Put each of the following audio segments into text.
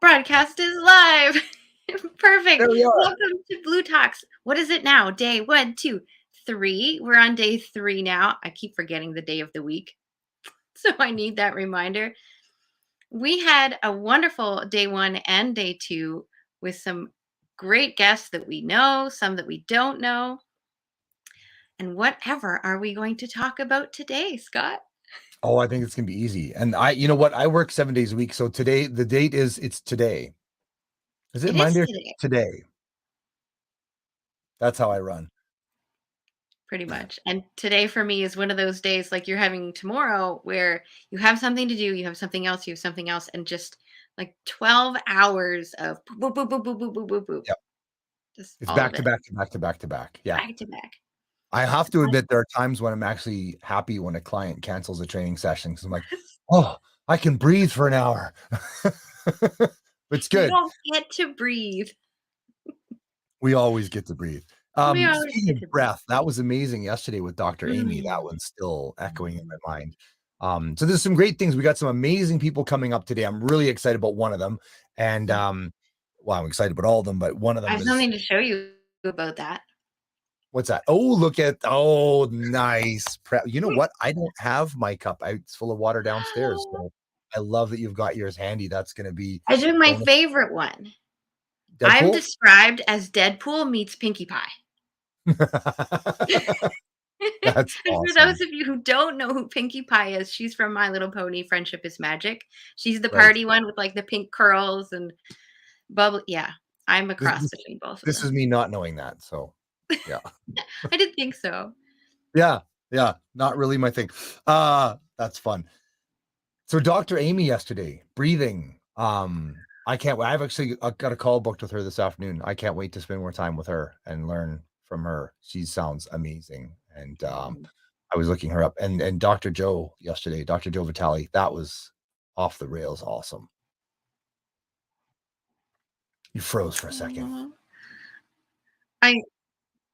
Broadcast is live. There Perfect. we are. Welcome to Blue Talks. What is it now? Day 1, 2, 3. We're on day 3 now. I keep forgetting the day of the week, so I need that reminder. We had a wonderful day 1 and day 2 with some great guests that we know, some that we don't know. And whatever are we going to talk about today, Scott? Oh, I think it's gonna be easy. And you know what? I work 7 days a week. So today, the date it's today. Is it It is Monday or today, today? That's how I run. pretty much. And today for me is one of those days like you're having tomorrow where you have something to do, you have something else, you have something else, and just like 12 hours of boop, boop, boop, boop, boop, boop, boop, boop. Yep. Just It's all back of to it, back to back to back to back. Yeah. back to back. I have to admit there are times when I'm actually happy when a client cancels a training session because I'm like, oh, I can breathe for an hour. It's You good. don't get to breathe. We always get to breathe. We always Speaking get of to breathe. breath, that was amazing yesterday with Dr. Amy. That one's still echoing in my mind. So there's some great things. We got some amazing people coming up today. I'm really excited about one of them. And well, I'm excited about all of them, but one of I them have is something to show you about that. what's that? Nice. You know what? I don't have my cup. It's full of water downstairs. So I love that you've got yours handy. That's gonna be I took my bonus. favorite one. I'm Deadpool. described as Deadpool meets Pinkie Pie. That's And for awesome. those of you who don't know who Pinkie Pie is, she's from My Little Pony: Friendship is Magic. She's the Right. party one with, like, the pink curls and bubble yeah, I'm a This cross this between both of this them. is me not knowing that. So yeah. I didn't think so. Yeah, yeah, not really my thing. That's fun. So Dr. Amy yesterday, breathing. I can't wait. I've actually got a call booked with her this afternoon. I can't wait to spend more time with her and learn from her. She sounds amazing. And I was looking her up and Dr. Joe yesterday, Dr. Joe Vitale, that was off the rails awesome. You froze for a second. Aw. I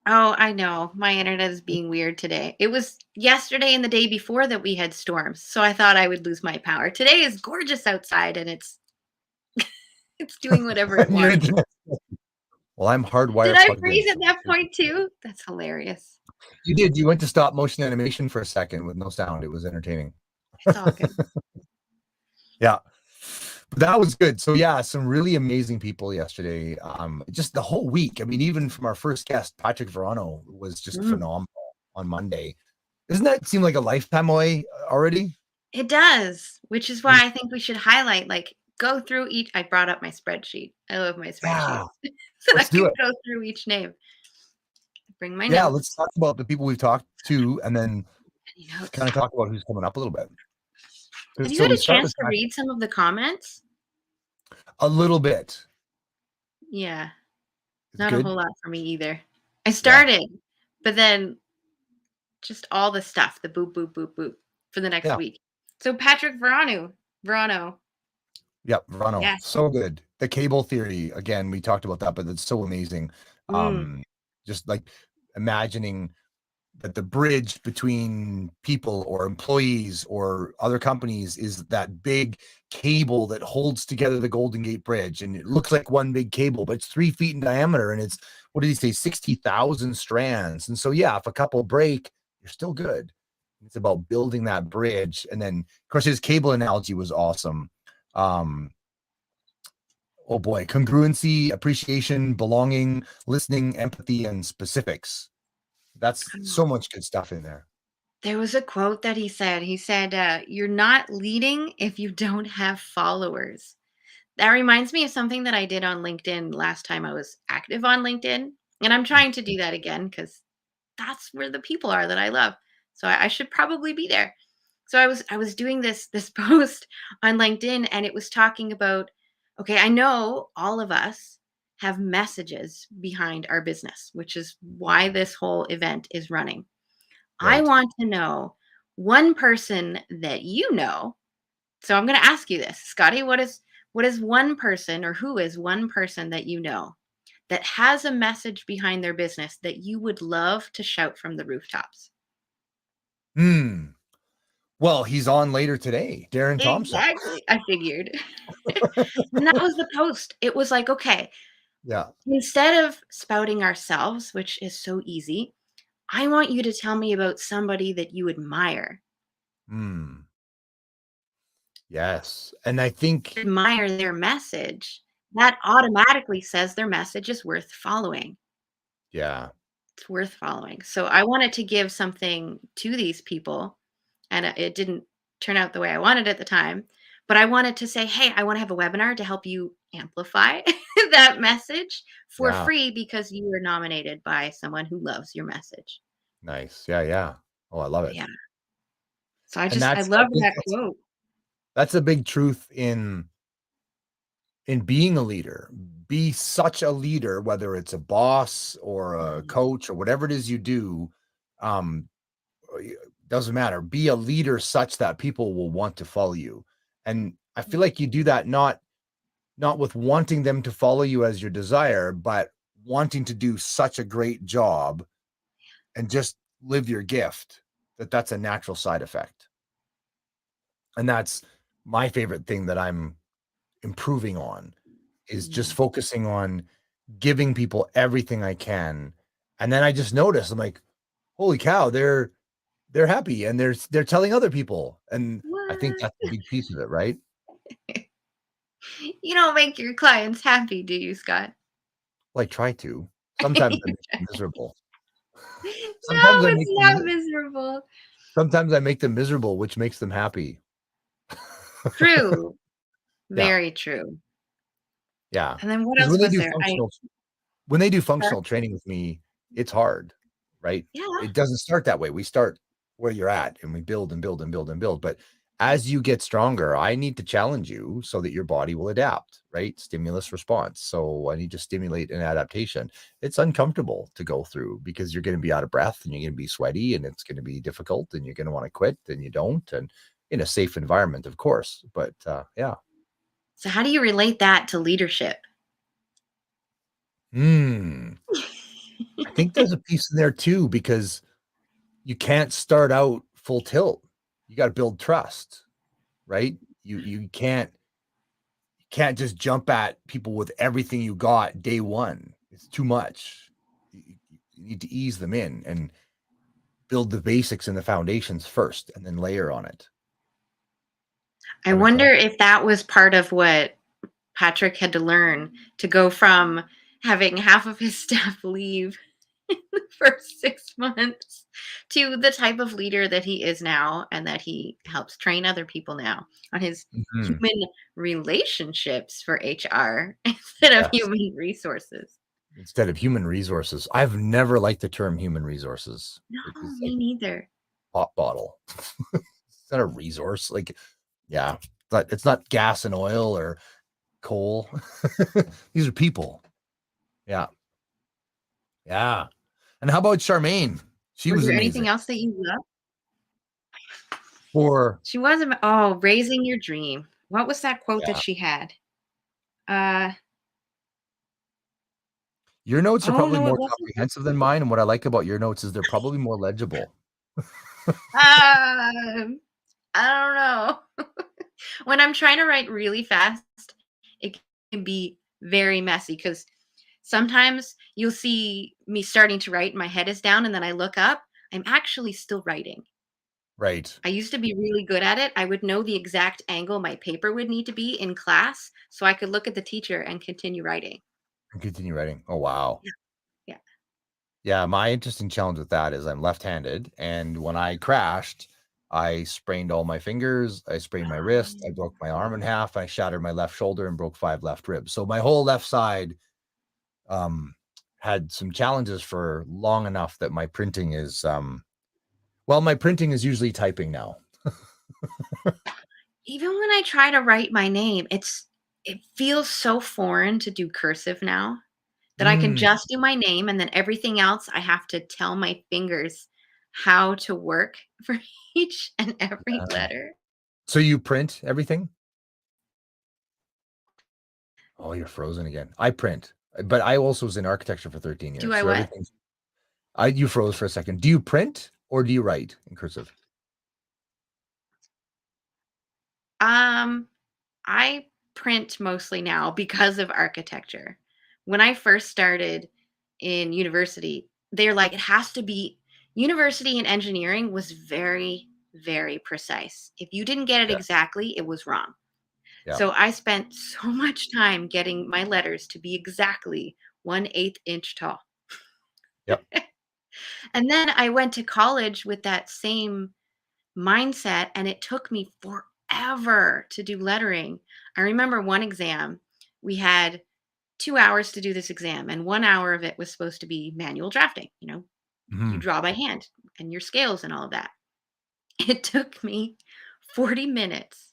Oh, I know. My internet is being weird today. It was yesterday and the day before that we had storms, so I thought I would lose my power. Today is gorgeous outside and it's doing whatever it Your wants. internet. Well, I'm Did hardwire I plugged in. freeze at So that point too? That's hilarious. you did. You went to stop motion animation for a second with no sound. It was entertaining. It's all good. Yeah. But that was good. So yeah, some really amazing people yesterday. Just the whole week. I mean, even from our first guest, Patrick Verano was just Mm. phenomenal on Monday. Doesn't that seem like a lifetime away already? It does, which is why I think we should highlight, like, go through each I brought up my spreadsheet. I love my spreadsheet. Yeah. So I Let's do can it. go through each name. Bring my Yeah, let's notes. talk about the people we've talked to and then Any notes? kind of talk about who's coming up a little bit. Have you So had we a start chance with to read some of the comments? a little bit. Yeah, It's not a good. whole lot for me either. I Yeah. started, but then just all the stuff, the boop, boop, boop, boop for the next Yeah. week. So Patrick Verano, Yep. Verano. yes. So good. The cable theory, again, we talked about that, but it's so amazing. Mm, Just like imagining that the bridge between people or employees or other companies is that big cable that holds together the Golden Gate Bridge. And it looks like one big cable, but it's 3 feet in diameter. And it's, what did he say, 60,000 strands. And so, yeah, if a couple break, you're still good. It's about building that bridge. And then, of course, his cable analogy was awesome. Um, oh boy, congruency, appreciation, belonging, listening, empathy, and specifics. That's so much good stuff in there. there was a quote that he said. He said, "You're not leading if you don't have followers." That reminds me of something that I did on LinkedIn last time I was active on LinkedIn, and I'm trying to do that again because that's where the people are that I love. So I should probably be there. So I was doing this post on LinkedIn, and it was talking about, okay, I know all of us have messages behind our business, which is why this whole event is running. I Right. want to know one person that you know. So I'm going to ask you this, Scotty, what is one person, or who is one person that you know that has a message behind their business that you would love to shout from the rooftops? Hmm. Well, he's on later today, Darren Thompson. Exactly. I figured. And that was the post. It was like, okay, Yeah. instead of spouting ourselves, which is so easy, I want you to tell me about somebody that you admire. Mm, yes. And I think, Admire their message. That automatically says their message is worth following. yeah, It's worth following. So I wanted to give something to these people, and it didn't turn out the way I wanted at the time. But I wanted to say, hey, I want to have a webinar to help you amplify that message for yeah, free because you were nominated by someone who loves your message. nice. Yeah, yeah. Oh, I love it. Yeah. So And I that's I love think that quote. that's a big truth in being a leader. Be such a leader, whether it's a boss or a Mhm. coach or whatever it is you do, um, doesn't matter. Be a leader such that people will want to follow you. And I feel like you do that not with wanting them to follow you as your desire, but wanting to do such a great job and just live your gift, that's a natural side effect. And that's my favorite thing that I'm improving on is just Mhm. focusing on giving people everything I can. And then I just notice I'm like, holy cow, they're happy and they're telling other people. And I think What? that's a big piece of it, right? You don't make your clients happy, do you, Scott? Like try to. Sometimes I make them miserable. Sometimes No, I it's make them not miserable. sometimes I make them miserable, which makes them happy. True. Yeah, Very true. yeah. And then what Because else was there? I when they do Sure. functional training with me, it's hard, right? Yeah. It doesn't start that way. We start where you're at and we build and build and build and build. But as you get stronger, I need to challenge you so that your body will adapt, right? Stimulus response. So I need to stimulate an adaptation. It's uncomfortable to go through because you're going to be out of breath and you're going to be sweaty and it's going to be difficult and you're going to want to quit and you don't. And in a safe environment, of course. But yeah. So how do you relate that to leadership? Hmm. I think there's a piece in there too, because you can't start out full tilt. You got to build trust, right? You can't just jump at people with everything you got day one. It's too much. You need to ease them in and build the basics and the foundations first and then layer on it. I That makes wonder sense? if that was part of what Patrick had to learn to go from having half of his staff leave in the first 6 months to the type of leader that he is now and that he helps train other people now on his Mhm. human relationships for HR instead of Yes. human resources. Instead of human resources. I've never liked the term human resources. No, It's like me neither. pop bottle. It's not a resource. Like, yeah, but it's not gas and oil or coal. These are people. Yeah. Yeah. And how about Charmaine? She Was was there amazing. anything else that you loved? For She was oh, raising your dream. What was that quote that yeah. she had? Uh, Your notes are oh probably no, it more wasn't. comprehensive than mine, and what I like about your notes is they're probably more legible. Um, I don't know. When I'm trying to write really fast, it can be very messy because sometimes you'll see me starting to write, my head is down, and then I look up, I'm actually still writing. Right. I used to be really good at it. I would know the exact angle my paper would need to be in class so I could look at the teacher and continue writing. And continue writing. Oh, wow. Yeah. Yeah. Yeah, my interesting challenge with that is I'm left-handed, and when I crashed, I sprained all my fingers, I sprained my wrist, I broke my arm in half, I shattered my left shoulder and broke 5 left ribs. So my whole left side um had some challenges for long enough that my printing is well, my printing is usually typing now. Even when I try to write my name, it feels so foreign to do cursive now that I can Mm, just do my name and then everything else I have to tell my fingers how to work for each and every yeah. letter. So you print everything? Oh, you're frozen again. I print, but I also was in architecture for 13 Do years, I so what? everything's I you froze for a second. Do you print or do you write in cursive? Um, I print mostly now because of architecture. When I first started in university, they're like, it has to be university and engineering was very, very precise. If you didn't get it Yeah. exactly, it was wrong. Yeah. So I spent so much time getting my letters to be exactly 1/8 inch tall. Yep. And then I went to college with that same mindset, and it took me forever to do lettering. I remember one exam, we had 2 hours to do this exam, and 1 hour of it was supposed to be manual drafting, you Mhm. draw by hand and your scales and all of that. It took me 40 minutes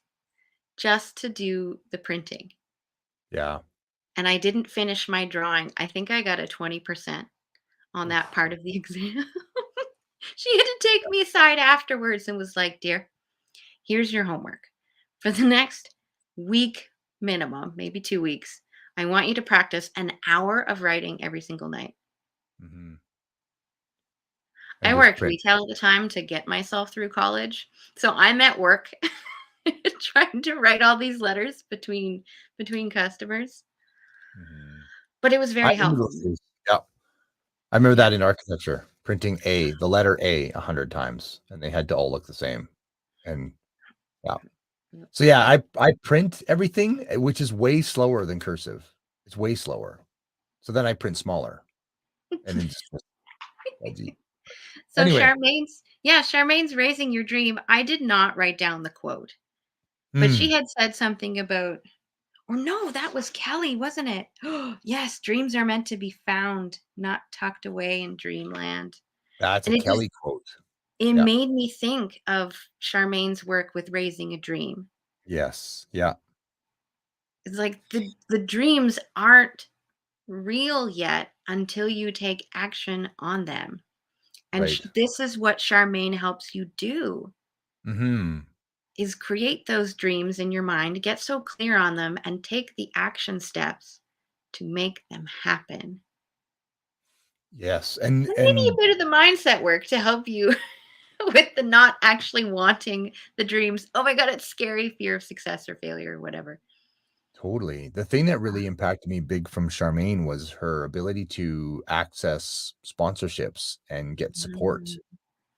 just to do the printing, Yeah. and I didn't finish my drawing. I think I got a 20% on that Oof. part of the exam. She had to take me aside afterwards and was like, "Dear, here's your homework. For the next week minimum, maybe 2 weeks, I want you to practice an hour of writing every single night." Mhm. And I just worked print. retail at the time to get myself through college. So I'm at work trying to write all these letters between customers, Mhm. but it was I very remember helpful. those days. Yeah. I remember Yeah. that in architecture, printing the letter A 100 times, and they had to all look the same. And yeah. Yep. So, yeah, Yep. I print everything, which is way slower than cursive. It's way slower. So then I print smaller and then just fudgy. So Anyway. Charmaine's Raising Your Dream. I did not write down the quote, but she Mm, had said something about, or no, that was Kelly, wasn't it? Yes, dreams are meant to be found, not tucked away in dreamland. that's a And Kelly quote. it Yeah. made me think of Charmaine's work with Raising a Dream. Yes. Yeah. It's like the dreams aren't real yet until you take action on them. And Right. this is what Charmaine helps you do, Mhm. is create those dreams in your mind, get so clear on them and take the action steps to make them happen. Yes. And maybe a bit of the mindset work to help you with the not actually wanting the dreams. Oh my god, it's scary, fear of success or failure or whatever. Totally. The thing that really impacted me big from Charmaine was her ability to access sponsorships and get support Mm.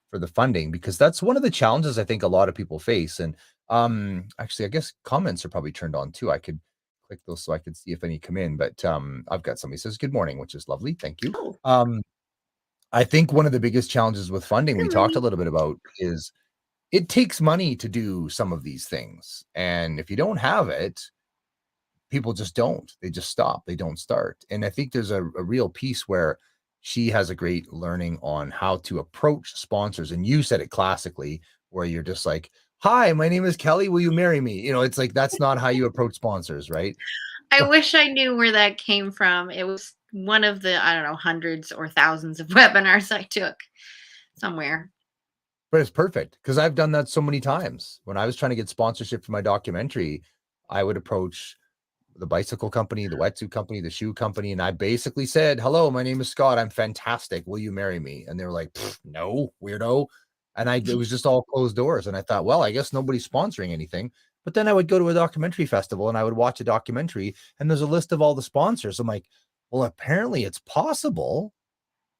for the funding, because that's one of the challenges I think a lot of people face. And actually, I guess comments are probably turned on too. I could click those so I could see if any come in. But I've got somebody says good morning, which is lovely. Thank you. Oh, Um, I think one of the biggest challenges with funding we talked a really? little bit about is it takes money to do some of these things. And if you don't have it, people just don't. They just stop. They don't start. And I think there's a real piece where she has a great learning on how to approach sponsors. And you said it classically, where you're just like, "Hi, my name is Kelly. Will you marry me?" It's like that's not how you approach sponsors, right? I So, wish I knew where that came from. It was one of the, I don't know, hundreds or thousands of webinars I took somewhere. but it's perfect because I've done that so many times. When I was trying to get sponsorship for my documentary, I would approach the bicycle company, the wetsuit company, the shoe company, and I basically said, "Hello, my name is Scott. I'm fantastic. Will you marry me?" And they were like, "No, weirdo." And it was just all closed doors. And I thought, well, I guess nobody's sponsoring anything. But then I would go to a documentary festival and I would watch a documentary, and there's a list of all the sponsors. I'm like, well, apparently it's possible.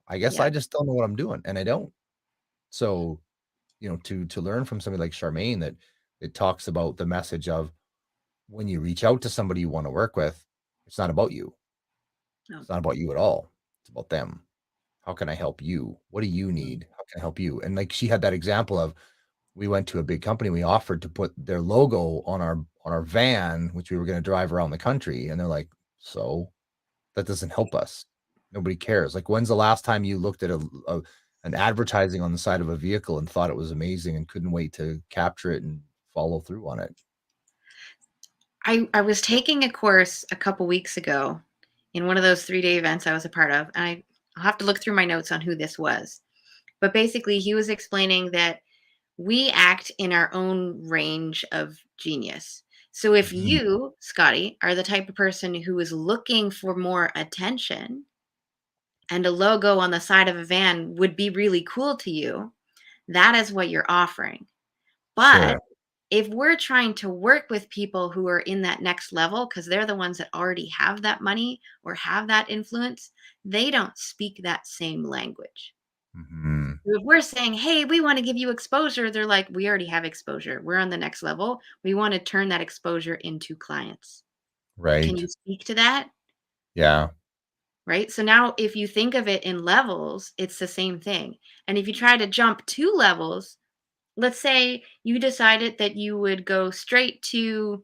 I guess I Yeah. just don't know what I'm doing, and I don't. So, to learn from somebody like Charmaine that it talks about the message of when you reach out to somebody you want to work with, it's not about you. No. It's not about you at all. It's about them. How can I help you? What do you Mm. need? How can I help you? And like she had that example of we went to a big company, we offered to put their logo on our van, which we were going to drive around the country. And they're like, so that doesn't help us. Nobody cares. Like, when's the last time you looked at an advertising on the side of a vehicle and thought it was amazing and couldn't wait to capture it and follow through on it? I was taking a course a couple weeks ago in one of those 3-day events I was a part of. And I'll have to look through my notes on who this was. But basically, he was explaining that we act in our own range of genius. So if Mhm. you, Scotty, are the type of person who is looking for more attention and a logo on the side of a van would be really cool to you, that is what you're offering. But Sure. if we're trying to work with people who are in that next level, because they're the ones that already have that money or have that influence, they don't speak that same language. Mhm. If we're saying, hey, we want to give you exposure, they're like, we already have exposure. We're on the next level. We want to turn that exposure into clients. Can Right. you speak to that? Yeah. Right. So now, if you think of it in levels, it's the same thing. And if you try to jump 2 levels, let's say you decided that you would go straight to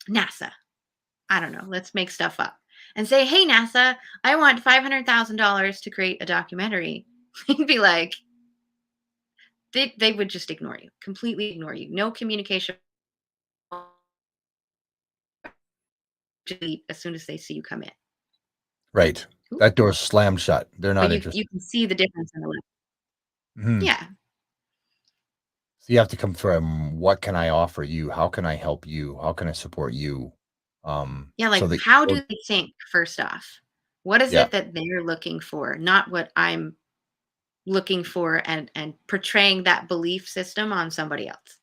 NASA. I don't know. Let's make stuff up and say, hey, NASA, I want $500,000 to create a documentary. They'd be like, they would just ignore you, completely ignore you. No communication as soon as they see you come in. Right. Ooh, That door's slammed shut. They're but not you interested. can see the difference in the level. Mhm. Yeah. So you have to come from, "What can I offer you? How can I help you? How can I support you?" Yeah. Like, So that how you do they think, first off? What is yeah. it that they're looking for? Not what I'm looking for, and portraying that belief system on somebody else.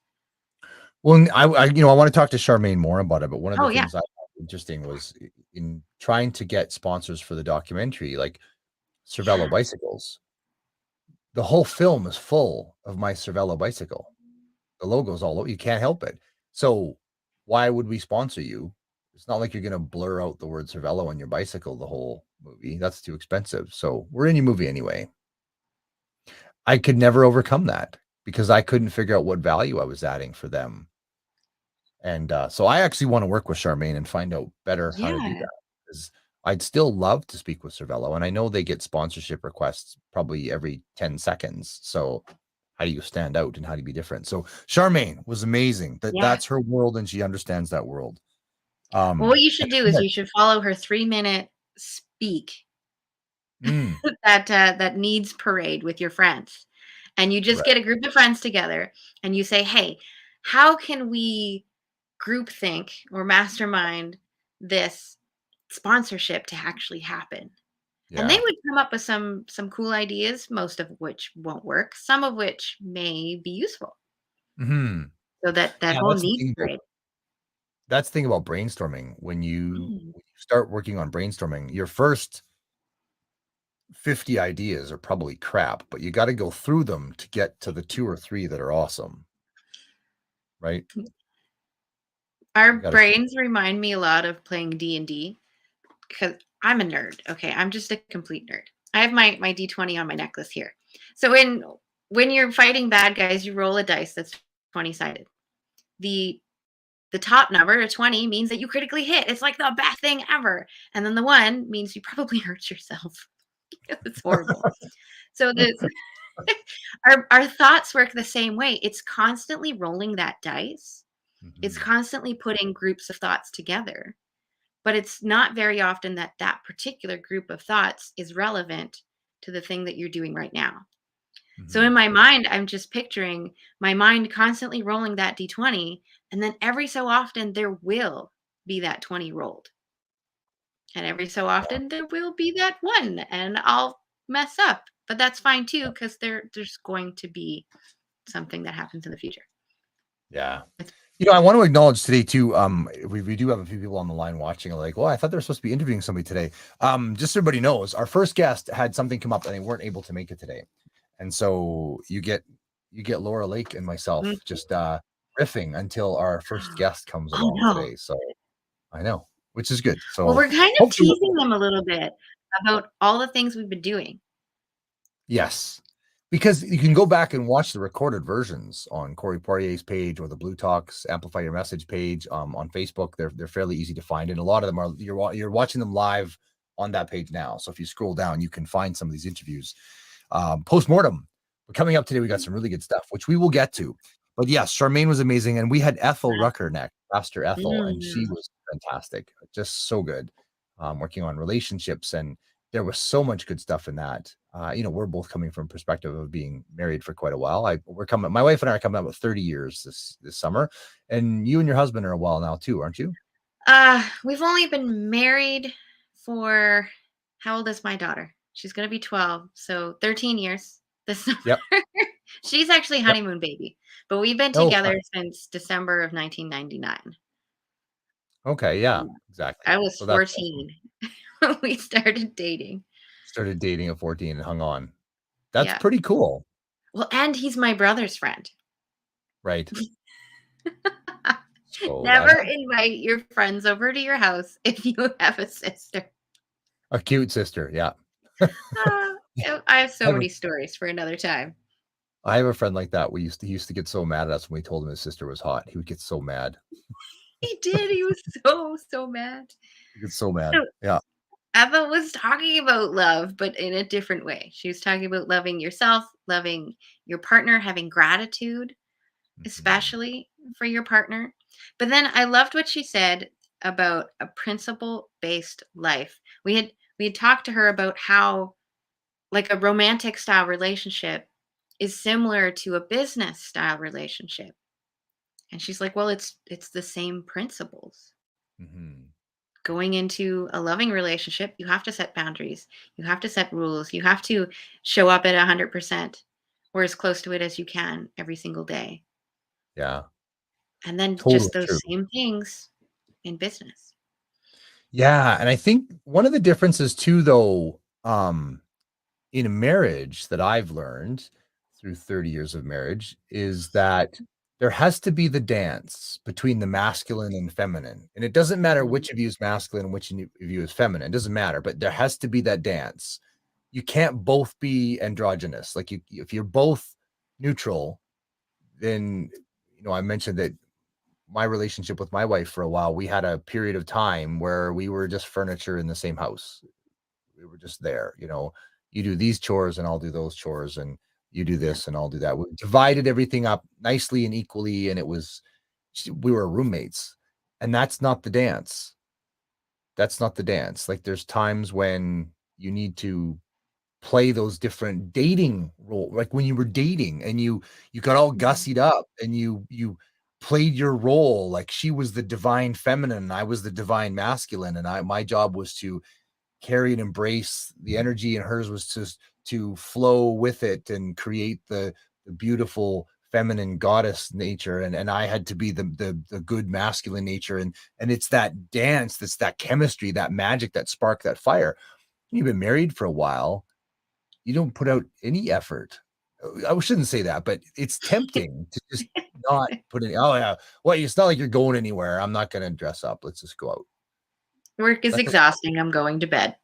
Well, I wanna talk to Charmaine more about it, but one of the Oh, yeah. things I found interesting was in trying to get sponsors for the documentary, like Cervelo Yeah. bicycles. The whole film is full of my Cervelo bicycle. The logo's all over, you can't help it. So, why would we sponsor you? It's not like you're gonna blur out the word Cervelo on your bicycle the whole movie, that's too expensive, so we're in your movie anyway. I could never overcome that because I couldn't figure out what value I was adding for them, and, so I actually wanna work with Charmaine and find out better how to do Yeah. that. Because 'cause I'd still love to speak with Cervelo, and I know they get sponsorship requests probably every 10 seconds, so how do you stand out and how do you be different? So, Charmaine was amazing. Yeah. That's her world, and she understands that world. Well, what you And should do is you should follow her 3-minute speak, mm, that needs parade with your friends. And you just get right, a group of friends together and you say, "Hey, how can we group think or mastermind this sponsorship to actually happen?" And they yeah. would come up with some cool ideas, most of which won't work, some of which may be useful. Mhm. So that Yeah, whole needs parade. that's the thing about brainstorming. When you Mm. start working on brainstorming, your first 50 ideas are probably crap, but you gotta go through them to get to the 2 or 3 that are awesome, right? You Our gotta s brains remind me a lot of playing D&D, because I'm a nerd. Okay, I'm just a complete nerd. I have my D20 on my necklace here. So when you're fighting bad guys, you roll a dice that's 20 sided. The the top number, a 20, means that you critically hit. It's like the best thing ever. And then the one means you probably hurt yourself. It's horrible. So the our thoughts work the same way. It's constantly rolling that dice. It's Mhm. constantly putting groups of thoughts together, but it's not very often that that particular group of thoughts is relevant to the thing that you're doing right now. So in Mhm. my mind, I'm just picturing my mind constantly rolling that d20, and then every so often there will be that 20 rolled. And every so Yeah, often there will be that one, and I'll mess up. But that's fine too, because there's going to be something that happens in the future. yeah. It's I want to acknowledge today too. We do have a few people on the line watching. Like, well, I thought they were supposed to be interviewing somebody today. Just so everybody knows, our first guest had something come up and they weren't able to make it today, and so you get Laura Lake and mm. myself just riffing until our first guest comes Oh along no. today. So I know, which is good. Well, So we're kind of hopefully, teasing them a little bit about all the things we've been doing. yes, because you can go back and watch the recorded versions on Corey Poirier's page or the Blue Talks Amplify Your Message page on Facebook. They're fairly easy to find, and a lot of them are you're watching them live on that page now. So if you scroll down, you can find some of these interviews. Post mortem. But coming up today, we got some really good stuff, which we will get to. But yes, Charmaine was amazing, and we had Ethel Rucker next, Pastor Ethel, and she Mm. was fantastic, just so good. Working on relationships, and there was so much good stuff in that. We're both coming from perspective of being married for quite a while. My wife and I are coming up with 30 years this summer, and you and your husband are a while now too, aren't you? We've only been married for, how old is my daughter? She's gonna be 12, so 13 years this summer. Yep. She's actually Yep. honeymoon baby. But we've been Oh, fun. together since December of 1999. Okay, yeah, exactly. I was So that's awesome. 14 when we started dating. Started dating at 14 and hung on. That's Yeah. pretty cool, Well, and he's my brother's friend. right? So Never that invite your friends over to your house if you have a sister. a cute sister, yeah. Ah, I have I so have a many stories for another time. I have a friend like that. He used to get so mad at us when we told him his sister was hot. He would get so mad. He did. He was so mad. He gets so mad. So Yeah. Eva was talking about love, but in a different way. She was talking about loving yourself, loving your partner, having gratitude, Mhm. especially for your partner. But then I loved what she said about a principle based life. We had talked to her about how like a romantic style relationship is similar to a business style relationship. And she's like, "Well, it's the same principles. Mhm. Going into a loving relationship, you have to set boundaries. You have to set rules. You have to show up at 100% or as close to it as you can every single day. Yeah. And then Totally just those true. same things in business." Yeah, and I think one of the differences too, though, in a marriage that I've learned through 30 years of marriage is that there has to be the dance between the masculine and feminine. And it doesn't matter Mhm. which of you is masculine and which of you is feminine. It doesn't matter, but there has to be that dance. You can't both be androgynous. Like if you're both neutral, then I mentioned that my relationship with my wife for a while, we had a period of time where we were just furniture in the same house. We were just there, you do these chores and I'll do those chores and you do Yeah. this and I'll do that. We divided everything up nicely and equally and we were roommates. And that's not the dance. That's not the dance. Like there's times when you need to play those different dating role like when you were dating and you got all Mhm. gussied up and you played your role like she was the divine feminine and I was the divine masculine and my job was to carry and embrace the energy and hers was just to flow with it and create the beautiful feminine goddess nature and I had to be the good masculine nature and it's that dance that's that chemistry that magic that spark that fire. You've been married for a while, you don't put out any effort. I shouldn't say that, but it's tempting to just not put in, "Oh, yeah. Well, it's not like you're going anywhere. I'm not gonna dress up. Let's just go out." Work is That doesn't work. exhausting. I'm going to bed.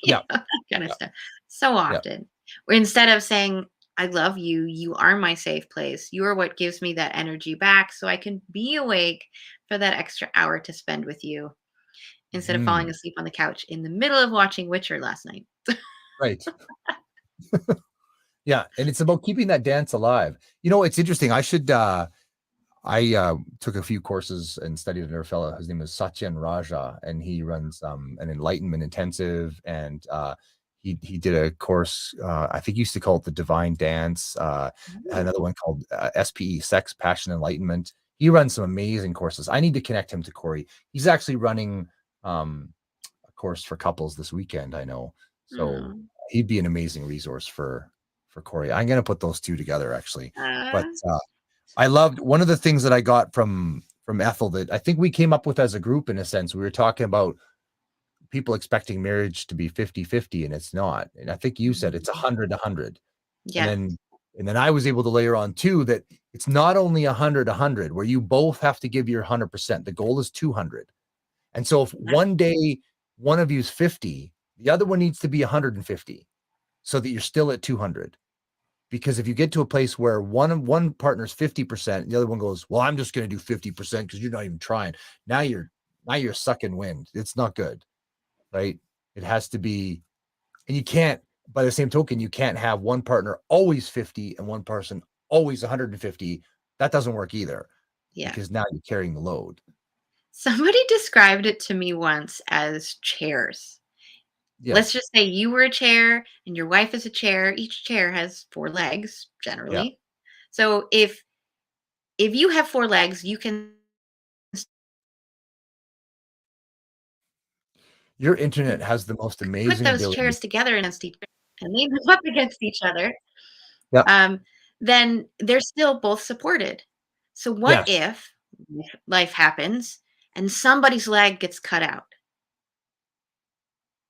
Yeah, That kind of yeah, stuff. So yeah. often. Where instead of saying, I love you, you are my safe place. You are what gives me that energy back so I can be awake for that extra hour to spend with you instead of falling Mhm. asleep on the couch in the middle of watching Witcher last night. Right. Yeah, and it's about keeping that dance alive. It's interesting. I took a few courses and studied under a fellow. His name is Satyen Raja, and he runs an enlightenment intensive. And he did a course. I think he used to call it the Divine Dance. Ooh. Another one called SPE, Sex, Passion, Enlightenment. He runs some amazing courses. I need to connect him to Corey. He's actually running um, a course for couples this weekend. I know, so Oh. he'd be an amazing resource for Corey. I'm gonna put those two together actually, but. Uh, I loved one of the things that I got from Ethel that I think we came up with as a group in a sense. We were talking about people expecting marriage to be 50-50 and it's not. And I think you said it's mhm. 100-100. And Yeah. then I was able to layer on too that it's not only 100-100 where you both have to give your 100%. The goal is 200. And so if Yeah. one day one of you is 50, the other one needs to be 150 so that you're still at 200. Because if you get to a place where one partner's 50%, the other one goes, "Well, I'm just going to do 50% because you're not even trying." Now you're sucking wind. It's not good, right? It has to be, and you can't. By the same token, you can't have one partner always 50 and one person always 150. That doesn't work either Yeah. because now you're carrying the load. Somebody described it to me once as chairs. Let's Yes. just say you were a chair and your wife is a chair. Each chair has four legs Yeah. generally. So if you have four legs, you can Your internet has the most put amazing those ability. chairs together against each and lean them up against each other. Yeah. Um, then they're still both supported. So what Yes. if life happens and somebody's leg gets cut out?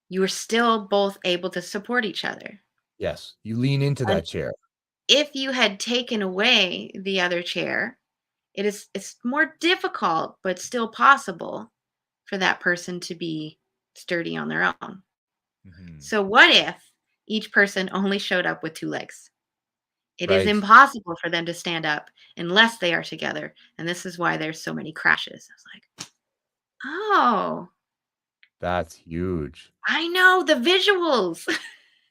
You are still both able to support each other. Yes. You lean into And that chair. if you had taken away the other chair, it's more difficult, but still possible for that person to be sturdy on their own. Mhm. So what if each person only showed up with two legs? It is Right. impossible for them to stand up unless they are together. And this is why there's so many crashes. I was like, oh, That's huge. I know the visuals.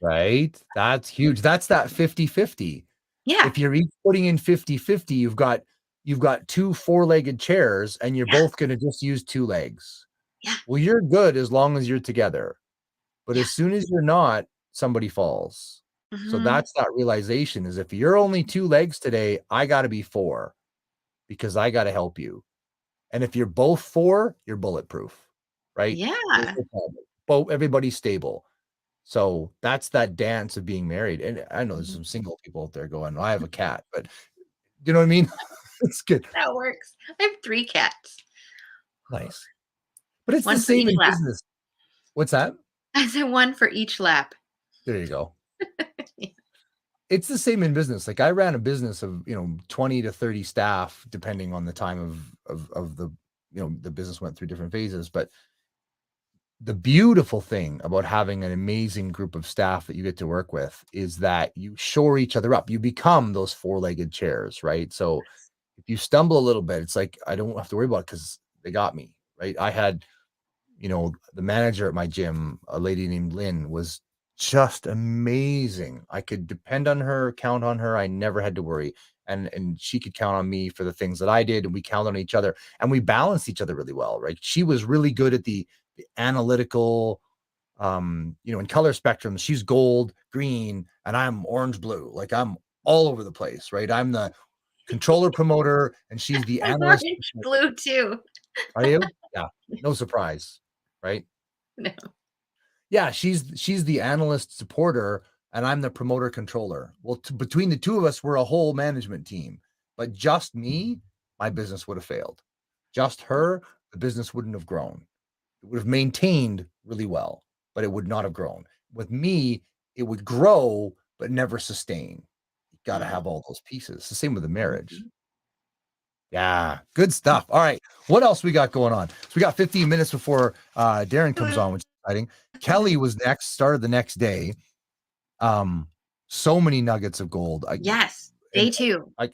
Right? That's huge. That's that 50-50. Yeah, If you're each putting in 50-50, you've got two four-legged chairs and you're yeah, both gonna just use two legs. yeah, Well, you're good as long as you're together. But yeah. as soon as you're not, somebody falls. So Hmm. that's that realization is if you're only two legs today, I gotta be four because I gotta help you. And if you're both four, you're bulletproof, right? There's Yeah. no problem. Both everybody's stable. So that's that dance of being married. And I know there's Mhm. some single people out there going, I have a cat, but you know what I mean? It's good. That works. I have three cats, Nice. But it's the one for same each in lap. business. What's that? I said one for each lap. There you go. It's the same in business. Like I ran a business of, 20 to 30 staff, depending on the time of the, the business went through different phases. But the beautiful thing about having an amazing group of staff that you get to work with is that you shore each other up. You become those four-legged chairs, right? So if you stumble a little bit, it's like I don't have to worry about it because they got me, right? I had the manager at my gym, a lady named Lynn, was just amazing. I could depend on her, count on her. I never had to worry. And she could count on me for the things that I did, and we count on each other, and we balanced each other really well, right? She was really good at the analytical, in color spectrum. She's gold, green, and I'm orange, blue. Like I'm all over the place, right? I'm the controller promoter, and she's the I'm analyst. orange blue too. Are you? Yeah, no surprise, right? No. Yeah, she's the analyst supporter and I'm the promoter controller. Well, between the two of us, we're a whole management team. But just me, my business would have failed. Just her, the business wouldn't have grown. It would have maintained really well, but it would not have grown. With me, it would grow but never sustain. You got to Mm, have all those pieces. It's the same with a marriage. mhm. Yeah, good stuff. All right. What else we got going on? So we got 15 minutes before Darren comes on, which is exciting. Kelly was next, started the next day. Um, so many nuggets of gold. Yes, day And two. I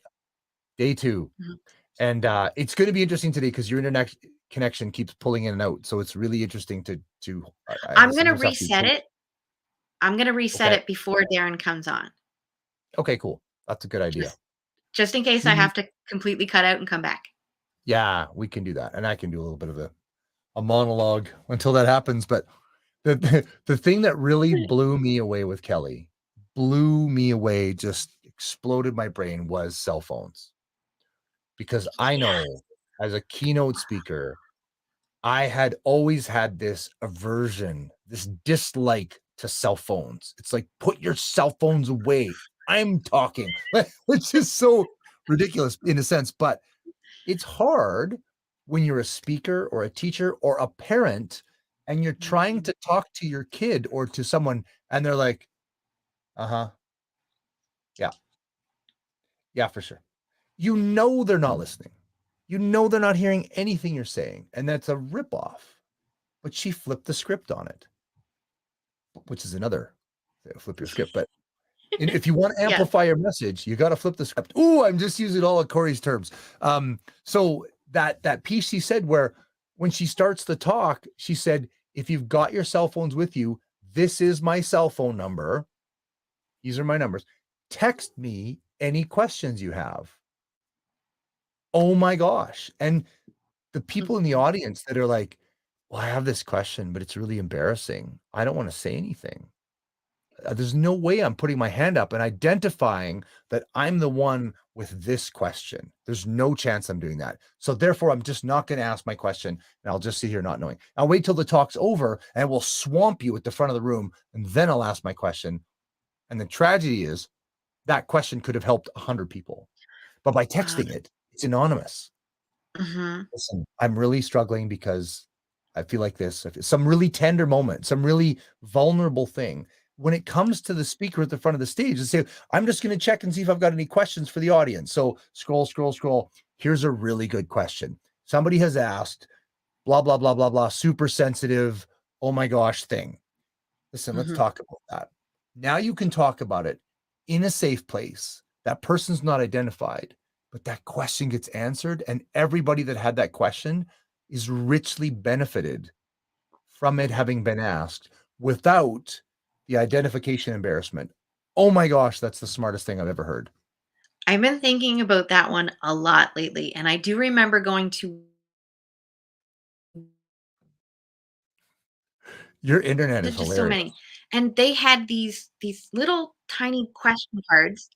day two. Mhm. And it's going to be interesting today because your internet connection keeps pulling in and out. So it's really interesting to I I'm guess I gonna almost have to reset it. I'm gonna reset okay. it before Darren comes on, Okay, cool. That's a good idea. just in case I He have to completely cut out and come back. yeah, we can do that. And I can do a little bit of a monologue until that happens. But the thing that really blew me away with Kelly, blew me away, just exploded my brain was cell phones. Because I Yeah. know as a keynote speaker, I had always had this aversion, this dislike to cell phones. It's like, put your cell phones away. I'm talking, which is so ridiculous in a sense, but it's hard when you're a speaker or a teacher or a parent and you're trying Mhm. to talk to your kid or to someone and they're like, "Uh-huh. Yeah. Yeah, for sure." You know they're not listening. You know they're not hearing anything you're saying, and that's a ripoff. But she flipped the script on it, which is another flip your script. But if you want to Yeah. amplify your message, you got to flip the script. Ooh, I'm just using all of Corey's terms. So that piece she said where when she starts the talk, she said, if you've got your cell phones with you, this is my cell phone number. These are my numbers. Text me any questions you have. Oh my gosh. And the people in the Mhm. audience that are like, well, I have this question, but it's really embarrassing. I don't want to say anything. There's no way I'm putting my hand up and identifying that I'm the one with this question. There's no chance I'm doing that. So therefore, I'm just not going to ask my question and I'll just sit here not knowing. I'll wait till the talk's over and we'll swamp you at the front of the room and then I'll ask my question. And the tragedy is that question could have helped 100 people. But by Uh, texting it, it's anonymous. mhm, Listen, I'm really struggling because I feel like this, if it's some really tender moment, some really vulnerable thing, when it comes to the speaker at the front of the stage and say, I'm just going to check and see if I've got any questions for the audience. So scroll, scroll, scroll. Here's a really good question. Somebody has asked, blah, blah, blah, blah, blah, super sensitive, oh my gosh thing. Listen, let's mhm. talk about that. Now you can talk about it in a safe place. That person's not identified, but that question gets answered, and everybody that had that question is richly benefited from it having been asked without the identification embarrassment. Oh my gosh, that's the smartest thing I've ever heard. I've been thinking about that one a lot lately, and I do remember going to Your internet is just so hilarious. many, and they had these little tiny question cards.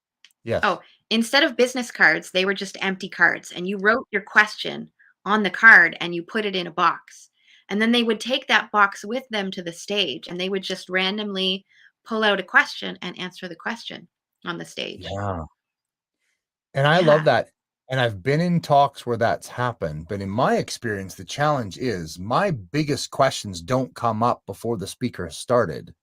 Yes. Oh, instead of business cards, they were just empty cards, and you wrote your question on the card and you put it in a box. And then they would take that box with them to the stage and they would just randomly pull out a question and answer the question on the stage. Yeah. And I love Yeah. that. And I've been in talks where that's happened, but in my experience, the challenge is my biggest questions don't come up before the speaker has started.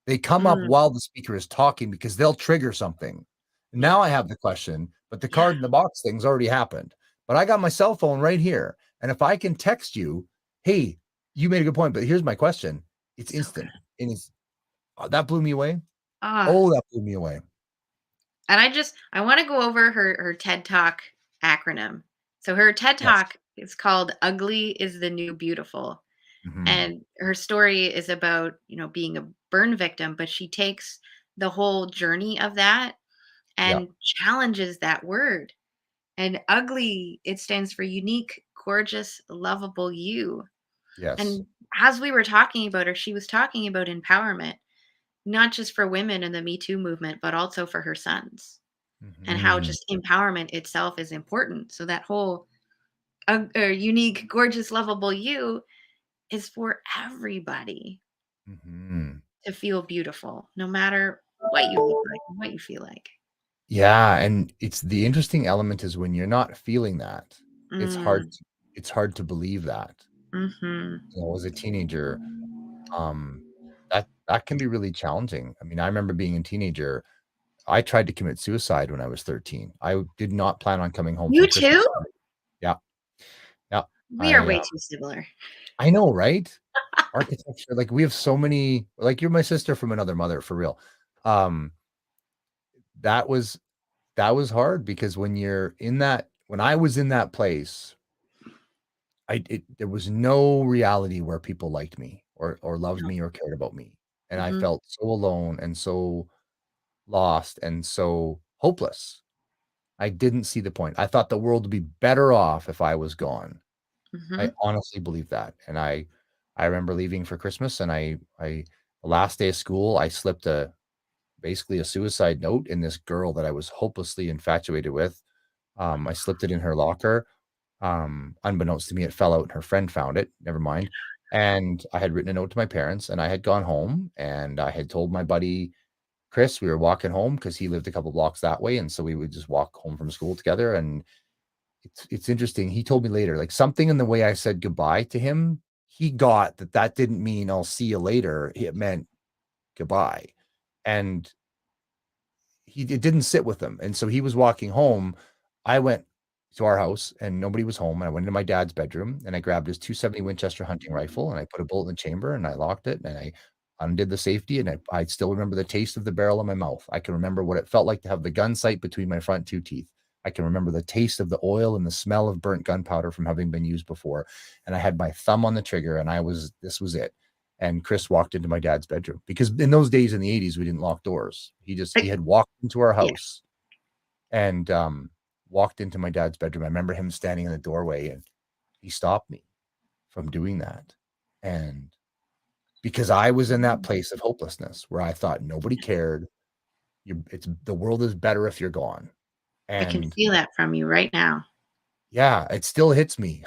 They come up Mm, while the speaker is talking because they'll trigger something. yeah. Now I have the question, but the Yeah. card in the box thing's already happened. But I got my cell phone right here. And if I can text you, hey, you made a good point, but here's my question. It's So instant. good. And that blew me away. Ah, Oh, that blew me away. and I want to go over her TED Talk acronym. So her TED Yes. Talk is called Ugly is the New Beautiful. Mhm. And her story is about, being a burn victim, but she takes the whole journey of that Yeah. and challenges that word. And ugly, it stands for unique, gorgeous, lovable you. Yes. And as we were talking about her, she was talking about empowerment, not just for women in the Me Too movement, but also for her sons, and how Mhm. just empowerment itself is important. So that whole unique, gorgeous, lovable you is for everybody Mhm. to feel beautiful, no matter what you look like and what you feel like. Yeah, and it's the interesting element is when you're not feeling that, it's hard Mm, to it's hard to believe that. mhm. As a teenager, um, that can be really challenging. I mean, I remember being a teenager, I tried to commit suicide when I was 13. I did not plan on coming home You from too? Christmas. Yeah, yeah. We are I, way too similar. I know, right? Architecture, like, we have so many like, you're my sister from another mother, for real. Um, that was that was hard because when I was in that place, there was no reality where people liked me or loved No. me or cared about me, and I Mhm, felt so alone and so lost and so hopeless. I didn't see the point. I thought the world would be better off if I was gone. I mhm. honestly believe that, and I remember leaving for Christmas, and the last day of school, I slipped basically a suicide note in this girl that I was hopelessly infatuated with. I slipped it in her locker. Unbeknownst to me, it fell out and her friend found it. Never mind. And I had written a note to my parents and I had gone home and I had told my buddy Chris we were walking home because he lived a couple blocks that way. And so we would just walk home from school together. And it's interesting. He told me later, like something in the way I said goodbye to him, he got that didn't mean I'll see you later. It meant goodbye. And it didn't sit with him. And so he was walking home. I went to our house and nobody was home. And I went into my dad's bedroom and I grabbed his 270 Winchester hunting rifle and I put a bullet in the chamber and I locked it and I undid the safety. And I still remember the taste of the barrel in my mouth. I can remember what it felt like to have the gun sight between my front two teeth. I can remember the taste of the oil and the smell of burnt gunpowder from having been used before. And I had my thumb on the trigger and this was it. And Chris walked into my dad's bedroom because in those days in the 80s, we didn't lock doors. He Like, had walked into our yeah, house and walked into my dad's bedroom. I remember him standing in the doorway and he stopped me from doing that. And because I was in that place of hopelessness where I thought nobody cared. The world is better if you're gone. I can And feel that from you right now. yeah, it still hits me.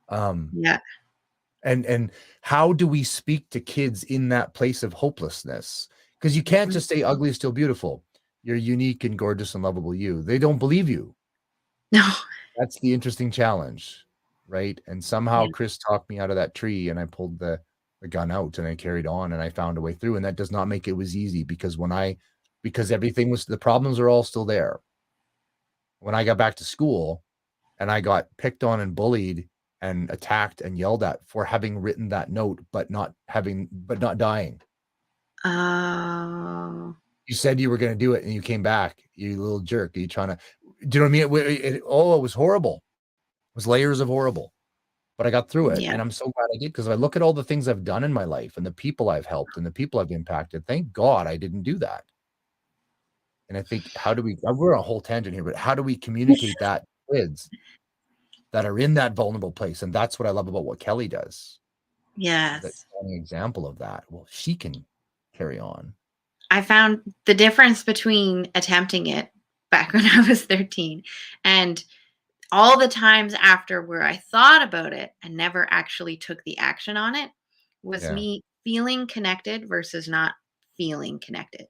um, Yeah. and how do we speak to kids in that place of hopelessness? Because you can't Mm, just say ugly is still beautiful. You're unique and gorgeous and lovable you. They don't believe you. No. That's the interesting challenge, right? And somehow Yeah. Chris talked me out of that tree, and I pulled the gun out and I carried on and I found a way through. And that does not make it was easy, because because everything was, the problems are all still there. When I got back to school and I got picked on and bullied and attacked and yelled at for having written that note, but not dying. Oh. You said you were going to do it and you came back. You little jerk. Are you trying to, do you know what I mean? It was horrible. It was layers of horrible, but I got through it. Yeah. And I'm so glad I did, because I look at all the things I've done in my life and the people I've helped and the people I've impacted. Thank God I didn't do that. And I think, we're on a whole tangent here, but how do we communicate that to kids that are in that vulnerable place? And that's what I love about what Kelly does. Is that Yes. an example of that? Well, she can carry on. I found the difference between attempting it back when I was 13 and all the times after where I thought about it and never actually took the action on it was Yeah. me feeling connected versus not feeling connected.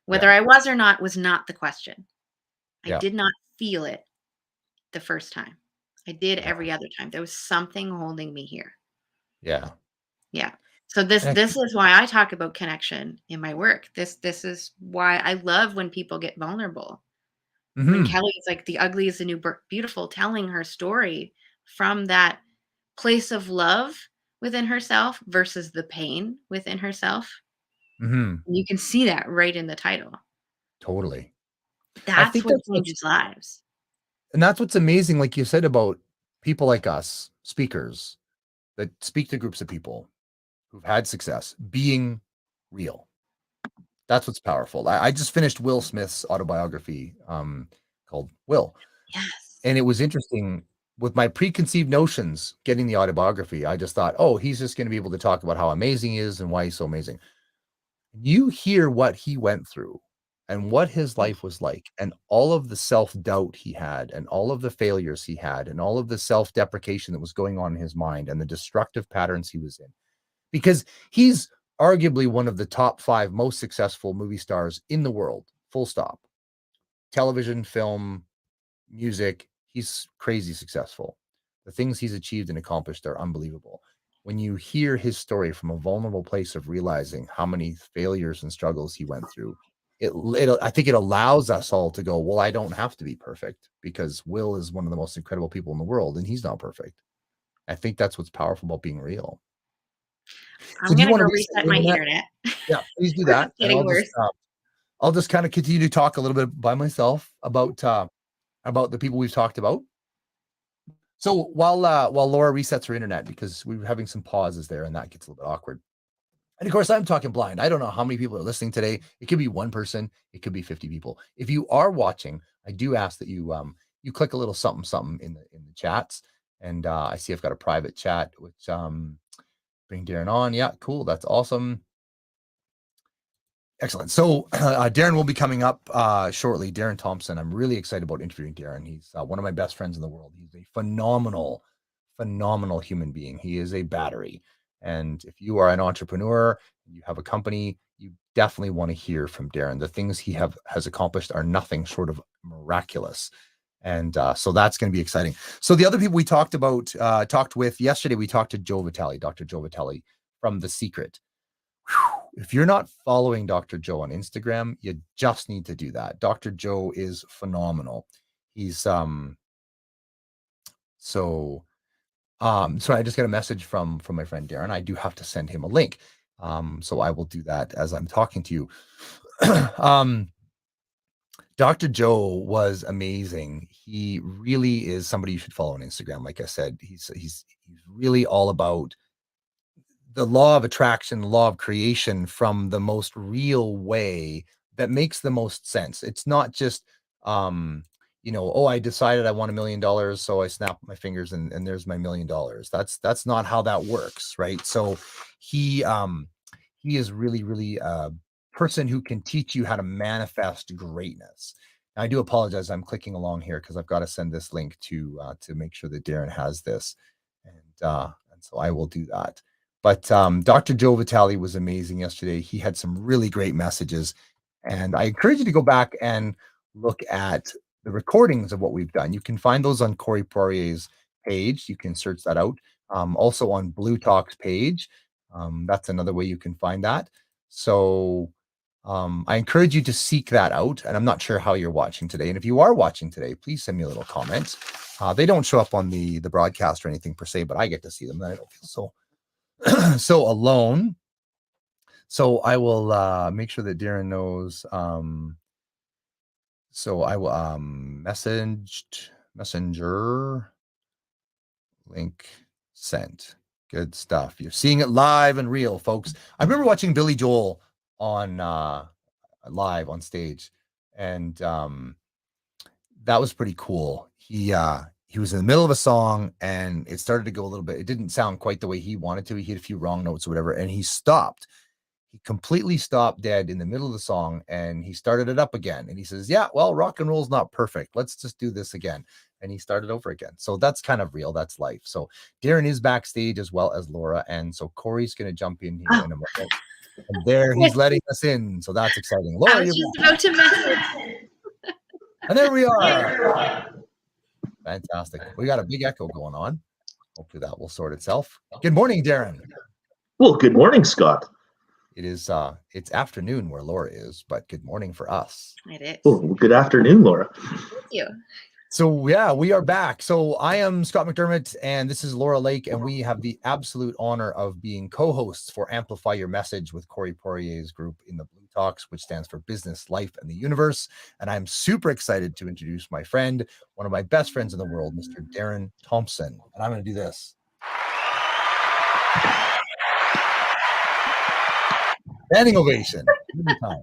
Whether Yeah. I was or not was not the question. I Yeah. did not feel it the first time. I did Yeah. every other time. There was something holding me here. Yeah. Yeah. So this And this is why I talk about connection in my work. This is why I love when people get vulnerable. When Mhm. Kelly's like the ugly is the new beautiful, telling her story from that place of love within herself versus the pain within herself. Mhm. You can see that right in the title. Totally. I That's think what changes lives. that's what's amazing, like you said, about people like us, speakers that speak to groups of people who've had success, being real. That's what's powerful. I just finished Will Smith's autobiography, called Will, Yes. and it was interesting with my preconceived notions getting the autobiography. I just thought, "Oh, he's just gonna be able to talk about how amazing he is and why he's so amazing." You hear what he went through and what his life was like, and all of the self-doubt he had, and all of the failures he had, and all of the self-deprecation that was going on in his mind, and the destructive patterns he was in. Because he's arguably one of the top 5 most successful movie stars in the world, full stop. Television, film, music, he's crazy successful. The things he's achieved and accomplished are unbelievable. When you hear his story from a vulnerable place of realizing how many failures and struggles he went through, I think it allows us all to go, well, I don't have to be perfect, because Will is one of the most incredible people in the world and he's not perfect. I think that's what's powerful about being real. So I'm do you gonna want to go reset reset the my internet? internet. Yeah, please do It's that. And getting worse. I'll just kind of continue to talk a little bit by myself about the people we've talked about. So while Laura resets her internet, because we were having some pauses there and that gets a little bit awkward. And of course, I'm talking blind. I don't know how many people are listening today. It could be one person, it could be 50 people. If you are watching, I do ask that you click a little something something in the chats. And I see I've got a private chat, which bring Darren on. Yeah, cool. That's awesome. Excellent. So Darren will be coming up shortly. Darren Thompson. I'm really excited about interviewing Darren. He's one of my best friends in the world. He's a phenomenal, phenomenal human being. He is a battery. And if you are an entrepreneur, you have a company, you definitely want to hear from Darren. The things he has accomplished are nothing short of miraculous. And so that's going to be exciting. So the other people we talked with yesterday, we talked to Joe Vitale, Dr. Joe Vitale from The Secret. If you're not following Dr. Joe on Instagram, you just need to do that. Dr. Joe is phenomenal. He's so I just got a message from my friend Darren. I do have to send him a link. So I will do that as I'm talking to you. Dr. Joe was amazing. He really is somebody you should follow on Instagram. Like I said, he's really all about the law of attraction, the law of creation from the most real way that makes the most sense. It's not just, oh, I decided I want $1 million, so I snap my fingers and there's my $1 million. That's not how that works, right? So he he is really, really a person who can teach you how to manifest greatness. Now, I do apologize. I'm clicking along here because I've got to send this link to make sure that Darren has this, and so I will do that. But Dr. Joe Vitale was amazing yesterday. He had some really great messages. And I encourage you to go back and look at the recordings of what we've done. You can find those on Corey Poirier's page. You can search that out. Also on Blue Talk's page. That's another way you can find that. So I encourage you to seek that out. And I'm not sure how you're watching today. And if you are watching today, please send me a little comment. They don't show up on the broadcast or anything per se, but I get to see them. And I don't feel so alone. So I will make sure that Darren knows. So I will messenger link sent. Good stuff. You're seeing it live and real, folks. I remember watching Billy Joel on live on stage, and that was pretty cool. He was in the middle of a song and it started to go a little bit. It didn't sound quite the way he wanted to. He hit a few wrong notes or whatever, and he stopped. He completely stopped dead in the middle of the song and he started it up again. And he says, yeah, well, rock and roll's not perfect. Let's just do this again. And he started over again. So that's kind of real. That's life. So Darren is backstage as well as Laura. And so Corey's going to jump in here in a moment. And there he's letting us in. So that's exciting. Laura, I was just about to message. And there we are. Fantastic. We got a big echo going on. Hopefully that will sort itself. Good morning, Darren. Well, good morning, Scott. It is it's afternoon where Laura is, but good morning for us. It is. Oh, good afternoon, Laura. Thank you. So yeah, we are back. So I am Scott McDermott and this is Laura Lake, and we have the absolute honor of being co-hosts for Amplify Your Message with Corey Poirier's group in the Blue Talks, which stands for Business, Life, and the Universe. And I'm super excited to introduce my friend, one of my best friends in the world, Mr. Darren Thompson. And I'm going to do this. Standing ovation. Every time.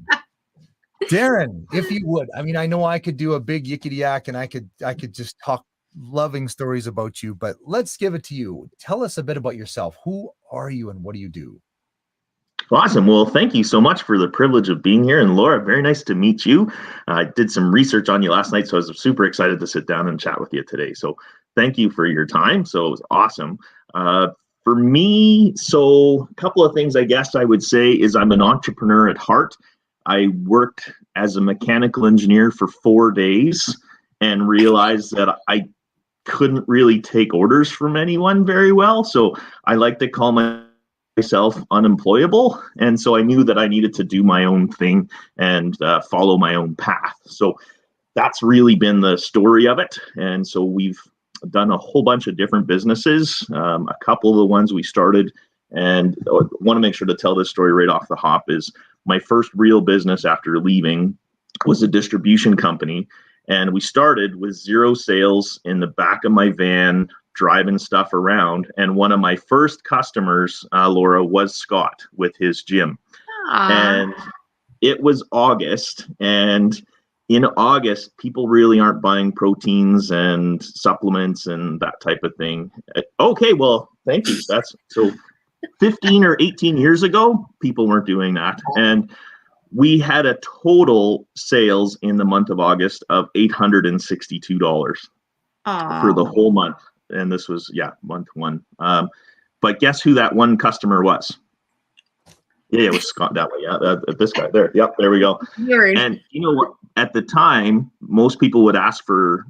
Darren, if you would, I mean, I know I could do a big yickety yak and I could just talk loving stories about you, but let's give it to you. Tell us a bit about yourself. Who are you and what do you do? Awesome. Well, thank you so much for the privilege of being here. And Laura, very nice to meet you. I did some research on you last night, so I was super excited to sit down and chat with you today. So thank you for your time. So it was awesome. For me, so a couple of things I guess I would say is I'm an entrepreneur at heart. I worked as a mechanical engineer for 4 days and realized that I couldn't really take orders from anyone very well. So I like to call myself unemployable. And so I knew that I needed to do my own thing and follow my own path. So that's really been the story of it. And so we've done a whole bunch of different businesses. A couple of the ones we started, and I want to make sure to tell this story right off the hop, is my first real business after leaving was a distribution company. And we started with 0 sales in the back of my van, driving stuff around. And one of my first customers, Laura, was Scott with his gym. Aww. And it was August, and in August, people really aren't buying proteins and supplements and that type of thing. Okay, well, thank you. That's so 15 or 18 years ago, people weren't doing that. And we had a total sales in the month of August of $862 for the whole month. And this was, month one. But guess who that one customer was? Yeah, it was Scott that way. Yeah, this guy there. Yep, there we go. Weird. And you know what? At the time, most people would ask for,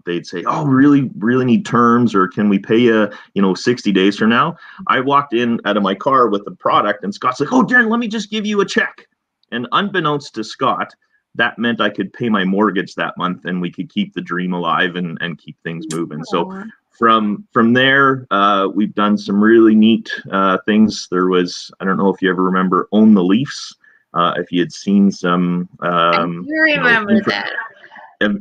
they'd say, "Oh, really need terms, or can we pay you, 60 days from now?" I walked in out of my car with the product, and Scott's like, "Oh, Darren, let me just give you a check." And unbeknownst to Scott, that meant I could pay my mortgage that month, and we could keep the dream alive and keep things moving. So from there, we've done some really neat things. There was, I don't know if you ever remember Own the Leafs. If you had seen some I do remember that.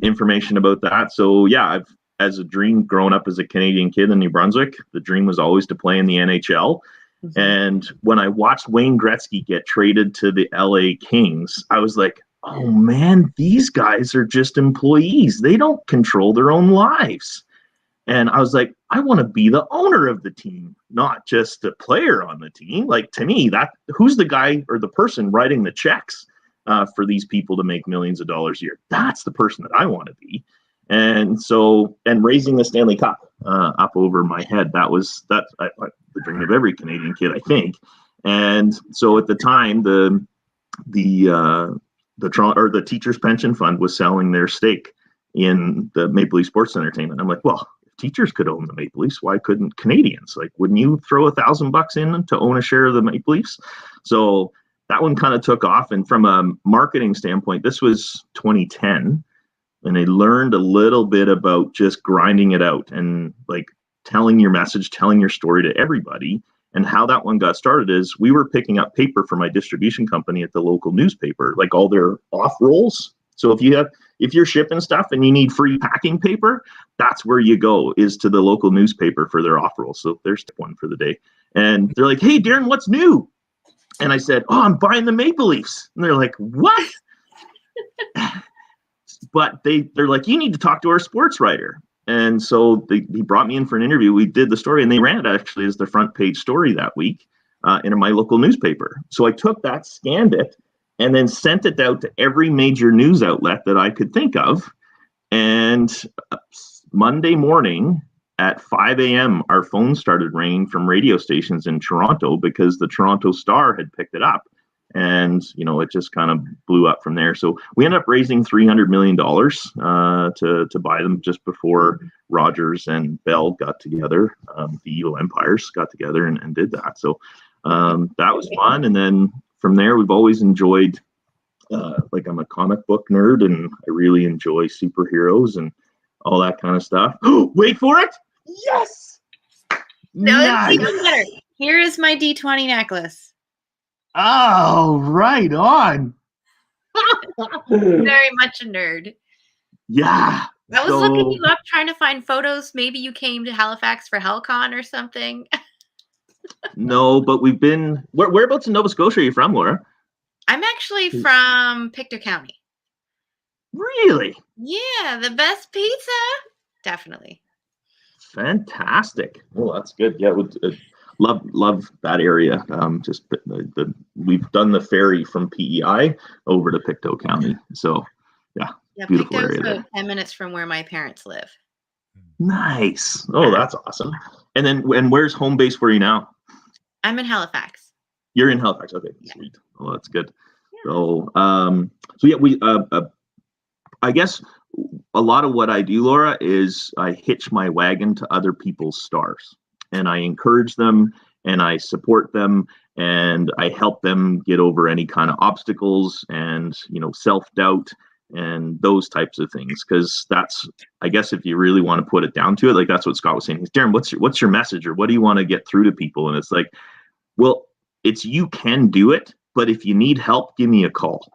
Information about that. So yeah, as a dream growing up as a Canadian kid in New Brunswick, the dream was always to play in the NHL. Mm-hmm. And when I watched Wayne Gretzky get traded to the LA Kings, I was like, oh man, these guys are just employees. They don't control their own lives. And I was like, I want to be the owner of the team, not just a player on the team. Like, to me, who's the guy or the person writing the checks for these people to make millions of dollars a year? That's the person that I want to be. And so, and raising the Stanley Cup up over my head, that's the dream of every Canadian kid, I think. And so at the time, the the Teachers Pension Fund was selling their stake in the Maple Leaf Sports Entertainment. I'm like, well, if teachers could own the Maple Leafs, why couldn't Canadians? Like, wouldn't you throw $1,000 in to own a share of the Maple Leafs? So that one kind of took off. And from a marketing standpoint, this was 2010, and I learned a little bit about just grinding it out and like telling your message, telling your story to everybody. And how that one got started is we were picking up paper for my distribution company at the local newspaper, like all their off rolls. So if you're shipping stuff and you need free packing paper, that's where you go, is to the local newspaper for their off rolls. So there's one for the day. And they're like, hey, Darren, what's new? And I said, oh, I'm buying the Maple Leafs. And they're like, what? But they're like, you need to talk to our sports writer. And so he brought me in for an interview. We did the story, and they ran it actually as the front page story that week in my local newspaper. So I took that, scanned it, and then sent it out to every major news outlet that I could think of. And Monday morning at 5 a.m., our phone started ringing from radio stations in Toronto because the Toronto Star had picked it up. And, it just kind of blew up from there. So we ended up raising $300 million to buy them just before Rogers and Bell got together. The evil empires got together and did that. So that was fun. And then from there, we've always enjoyed, I'm a comic book nerd, and I really enjoy superheroes and all that kind of stuff. Wait for it. Yes. No, nice. It's even better. Here is my D20 necklace. Oh, right on. Very much a nerd. Yeah. I was looking you up, trying to find photos. Maybe you came to Halifax for HellCon or something. No, but we've been. Whereabouts in Nova Scotia are you from, Laura? I'm actually from Pictou County. Really? Yeah, the best pizza. Definitely. Fantastic. Oh, that's good. Yeah, love that area. We've done the ferry from PEI over to Pictou County. So yeah beautiful Pictou's area about 10 minutes from where my parents live. Nice. Oh, that's awesome. And then where's home base for you now? I'm in Halifax. You're in Halifax. Okay, yeah. Sweet. Oh, that's good. Yeah. So yeah, we I guess a lot of what I do, Laura, is I hitch my wagon to other people's stars, and I encourage them, and I support them, and I help them get over any kind of obstacles and, self-doubt and those types of things. Because that's, I guess, if you really want to put it down to it, like that's what Scott was saying. He's, Darren, what's your message, or what do you want to get through to people? And it's like, well, it's, you can do it, but if you need help, give me a call.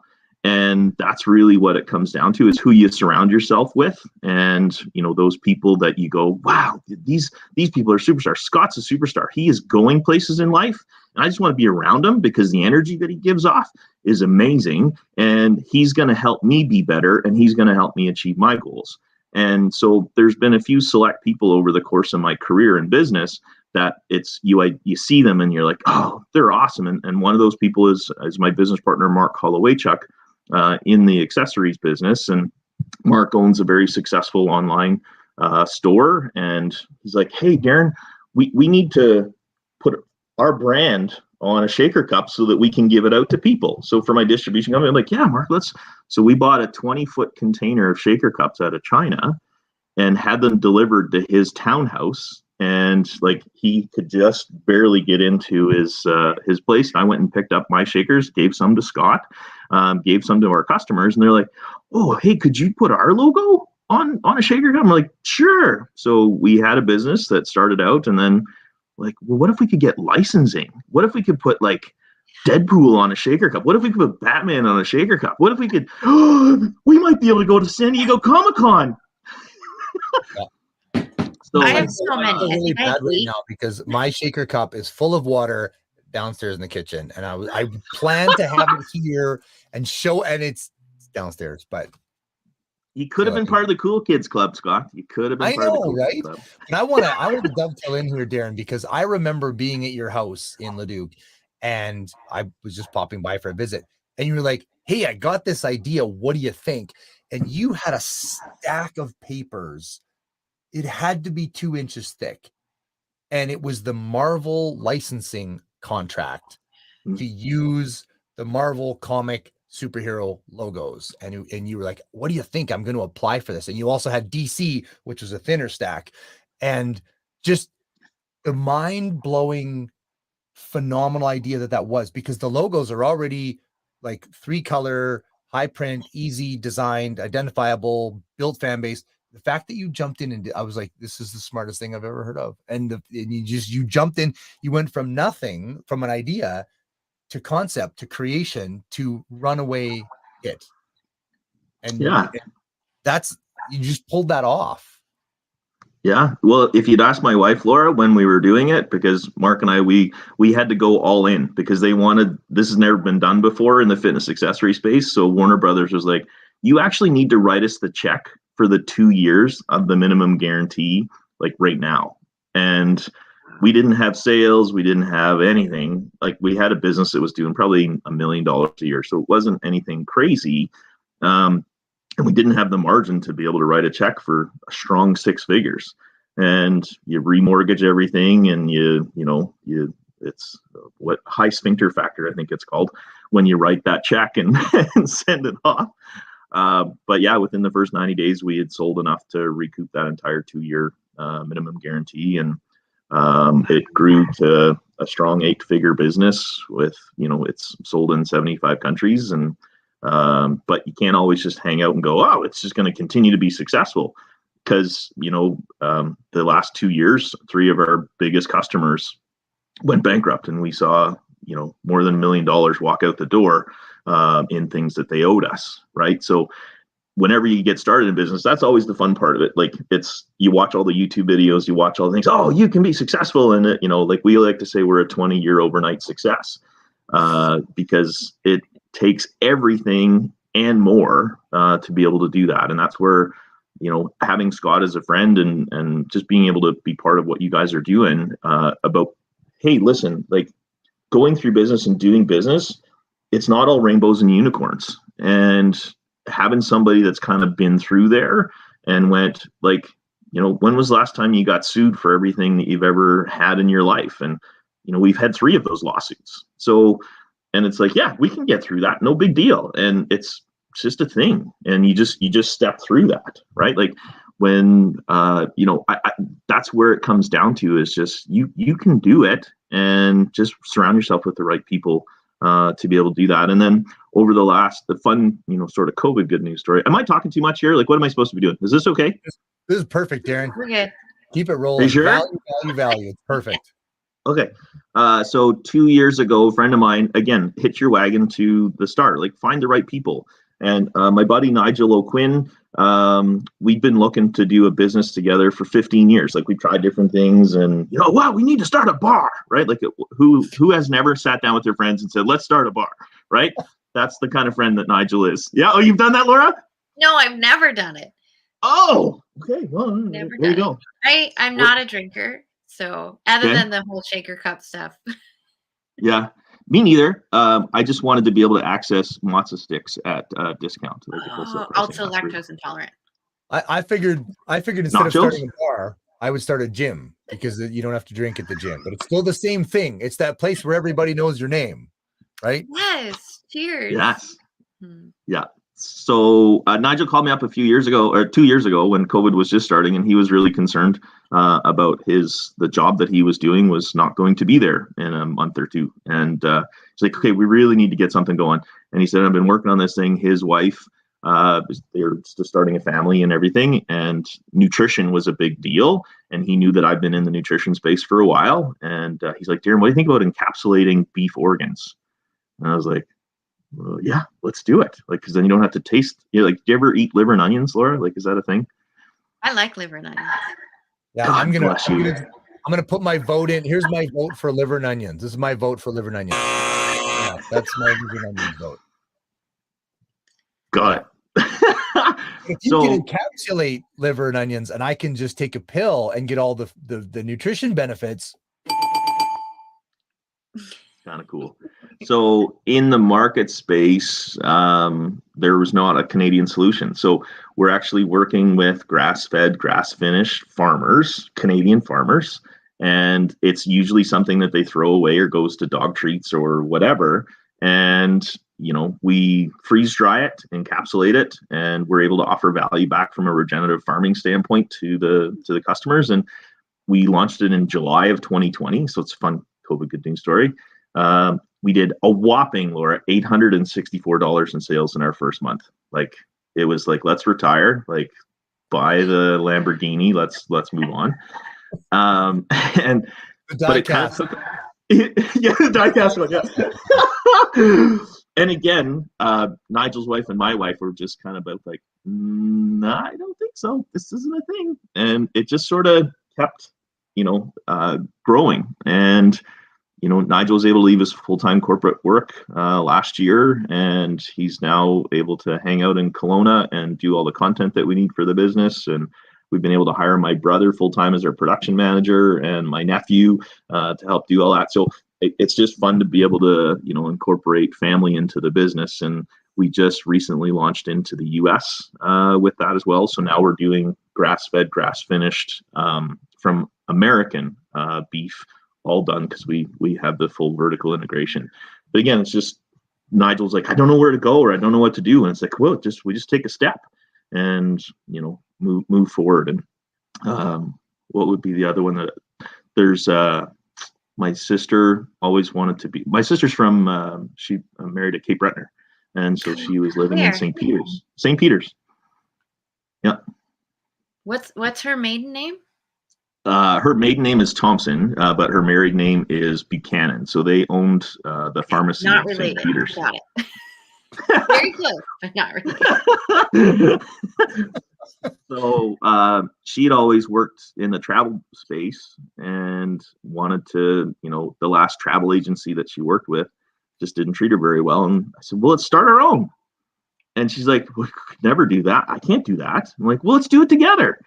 And that's really what it comes down to, is who you surround yourself with. And, those people that you go, wow, these people are superstars. Scott's a superstar. He is going places in life. And I just want to be around him because the energy that he gives off is amazing. And he's going to help me be better, and he's going to help me achieve my goals. And so there's been a few select people over the course of my career in business that it's you see them and you're like, oh, they're awesome. And one of those people is my business partner, Mark Hollowaychuk, in the accessories business. And Mark owns a very successful online store. And he's like, hey, Darren, we need to put our brand on a shaker cup so that we can give it out to people. So for my distribution company, I'm like, yeah, Mark, so we bought a 20-foot container of shaker cups out of China and had them delivered to his townhouse. And like, he could just barely get into his place. I went and picked up my shakers, gave some to Scott, gave some to our customers, and they're like, oh, hey, could you put our logo on a shaker cup? I'm like, sure. So we had a business that started out, and then like, well, what if we could get licensing? What if we could put like Deadpool on a shaker cup? What if we could put Batman on a shaker cup? What if we could, we might be able to go to San Diego Comic-Con. So I have so many. Really bad right now because my shaker cup is full of water downstairs in the kitchen, and I plan to have it here and show, and it's downstairs, but you could have been part of the cool kids club, Scott. You could have been part of the cool kids club. And I want to dovetail in here, Darren, because I remember being at your house in Leduc, and I was just popping by for a visit, and you were like, hey, I got this idea. What do you think? And you had a stack of papers. It had to be 2 inches thick. And it was the Marvel licensing contract to use the Marvel comic superhero logos, and you were like, what do you think? I'm going to apply for this. And you also had DC, which was a thinner stack, and just the mind-blowing phenomenal idea that was, because the logos are already like 3-color, high print, easy designed, identifiable, built fan base. The fact that you jumped in and I was like, this is the smartest thing I've ever heard of. And you jumped in, you went from nothing, from an idea to concept to creation to runaway hit. And Yeah. that's, you just pulled that off. Yeah. Well, if you'd asked my wife, Laura, when we were doing it, because Mark and I, we had to go all in because they wanted, this has never been done before in the fitness accessory space. So Warner Brothers was like, you actually need to write us the check for the 2 years of the minimum guarantee, like right now. And we didn't have sales. We didn't have anything. Like, we had a business that was doing probably $1 million a year. So it wasn't anything crazy. And we didn't have the margin to be able to write a check for a strong 6 figures. And you remortgage everything, and it's what high sphincter factor, I think it's called, when you write that check and, and send it off. But yeah, within the first 90 days, we had sold enough to recoup that entire 2-year minimum guarantee. And it grew to a strong 8-figure business with, it's sold in 75 countries. And but you can't always just hang out and go, oh, it's just going to continue to be successful, because, the last 2 years, 3 of our biggest customers went bankrupt, and we saw, more than $1 million walk out the door in things that they owed us. Right. So whenever you get started in business, that's always the fun part of it. Like, you watch all the YouTube videos, you watch all the things, oh, you can be successful. And, like we like to say, we're a 20-year overnight success because it takes everything and more to be able to do that. And that's where, having Scott as a friend and just being able to be part of what you guys are doing about, hey, listen, like, going through business and doing business, it's not all rainbows and unicorns. And having somebody that's kind of been through there and went, like, when was the last time you got sued for everything that you've ever had in your life? And, we've had 3 of those lawsuits. So, and it's like, yeah, we can get through that. No big deal. And it's just a thing. And you just step through that, right? Like, when, that's where it comes down to, is just, you can do it, and just surround yourself with the right people to be able to do that. And then over the fun, sort of COVID good news story. Am I talking too much here? Like, what am I supposed to be doing? Is this okay? This is perfect, Darren. We're good. Keep it rolling. Are you sure? Value. It's perfect. Okay. So 2 years ago, a friend of mine, again, hitch your wagon to the start, like, find the right people. And my buddy, Nigel O'Quinn, we've been looking to do a business together for 15 years. Like, we've tried different things, and, wow, we need to start a bar, right? Like, who has never sat down with their friends and said, let's start a bar, right? That's the kind of friend that Nigel is. Yeah. Oh, you've done that, Laura? No, I've never done it. Oh, okay. Well, Never there you done go. I'm not a drinker. So other than the whole shaker cup stuff. Yeah, me neither. I just wanted to be able to access matzo sticks at discount. Also lactose intolerant. I figured instead of starting a bar, I would start a gym, because you don't have to drink at the gym, but it's still the same thing. It's that place where everybody knows your name, right? Yes. Cheers. Yes. Yeah. So Nigel called me up 2 years ago, when COVID was just starting, and he was really concerned about the job that he was doing was not going to be there in a month or 2. And he's like, okay, we really need to get something going. And he said, I've been working on this thing. His wife, they're just starting a family and everything, and nutrition was a big deal. And he knew that I've been in the nutrition space for a while. And he's like, Darren, what do you think about encapsulating beef organs? And I was like, well, yeah, let's do it. Like, because then you don't have to taste. Like, do you ever eat liver and onions, Laura? Like, is that a thing? I like liver and onions. Yeah, I'm gonna put my vote in. Here's my vote for liver and onions. This is my vote for liver and onions. Yeah, that's my liver and onions vote. Got it. If you can encapsulate liver and onions, and I can just take a pill and get all the nutrition benefits. Kind of cool. So in the market space, there was not a Canadian solution. So we're actually working with grass-fed, grass-finished farmers, Canadian farmers, and it's usually something that they throw away or goes to dog treats or whatever. And we freeze dry it, encapsulate it, and we're able to offer value back from a regenerative farming standpoint to the customers. And we launched it in July of 2020. So it's a fun COVID good news story. We did a whopping, Laura, $864 in sales in our first month. Like, it was like, let's retire, like, buy the Lamborghini, let's move on. And but it kind of took, yeah, the diecast one, yeah. And again, Nigel's wife and my wife were just kind of both like, nah, I don't think so. This isn't a thing. And it just sort of kept, growing. And Nigel was able to leave his full-time corporate work last year, and he's now able to hang out in Kelowna and do all the content that we need for the business. And we've been able to hire my brother full-time as our production manager and my nephew to help do all that. So it's just fun to be able to, incorporate family into the business. And we just recently launched into the US with that as well. So now we're doing grass-fed, grass-finished from American beef, all done because we have the full vertical integration. But again, it's just Nigel's like, I don't know where to go, or I don't know what to do. And it's like, well, we just take a step and, move forward. And what would be the other one? That there's my sister always wanted to be. My sister's from she married at Cape Breton, and so she was living in St. Peters. St. Peters. Yeah. What's her maiden name? Her maiden name is Thompson, but her married name is Buchanan. So they owned the pharmacy Not in related. St. Peters. Got it. Very close, but not related. So she had always worked in the travel space and wanted to, the last travel agency that she worked with just didn't treat her very well. And I said, well, let's start our own. And she's like, we could never do that. I can't do that. I'm like, well, let's do it together.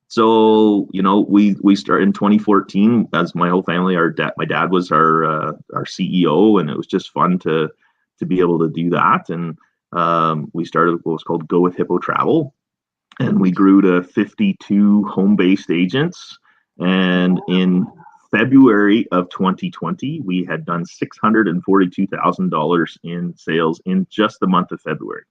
So, we started in 2014 as my whole family. My dad was our CEO, and it was just fun to be able to do that. And we started what was called Go with Hippo Travel, and we grew to 52 home-based agents. And in February of 2020, we had done $642,000 in sales in just the month of February.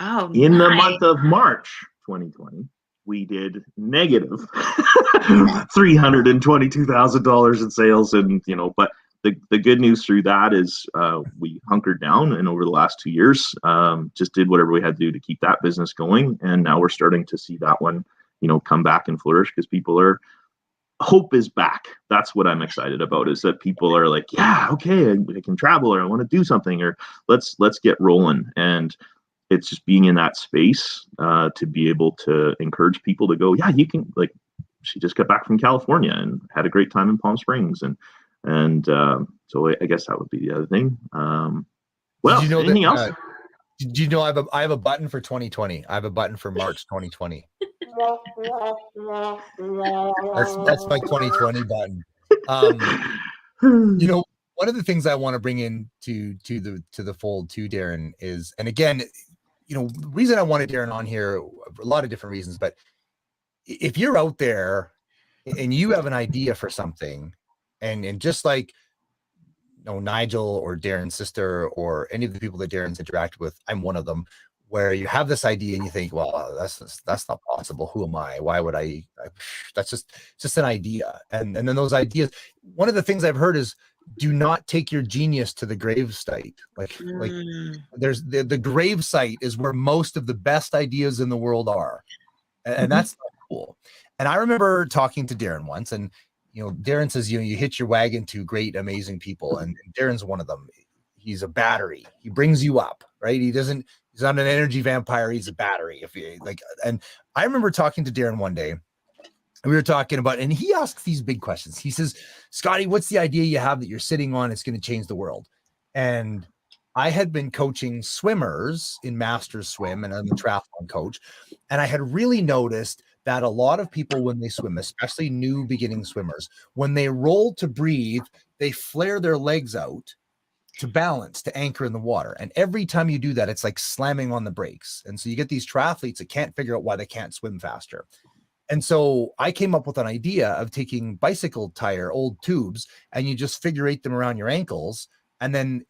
Oh, in nice. the month of March 2020. We did negative $322,000 in sales. And, but the good news through that is we hunkered down, and over the last 2 years, just did whatever we had to do to keep that business going. And now we're starting to see that one, come back and flourish, because hope is back. That's what I'm excited about, is that people are like, yeah, okay, I can travel, or I want to do something, or let's get rolling. And it's just being in that space to be able to encourage people to go, yeah, you can. Like, she just got back from California and had a great time in Palm Springs, and so I guess that would be the other thing. Well, anything else? Did you know I have a button for 2020? I have a button for March 2020. That's my 2020 button. One of the things I want to bring in to the fold too, Darren, is, and again, the reason I wanted Darren on here, a lot of different reasons, but if you're out there and you have an idea for something, and just like Nigel or Darren's sister or any of the people that Darren's interacted with, I'm one of them, where you have this idea and you think, well, that's not possible. Who am I? Why would I that's just an idea. And then those ideas, one of the things I've heard is, do not take your genius to the grave site. Like there's the grave site is where most of the best ideas in the world are. And that's not cool. And I remember talking to Darren once, and Darren says, you hitch your wagon to great, amazing people. And Darren's one of them. He's a battery. He brings you up, right? He's not an energy vampire. He's a battery. And I remember talking to Darren one day, and we were talking about, and he asks these big questions. He says, Scotty, what's the idea you have that you're sitting on? It's going to change the world. And I had been coaching swimmers in Masters Swim, and I'm a triathlon coach. And I had really noticed that a lot of people, when they swim, especially new beginning swimmers, when they roll to breathe, they flare their legs out to balance, to anchor in the water. And every time you do that, it's like slamming on the brakes. And so you get these triathletes that can't figure out why they can't swim faster. And so I came up with an idea of taking bicycle tire, old tubes, and you just figure eight them around your ankles. And then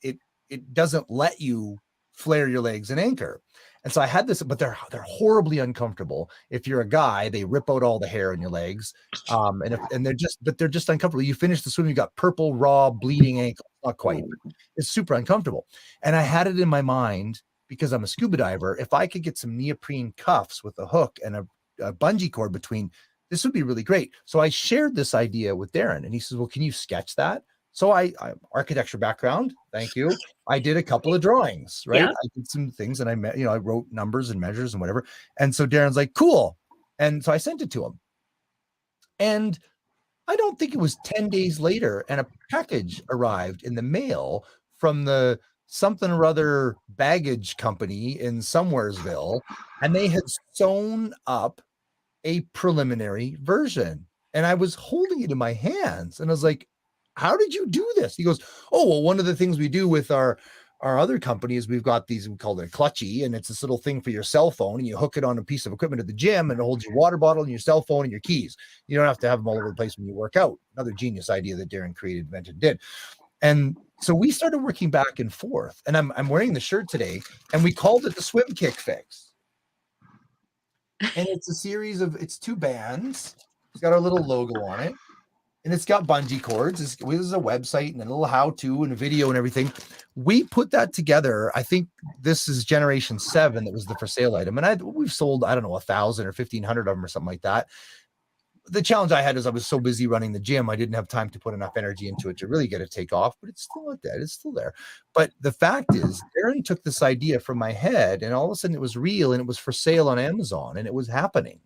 it doesn't let you flare your legs and anchor. And so I had this, but they're horribly uncomfortable. If you're a guy, they rip out all the hair on your legs. And they're just uncomfortable. You finish the swim, you got purple, raw, bleeding ankle. Not quite, but it's super uncomfortable. And I had it in my mind, because I'm a scuba diver, if I could get some neoprene cuffs with a hook and a bungee cord between, this would be really great. So I shared this idea with Darren, and he says, well, can you sketch that? So I architecture background, thank you. I did a couple of drawings, right? Yeah. I did some things, and I wrote numbers and measures and whatever. And so Darren's like, cool. And so I sent it to him. And I don't think it was 10 days later, and a package arrived in the mail from the something or other baggage company in Somewheresville, and they had sewn up a preliminary version. And I was holding it in my hands, and I was like, how did you do this? He goes, oh, well, one of the things we do with our other company is we've got these, we call it a clutchy, and it's this little thing for your cell phone, and you hook it on a piece of equipment at the gym, and it holds your water bottle and your cell phone and your keys. You don't have to have them all over the place when you work out. Another genius idea that Darren created, invented, did. And so we started working back and forth, and I'm wearing the shirt today, and we called it the Swim Kick Fix. And it's a series of, it's 2 bands. It's got our little logo on it, and it's got bungee cords. This is a website and a little how-to and a video and everything. We put that together. I think this is generation 7 that was the for sale item, and we've sold, I don't know, 1,000 or 1,500 of them or something like that. The challenge I had is I was so busy running the gym, I didn't have time to put enough energy into it to really get it take off, but it's still not dead. It's still there. But the fact is, Darren took this idea from my head, and all of a sudden it was real, and it was for sale on Amazon, and it was happening.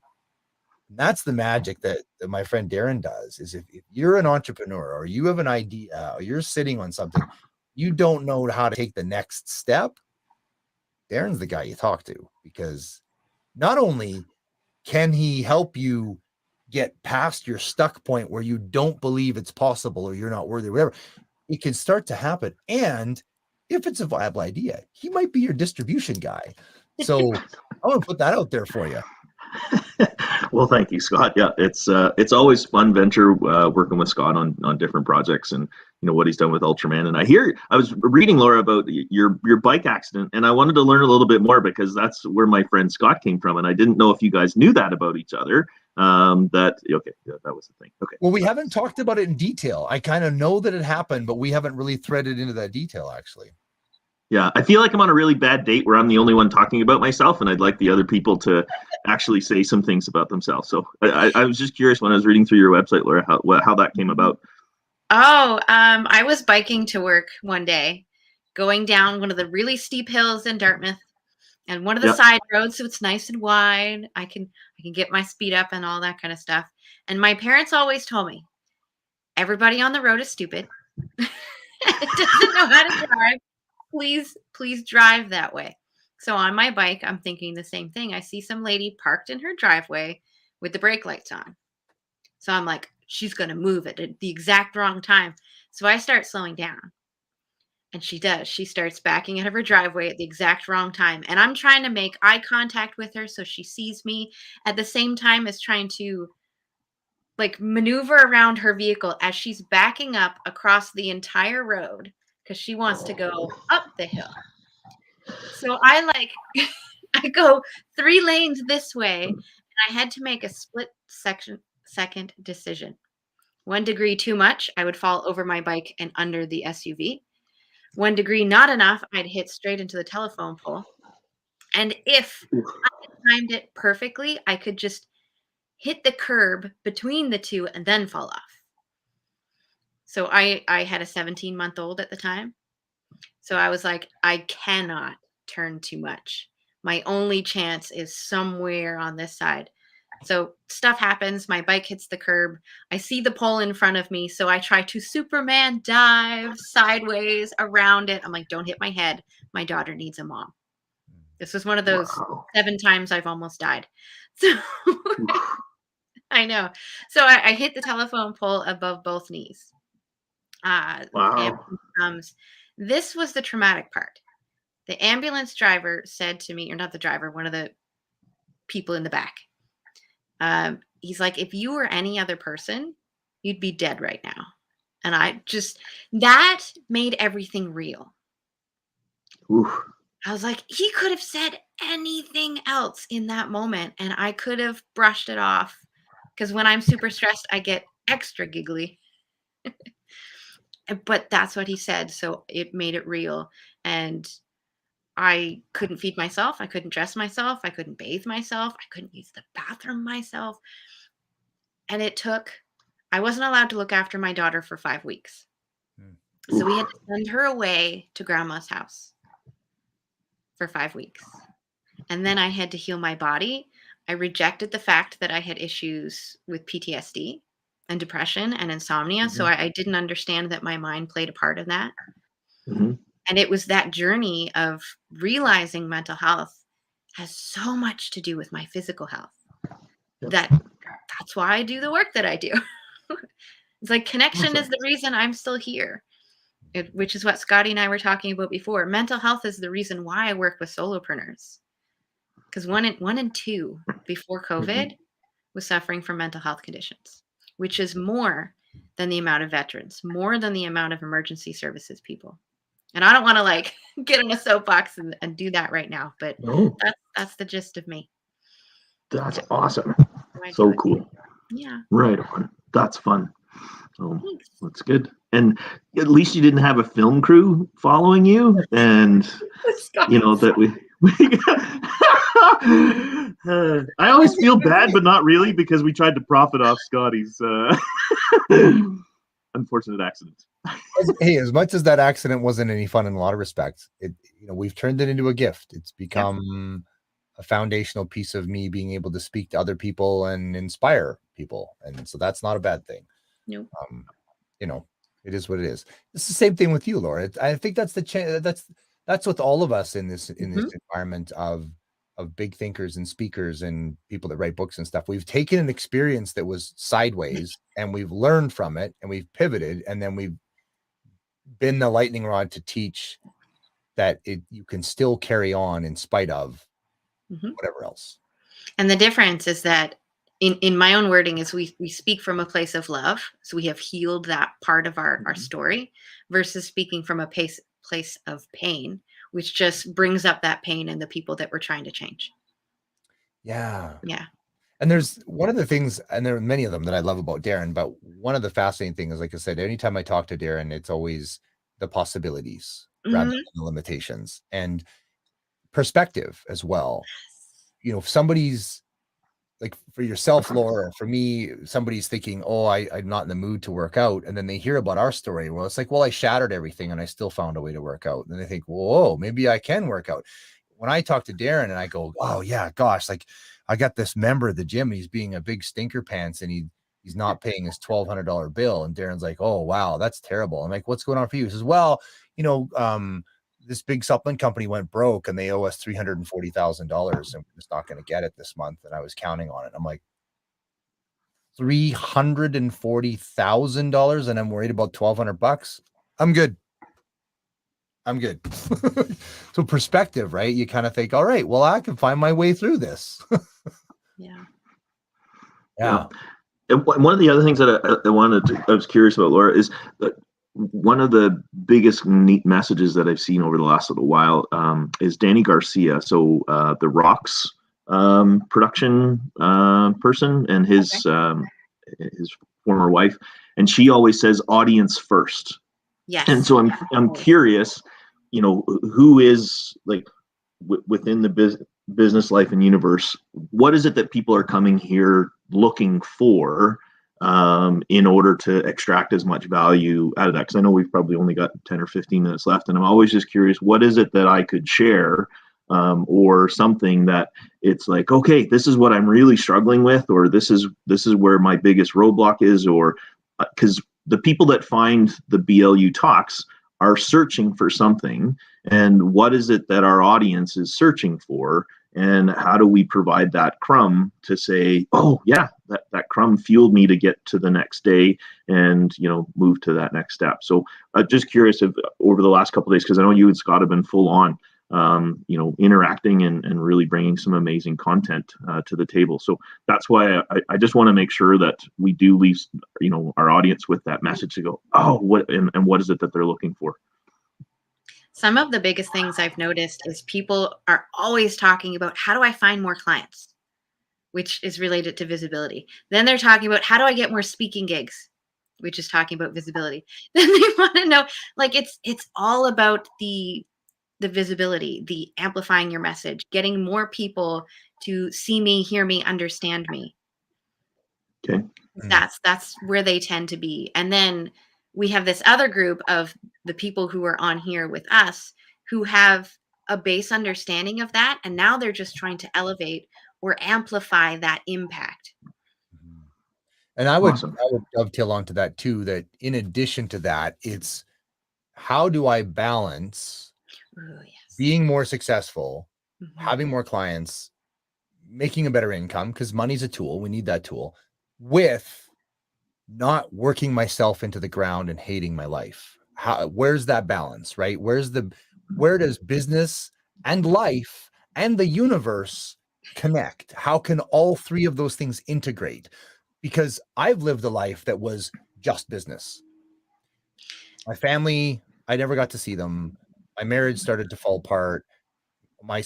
And that's the magic that my friend Darren does, is if you're an entrepreneur or you have an idea or you're sitting on something, you don't know how to take the next step, Darren's the guy you talk to, because not only can he help you get past your stuck point where you don't believe it's possible or you're not worthy or whatever, it can start to happen. And if it's a viable idea, he might be your distribution guy. So I want to put that out there for you. Well, thank you, Scott. Yeah, it's always fun venture working with Scott on different projects, and what he's done with Ultraman. And I was reading, Laura, about your bike accident, and I wanted to learn a little bit more, because that's where my friend Scott came from, and I didn't know if you guys knew that about each other. That was the thing. Okay. Well, we haven't talked about it in detail. I kind of know that it happened, but we haven't really threaded into that detail, actually. Yeah, I feel like I'm on a really bad date where I'm the only one talking about myself, and I'd like the other people to actually say some things about themselves. So I was just curious when I was reading through your website, Laura, how that came about. Oh, I was biking to work one day, going down one of the really steep hills in Dartmouth, and one of the side roads, so it's nice and wide. I can get my speed up and all that kind of stuff. And my parents always told me, everybody on the road is stupid. It doesn't know how to drive. Please drive that way. So on my bike, I'm thinking the same thing. I see some lady parked in her driveway with the brake lights on. So I'm like, she's going to move it at the exact wrong time. So I start slowing down. And she does. She starts backing out of her driveway at the exact wrong time. And I'm trying to make eye contact with her so she sees me, at the same time as trying to maneuver around her vehicle as she's backing up across the entire road, because she wants to go up the hill. So I I go 3 lanes this way, and I had to make a second decision. 1 degree too much, I would fall over my bike and under the SUV. 1 degree not enough, I'd hit straight into the telephone pole. And if I had timed it perfectly, I could just hit the curb between the two and then fall off. So I had a 17-month-old at the time. So I was like, I cannot turn too much. My only chance is somewhere on this side. So stuff happens. My bike hits the curb. I see the pole in front of me. So I try to Superman dive sideways around it. I'm like, don't hit my head. My daughter needs a mom. This was one of those 7 times I've almost died. So I know. So I hit the telephone pole above both knees. Ambulance. This was the traumatic part. The ambulance driver said to me, or not the driver, one of the people in the back. He's like, if you were any other person, you'd be dead right now. And that made everything real. Oof. I was like, he could have said anything else in that moment, and I could have brushed it off. Because when I'm super stressed, I get extra giggly. But that's what he said, so it made it real. And I couldn't feed myself. I couldn't dress myself. I couldn't bathe myself. I couldn't use the bathroom myself. And I wasn't allowed to look after my daughter for 5 weeks. So we had to send her away to grandma's house for 5 weeks. And then I had to heal my body. I rejected the fact that I had issues with PTSD and depression and insomnia. So I didn't understand that my mind played a part in that. Mm-hmm. And it was that journey of realizing mental health has so much to do with my physical health. That's why I do the work that I do. It's like connection is the reason I'm still here, which is what Scotty and I were talking about before. Mental health is the reason why I work with solopreneurs. Because one in two before COVID was suffering from mental health conditions, which is more than the amount of veterans, more than the amount of emergency services people. And I don't want to like get in a soapbox and do that right now, but that's the gist of me. That's awesome. I So cool. Yeah. Right on. That's fun. Oh, that's good. And at least you didn't have a film crew following you, and you know that we I always feel bad, but not really, because we tried to profit off Scotty's unfortunate accident. Hey, as much as that accident wasn't any fun in a lot of respects, we've turned it into a gift. It's become a foundational piece of me being able to speak to other people and inspire people, and so that's not a bad thing. Nope. It is what it is. It's the same thing with you, Laura. I think that's that's with all of us in this environment of big thinkers and speakers and people that write books and stuff. We've taken an experience that was sideways and we've learned from it and we've pivoted, and then we've been the lightning rod to teach that you can still carry on in spite of whatever else. And the difference is that in my own wording is we speak from a place of love. So we have healed that part of our story, versus speaking from a place of pain, which just brings up that pain in the people that we're trying to change. Yeah. Yeah. And there's one of the things, and there are many of them that I love about Darren, but one of the fascinating things, like I said, anytime I talk to Darren, it's always the possibilities rather than the limitations, and perspective as well. If somebody's like, for yourself, Laura, or for me, somebody's thinking, oh, I'm not in the mood to work out. And then they hear about our story. Well, it's like, well, I shattered everything and I still found a way to work out. And they think, whoa, maybe I can work out. When I talk to Darren and I go, oh yeah, gosh, like I got this member of the gym, and he's being a big stinker pants, and he's not paying his $1,200 bill. And Darren's like, oh, wow, that's terrible. I'm like, what's going on for you? He says, well, this big supplement company went broke and they owe us $340,000 and we're just not going to get it this month. And I was counting on it. I'm like, $340,000 and I'm worried about $1,200. I'm good. So perspective, right? You kind of think, all right, well, I can find my way through this. Yeah. And one of the other things that I was curious about, Laura, is that one of the biggest neat messages that I've seen over the last little while is Danny Garcia. So the Rocks production person, and his former wife, and she always says audience first. Yes. And so I'm curious, who is like within the business life and universe, what is it that people are coming here looking for in order to extract as much value out of that? Because I know we've probably only got 10 or 15 minutes left, and I'm always just curious, what is it that I could share, or something that it's like, okay, this is what I'm really struggling with, or this is where my biggest roadblock is, or because the people that find the bLU talks are searching for something, and what is it that our audience is searching for? And how do we provide that crumb to say, oh yeah, that crumb fueled me to get to the next day and, move to that next step. So just curious if over the last couple of days, because I know you and Scott have been full on, interacting and really bringing some amazing content to the table. So that's why I just want to make sure that we do leave, our audience with that message to go, oh, what is it that they're looking for? Some of the biggest things I've noticed is people are always talking about, how do I find more clients, which is related to visibility. Then they're talking about, how do I get more speaking gigs, which is talking about visibility. Then they want to know, like, it's all about the visibility, the amplifying your message, getting more people to see me, hear me, understand me. Okay. That's where they tend to be. And then we have this other group of the people who are on here with us who have a base understanding of that, and now they're just trying to elevate or amplify that impact. And I Awesome. would dovetail onto that too, that in addition to that, it's how do I balance Ooh, yes. being more successful, Mhm. having more clients, making a better income, because money's a tool, we need that tool, with not working myself into the ground and hating my life. Where's that balance, right? Where does business and life and the universe connect? How can all three of those things integrate? Because I've lived a life that was just business. My family, I never got to see them. My marriage started to fall apart. My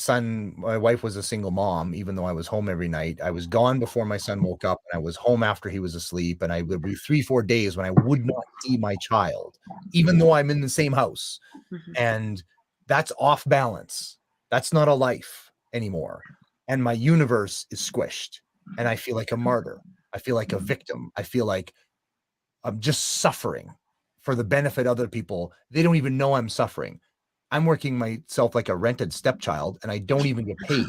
wife was a single mom, even though I was home every night. I was gone before my son woke up, and I was home after he was asleep. And I would be 3-4 days when I would not see my child, even though I'm in the same house. Mhm. And that's off balance. That's not a life anymore. And my universe is squished. And I feel like a martyr. I feel like a victim. I feel like I'm just suffering for the benefit of other people. They don't even know I'm suffering. I'm working myself like a rented stepchild, and I don't even get paid,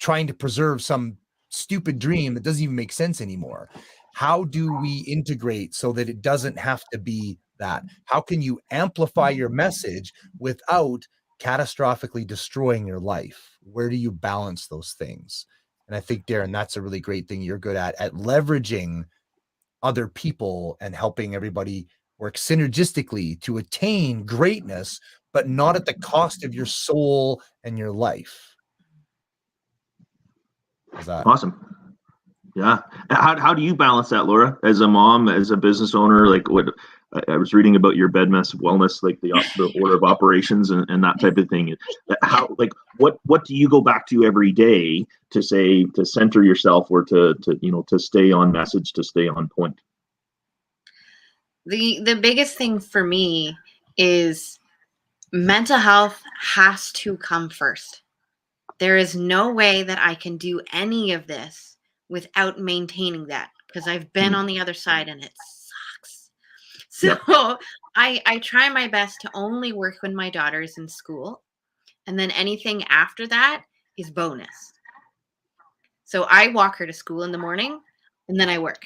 trying to preserve some stupid dream that doesn't even make sense anymore. How do we integrate so that it doesn't have to be that? How can you amplify your message without catastrophically destroying your life? Where do you balance those things? And I think, Darren, that's a really great thing you're good at leveraging other people and helping everybody work synergistically to attain greatness, but not at the cost of your soul and your life. How's that? Awesome. Yeah. How do you balance that, Laura, as a mom, as a business owner? Like, what I was reading about your bedmess wellness, like the order of operations and that type of thing. How, like, what do you go back to every day to say, to center yourself, or to stay on message, to stay on point? The biggest thing for me is mental health has to come first. There is no way that I can do any of this without maintaining that, because I've been on the other side and it sucks. So Yep. I try my best to only work when my daughter is in school, and then anything after that is bonus. So I walk her to school in the morning, and then I work.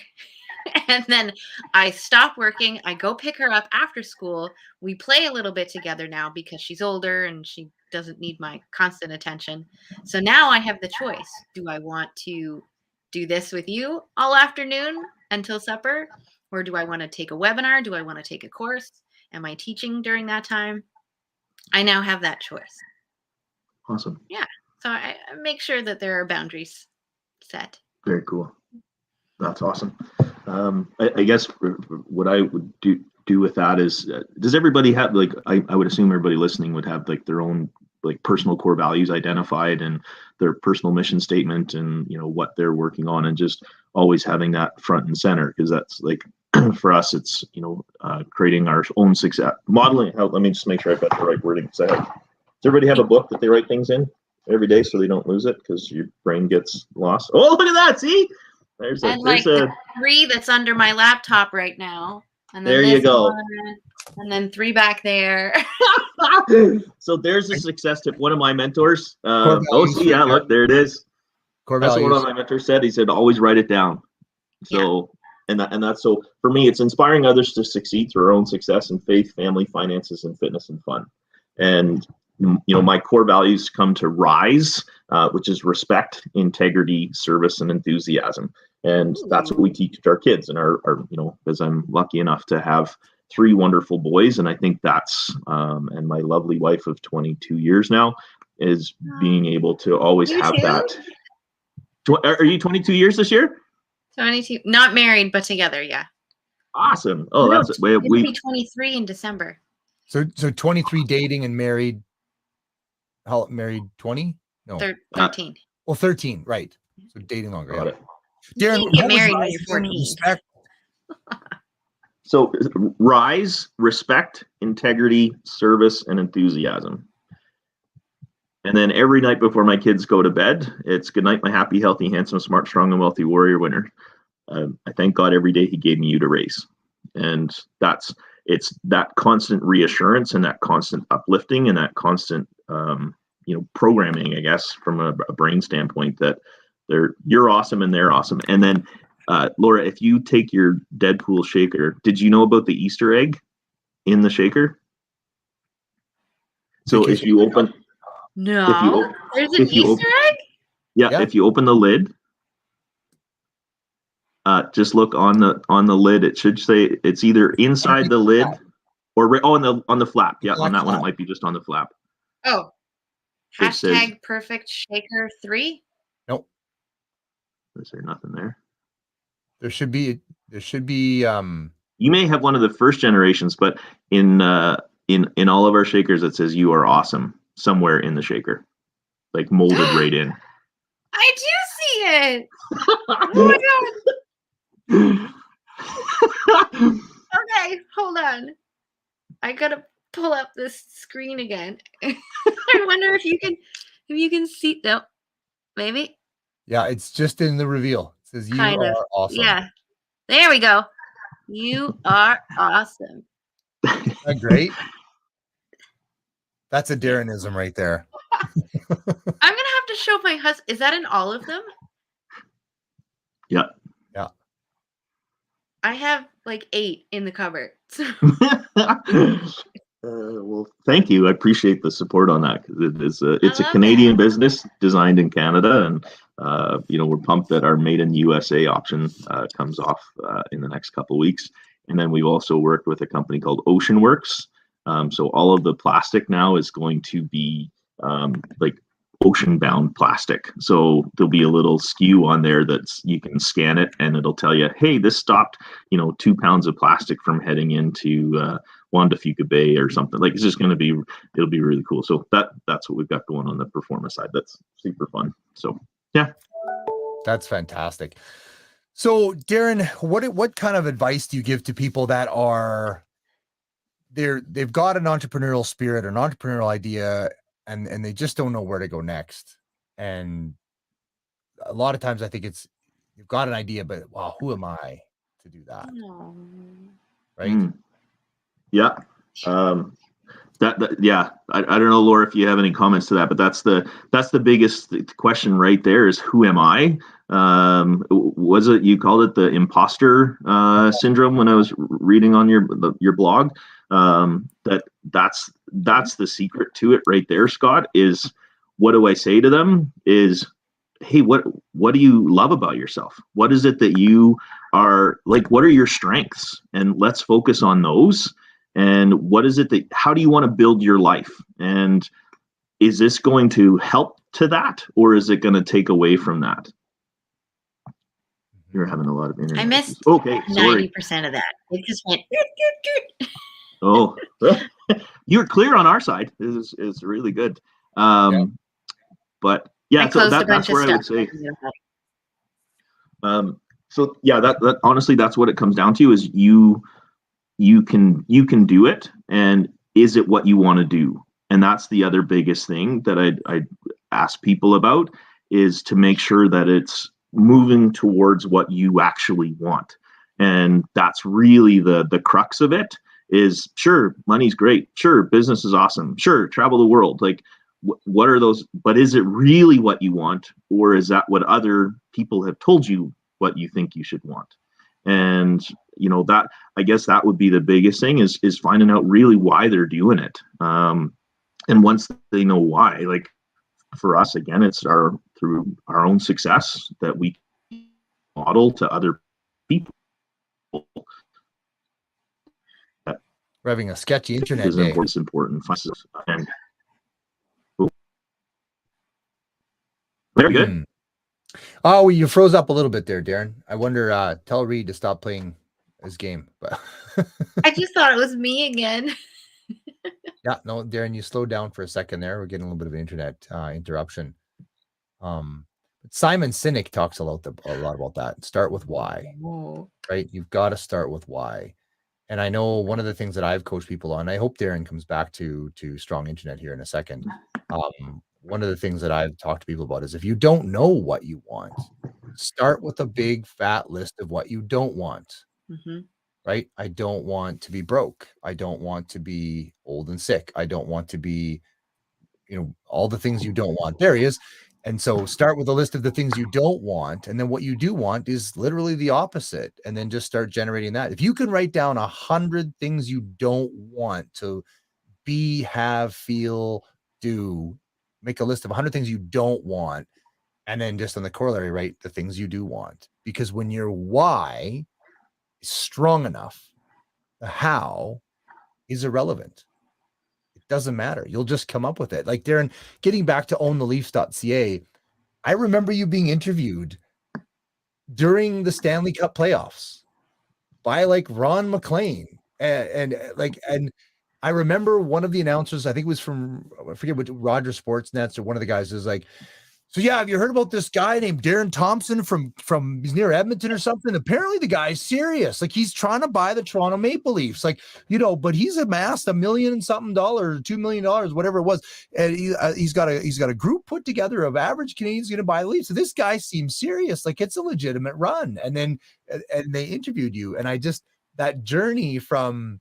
And then I stop working. I go pick her up after school. We play a little bit together now because she's older and she doesn't need my constant attention. So now I have the choice. Do I want to do this with you all afternoon until supper? Or do I want to take a webinar? Do I want to take a course? Am I teaching during that time? I now have that choice. Awesome. Yeah. So I make sure that there are boundaries set. Very cool. That's awesome. I guess what I would do with that is, does everybody have, like, I would assume everybody listening would have like their own like personal core values identified, and their personal mission statement, and what they're working on, and just always having that front and center, because that's like for us, it's creating our own success, modeling. Let me just make sure I've got the right wording. Does everybody have a book that they write things in every day so they don't lose it, because your brain gets lost? Oh, look at that! See, there's the 3 that's under my laptop right now. And then there you go. One, and then 3 back there. So there's a success tip. One of my mentors. Values, Yeah, look, there it is. core That's values. what one of my mentors said. He said, always write it down. So, yeah. and that's, so for me, it's inspiring others to succeed through our own success in faith, family, finances, and fitness and fun. And my core values come to RISE, which is respect, integrity, service, and enthusiasm. And that's what we teach our kids. And our because I'm lucky enough to have 3 wonderful boys. And I think that's, and my lovely wife of 22 years now, is being able to always have that. Are you 22 years this year? 22. Not married, but together, yeah. Awesome. Oh, that's we 23 in December. So 23 dating and married. How married 20? No. 13. Well, 13, right. So dating longer. Got it. You Darren, can't get what was married when Rise you're again? 14. Respect. So rise, respect, integrity, service, and enthusiasm. And then every night before my kids go to bed, it's good night, my happy, healthy, handsome, smart, strong, and wealthy warrior winner. I thank God every day he gave me you to raise. And it's that constant reassurance and that constant uplifting and that constant, programming, I guess, from a brain standpoint, that you're awesome and they're awesome. And then, Laura, if you take your Deadpool shaker, did you know about the Easter egg in the shaker? So if you open, No. There's an if you Easter egg? yeah, if you open the lid, just look on the lid. It should say it's either inside the lid or on the flap. Yeah, on that one it might be just on the flap. Oh. It says, Hashtag perfect shaker 3. Nope. Is there nothing there? There should be. You may have one of the first generations, but in all of our shakers it says you are awesome somewhere in the shaker, like molded right in. I do see it. Oh my god. Okay, hold on. I gotta pull up this screen again. I wonder if you can see. No, maybe. Yeah, it's just in the reveal. It says you Kind of. are awesome. Yeah. There we go. You are awesome. Isn't that great? That's a Darrenism right there. I'm gonna have to show my husband. Is that in all of them? Yeah. Yeah. I have like 8 in the cupboard. Well, thank you. I appreciate the support on that, because it's a love Canadian that. business designed in Canada, and we're pumped that our Made in USA option comes off in the next couple of weeks. And then we've also worked with a company called Ocean Works. So all of the plastic now is going to be like ocean bound plastic. So there'll be a little SKU on there that's you can scan it and it'll tell you, hey, this stopped 2 pounds of plastic from heading into Juan de Fuca Bay or something. Like, it's just going to be, it'll be really cool. So that's what we've got going on the performance side. That's super fun. So yeah, that's fantastic. So Darren, what kind of advice do you give to people that are they've got an entrepreneurial spirit or an entrepreneurial idea and they just don't know where to go next? And a lot of times I think it's you've got an idea, but wow, who am I to do that? Right? Yeah. Yeah. I don't know, Laura, if you have any comments to that, but that's the biggest question right there is, who am I? Was it, you called it the imposter syndrome when I was reading on your blog? That's the secret to it right there, Scott, is what do I say to them is, hey, what do you love about yourself? What is it that you are like? What are your strengths? And let's focus on those. And what is it how do you want to build your life? And is this going to help to that, or is it going to take away from that? You're having a lot of internet. I missed 90% of that. It just went. Oh, you're clear on our side. This is really good. But yeah, so that's where I would say. So yeah, that honestly, that's what it comes down to, is you can do it, and is it what you want to do? And that's the other biggest thing that I'd ask people about, is to make sure that it's moving towards what you actually want. And that's really the crux of it. Is, sure, money's great, sure, business is awesome, sure, travel the world, like what are those, but is it really what you want, or is that what other people have told you what you think you should want? And that, I guess that would be the biggest thing, is finding out really why they're doing it. And once they know why, like for us, again, it's through our own success that we model to other people. We're having a sketchy internet day. It's important. And, very good. Oh, you froze up a little bit there, Darren. I wonder, tell Reed to stop playing his game. But I just thought it was me again. Yeah, no, Darren, you slowed down for a second there. We're getting a little bit of an internet interruption. But Simon Sinek talks a lot about that. Start with why, Whoa. right? You've got to start with why. And I know one of the things that I've coached people on, I hope Darren comes back to strong internet here in a second. One of the things that I've talked to people about is if you don't know what you want, start with a big fat list of what you don't want. Mm-hmm. Right? I don't want to be broke. I don't want to be old and sick. I don't want to be, all the things you don't want. There he is. And so start with a list of the things you don't want. And then what you do want is literally the opposite. And then just start generating that. If you can write down 100 things you don't want to be, have, feel, do, make a list of 100 things you don't want. And then just on the corollary, write the things you do want. Because when your why is strong enough, the how is irrelevant. It doesn't matter. You'll just come up with it. Like Darren, getting back to owntheleafs.ca, I remember you being interviewed during the Stanley Cup playoffs by like Ron McLean. And I remember one of the announcers, I think it was from, I forget what, Rogers Sportsnets, or one of the guys is like, so yeah, have you heard about this guy named Darren Thompson from he's near Edmonton or something? Apparently the guy's serious. Like he's trying to buy the Toronto Maple Leafs. Like, but he's amassed $1 million and something dollars, $2 million, whatever it was. And he's got a group put together of average Canadians going to buy the Leafs. So this guy seems serious. Like it's a legitimate run. And then, and they interviewed you. And that journey from,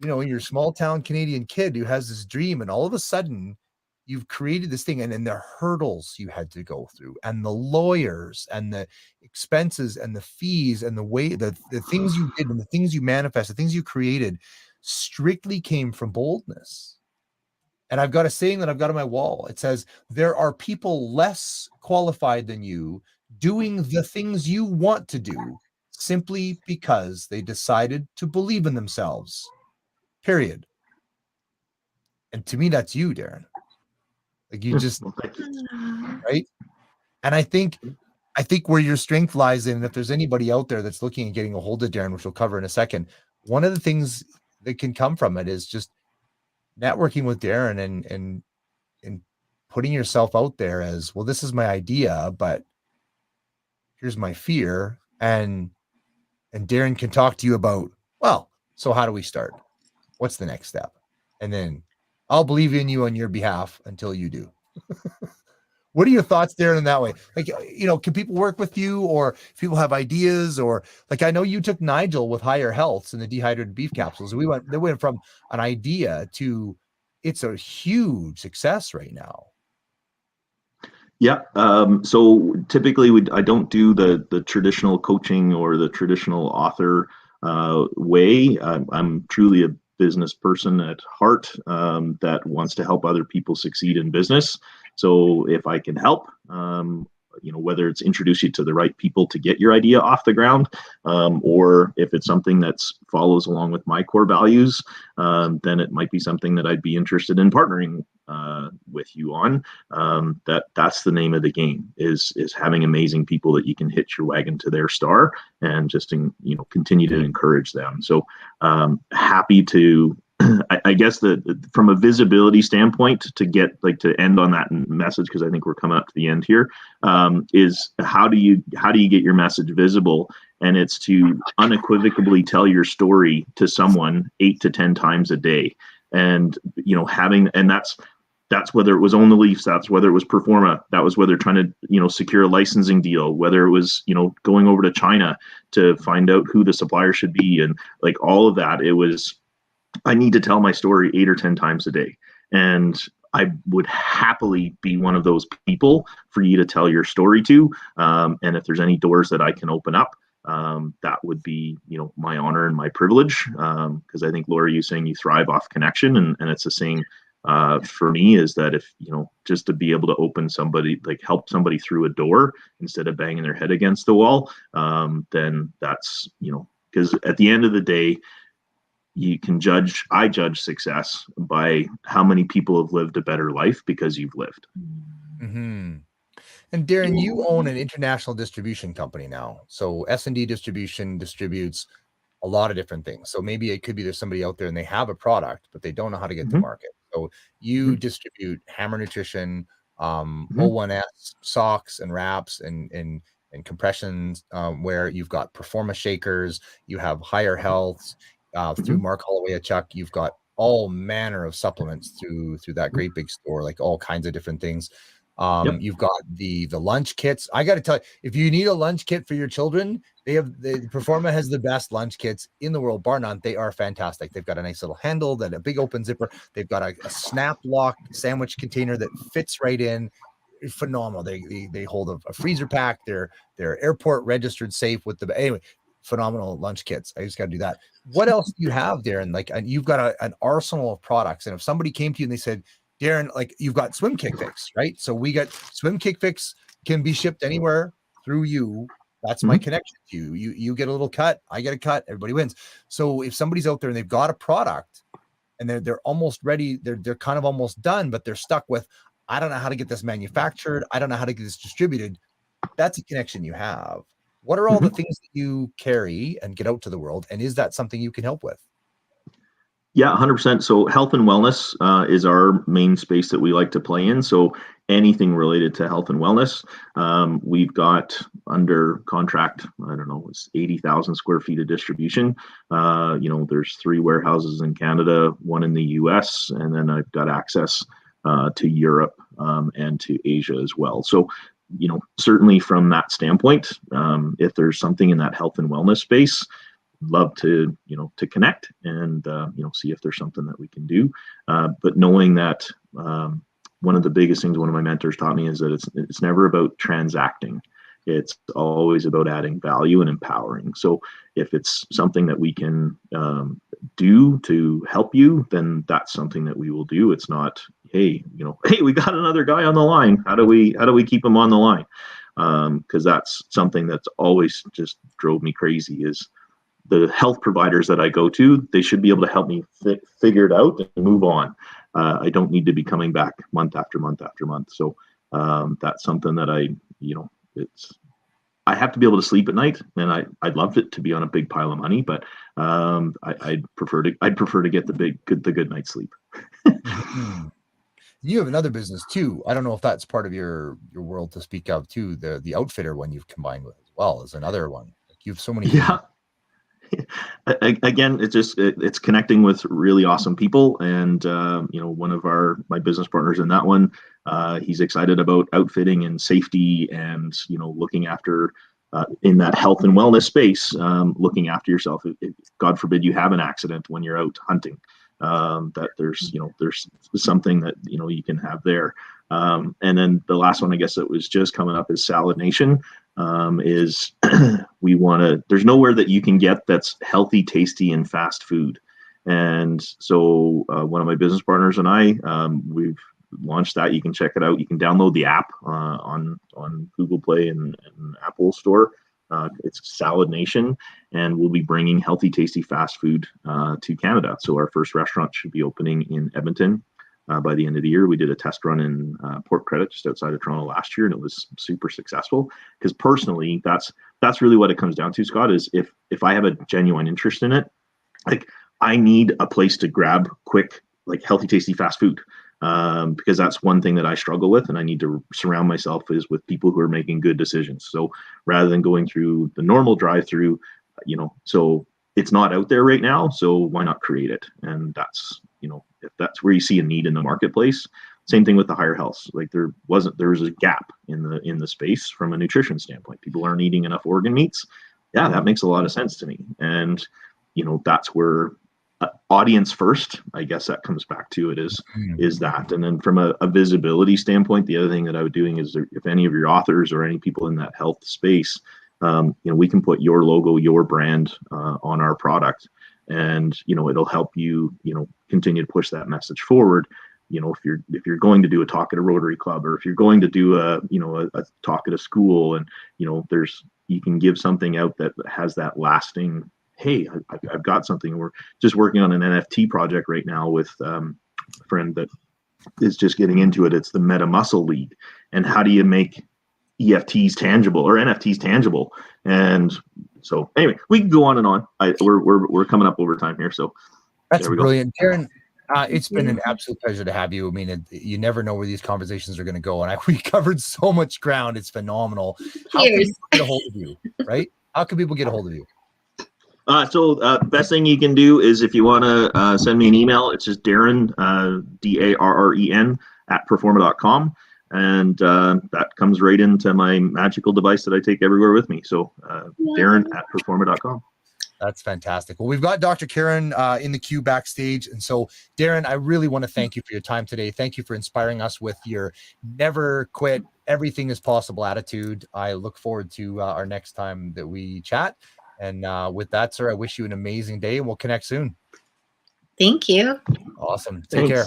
you're a small town Canadian kid who has this dream, and all of a sudden you've created this thing, and then the hurdles you had to go through, and the lawyers, and the expenses, and the fees, and the way the things you did, and the things you manifest, the things you created, strictly came from boldness. And I've got a saying that I've got on my wall. It says, there are people less qualified than you doing the things you want to do simply because they decided to believe in themselves. Period. And to me, that's you, Darren. Like you just, right? And I think where your strength lies in, if there's anybody out there that's looking at getting a hold of Darren, which we'll cover in a second, one of the things that can come from it is just networking with Darren and putting yourself out there as, well, this is my idea, but here's my fear. And Darren can talk to you about, well, so how do we start? What's the next step? And then I'll believe in you on your behalf until you do. What are your thoughts, Darren, in that way? Like, can people work with you, or if people have ideas, or like, I know you took Nigel with Higher Healths and the dehydrated beef capsules. They went from an idea to, it's a huge success right now. Yeah. So typically I don't do the traditional coaching or the traditional author way. I'm truly a business person at heart that wants to help other people succeed in business. So if I can help, whether it's introduce you to the right people to get your idea off the ground, or if it's something that follows along with my core values, then it might be something that I'd be interested in partnering with you on. That's the name of the game, is having amazing people that you can hitch your wagon to their star and just continue to encourage them. So happy to. I guess from a visibility standpoint, to end on that message, because I think we're coming up to the end here, is how do you get your message visible? And it's to unequivocally tell your story to someone 8 to 10 times a day, and that's whether it was Own the Leafs, that's whether it was Performa, that was whether trying to secure a licensing deal, whether it was going over to China to find out who the supplier should be, and like all of that. It was, I need to tell my story 8 or 10 times a day. And I would happily be one of those people for you to tell your story to. And if there's any doors that I can open up, that would be, my honor and my privilege. Because I think, Laura, you saying you thrive off connection. And it's the same for me, is that if, just to be able to open somebody, like help somebody through a door instead of banging their head against the wall, then that's, because at the end of the day, I judge success by how many people have lived a better life because you've lived. Mm-hmm. And Darren, you own an international distribution company now. So S&D Distribution distributes a lot of different things. So maybe it could be there's somebody out there and they have a product, but they don't know how to get to market. So you distribute Hammer Nutrition, O1S socks and wraps and compressions, where you've got Performa shakers, you have Higher Healths, through Mark Holloway at Chuck, you've got all manner of supplements through that great big store, like all kinds of different things. You've got the lunch kits. I got to tell you, if you need a lunch kit for your children, Performa has the best lunch kits in the world, bar none. They are fantastic. They've got a nice little handle, then a big open zipper. They've got a snap lock sandwich container that fits right in. Phenomenal. They hold a freezer pack. They're airport registered safe with the anyway. Phenomenal lunch kits. I just got to do that. What else do you have, Darren? Like, and you've got an arsenal of products. And if somebody came to you and they said, Darren, like, you've got Swim Kick Fix, right? So we got Swim Kick Fix, can be shipped anywhere through you. That's my connection to you. You get a little cut, I get a cut, everybody wins. So if somebody's out there and they've got a product and they're almost ready, they're kind of almost done, but they're stuck with, I don't know how to get this manufactured, I don't know how to get this distributed. That's a connection you have. What are all the things that you carry and get out to the world? And is that something you can help with? Yeah, 100%. So health and wellness is our main space that we like to play in. So anything related to health and wellness, we've got under contract, I don't know, it's 80,000 square feet of distribution. There's 3 warehouses in Canada, 1 in the US, and then I've got access to Europe and to Asia as well. So, certainly from that standpoint, if there's something in that health and wellness space, love to connect and see if there's something that we can do, but knowing that one of the biggest things one of my mentors taught me is that it's never about transacting. It's always about adding value and empowering. So if it's something that we can do to help you, then that's something that we will do. It's not, hey, we got another guy on the line, how do we keep him on the line? Because that's something that's always just drove me crazy. Is the health providers that I go to, they should be able to help me figure it out and move on. I don't need to be coming back month after month after month. So that's something that I have to be able to sleep at night, and I'd love it to be on a big pile of money, but I'd prefer to get the good night's sleep. You have another business too. I don't know if that's part of your world to speak of too. The outfitter one you've combined with as well is another one. You have so many. Yeah. Again, it's connecting with really awesome people, and one of my business partners in that one, he's excited about outfitting and safety, and looking after in that health and wellness space, looking after yourself. If God forbid you have an accident when you're out hunting, that there's something that you can have there. And then the last one, I guess, that was just coming up is Salad Nation. Is there's nowhere that you can get that's healthy, tasty, and fast food. And so one of my business partners and I, we've launched that. You can check it out. You can download the app on Google Play and Apple Store. It's Salad Nation, and we'll be bringing healthy, tasty, fast food to Canada. So our first restaurant should be opening in Edmonton by the end of the year. We did a test run in Port Credit, just outside of Toronto last year, and it was super successful. Because personally, that's really what it comes down to, Scott, is if I have a genuine interest in it, like I need a place to grab quick, like healthy, tasty, fast food. Because that's one thing that I struggle with, and I need to surround myself with people who are making good decisions. So rather than going through the normal drive-through, so it's not out there right now, so why not create it? And that's, if that's where you see a need in the marketplace. Same thing with the Higher Health. Like there was a gap in the space from a nutrition standpoint. People aren't eating enough organ meats. Yeah, that makes a lot of sense to me. And that's where audience first, I guess that comes back to it is that. And then from a visibility standpoint, the other thing that I would doing is if any of your authors or any people in that health space, we can put your logo, your brand on our product, and it'll help you continue to push that message forward. If you're going to do a talk at a Rotary Club, or if you're going to do a talk at a school, and you can give something out that has that lasting, hey, I've got something. We're just working on an NFT project right now with a friend that is just getting into it. It's the Meta Muscle League, and how do you make EFTs tangible or NFTs tangible? And So anyway, we can go on and on. We're coming up over time here, so That's there we go. brilliant, Darren. It's been an absolute pleasure to have you. I mean, you never know where these conversations are going to go, and we covered so much ground. It's phenomenal. How can people get a hold of you? Right? How can people get a hold of you? Best thing you can do is if you want to send me an email, it's just Darren, Darren @performa.com. And that comes right into my magical device that I take everywhere with me. So Darren @performa.com. That's fantastic. Well, we've got Dr. Karen in the queue backstage. And so, Darren, I really want to thank you for your time today. Thank you for inspiring us with your never quit, everything is possible attitude. I look forward to our next time that we chat. And with that, sir, I wish you an amazing day, and we'll connect soon. Thank you. Awesome. Take care.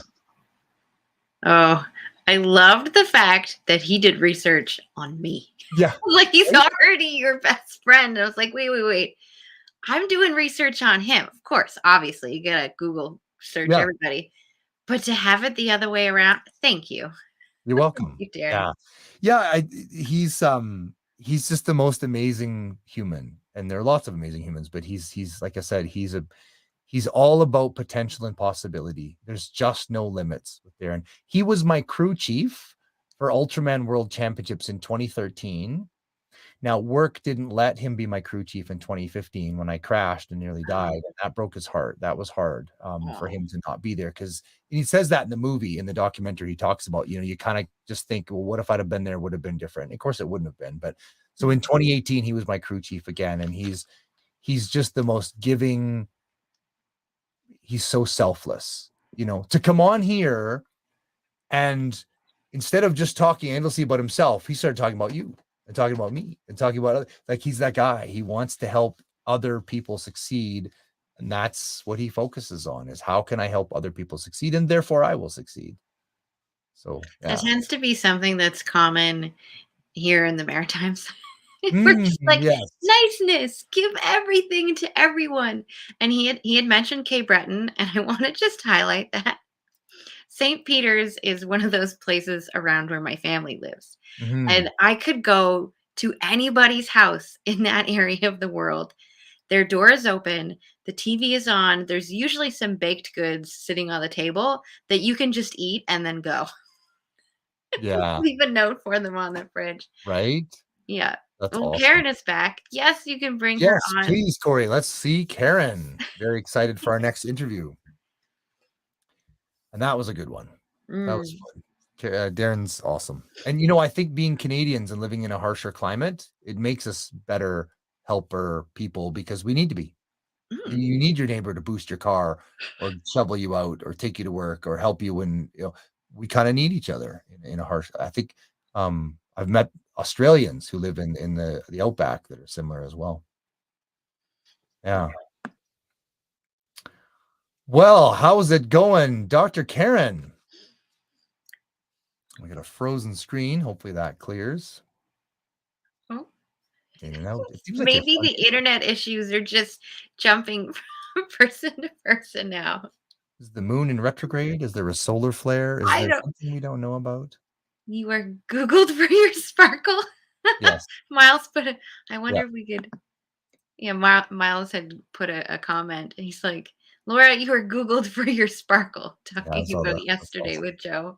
Oh, I loved the fact that he did research on me. Yeah. Like, he's already your best friend. I was like, wait. I'm doing research on him. Of course, obviously, you gotta Google search everybody. But to have it the other way around, thank you. You're welcome. Thank you, Darren. Yeah. He's just the most amazing human, and there are lots of amazing humans, but he's like I said, he's all about potential and possibility. There's just no limits with Darren. He was my crew chief for Ultraman World Championships in 2013. Now, work didn't let him be my crew chief in 2015 when I crashed and nearly died. And that broke his heart. That was hard for him to not be there, because he says that in the movie, in the documentary. He talks about, you kind of just think, well, what if I'd have been there? Would have been different. Of course, it wouldn't have been. But so in 2018, he was my crew chief again, and he's just the most giving. He's so selfless, to come on here, and instead of just talking endlessly about himself, he started talking about you. And talking about me and talking about other, like, he's that guy. He wants to help other people succeed. And that's what he focuses on, is how can I help other people succeed? And therefore I will succeed. So that tends to be something that's common here in the Maritimes. We're just like, niceness, give everything to everyone. And he had mentioned Cape Breton, and I want to just highlight that St. Peter's is one of those places around where my family lives. And I could go to anybody's house in that area of the world. Their door is open. The TV is on. There's usually some baked goods sitting on the table that you can just eat and then go. Yeah. Leave a note for them on the fridge. Right? Yeah. That's awesome. Karen is back. Yes, you can bring her on. Yes, please, Corey. Let's see Karen. Very excited for our next interview. And that was a good one. That was fun. Darren's awesome. And, I think being Canadians and living in a harsher climate, it makes us better helper people, because we need to be. You need your neighbor to boost your car or shovel you out or take you to work or help you when, we kind of need each other in a harsh. I think I've met Australians who live in the outback that are similar as well. Yeah. Well, how's it going, Dr. Karen? We got a frozen screen. Hopefully that clears. Oh. In and out. Maybe the internet issues are just jumping from person to person now. Is the moon in retrograde? Is there a solar flare? Is there something we don't know about? You are Googled for your sparkle? Yes. Miles I wonder if we could. Yeah, Miles had put a comment, and he's like, Laura, you were Googled for your sparkle, talking about yesterday with Joe.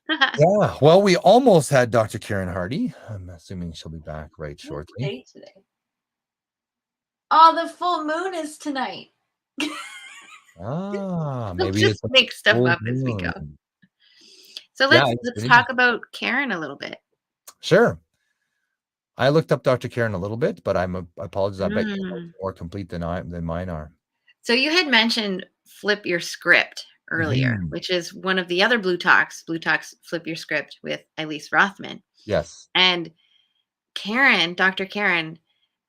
Yeah, well, we almost had Dr. Karen Hardy. I'm assuming she'll be back right shortly. What day today? Oh, the full moon is tonight. Maybe just make stuff up as we go. So let's talk about Karen a little bit. Sure. I looked up Dr. Karen a little bit, but I apologize. I bet you're more complete than mine are. So you had mentioned Flip Your Script earlier, which is one of the other Blue Talks Flip Your Script with Elise Rothman. Yes. And Dr. Karen,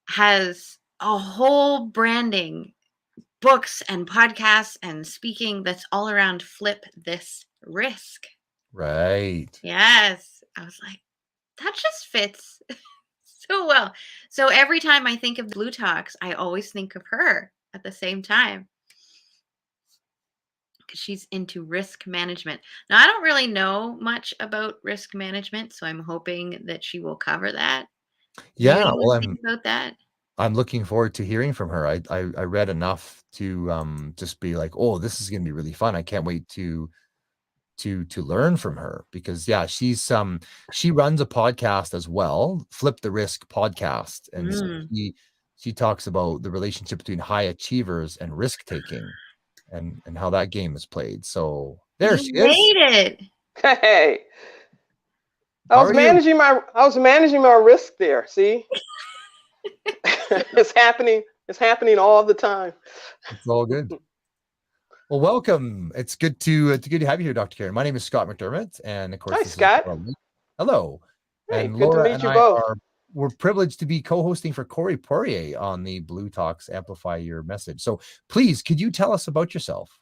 has a whole branding, books and podcasts and speaking that's all around flip this risk. Right. Yes. I was like, that just fits so well. So every time I think of Blue Talks, I always think of her at the same time, because she's into risk management. Now, I don't really know much about risk management, so I'm hoping that she will cover that. Yeah, well, think about that. I'm looking forward to hearing from her. I read enough to just be like, oh, this is going to be really fun. I can't wait to learn from her, because yeah, she runs a podcast as well, Flip the Risk podcast, and so she talks about the relationship between high achievers and risk taking, and how that game is played. So there You she is. made it. Hey, How are you? I was managing my risk there. See, it's happening. It's happening all the time. It's all good. Well, welcome. It's good to have you here, Dr. Karen. My name is Scott McDermott, and of course, Hi, this Scott. is hello. Hey, And good to Laura meet and you I both. we're privileged to be co-hosting for Corey Poirier on the bLU Talks Amplify Your Message. So please, could you tell us about yourself?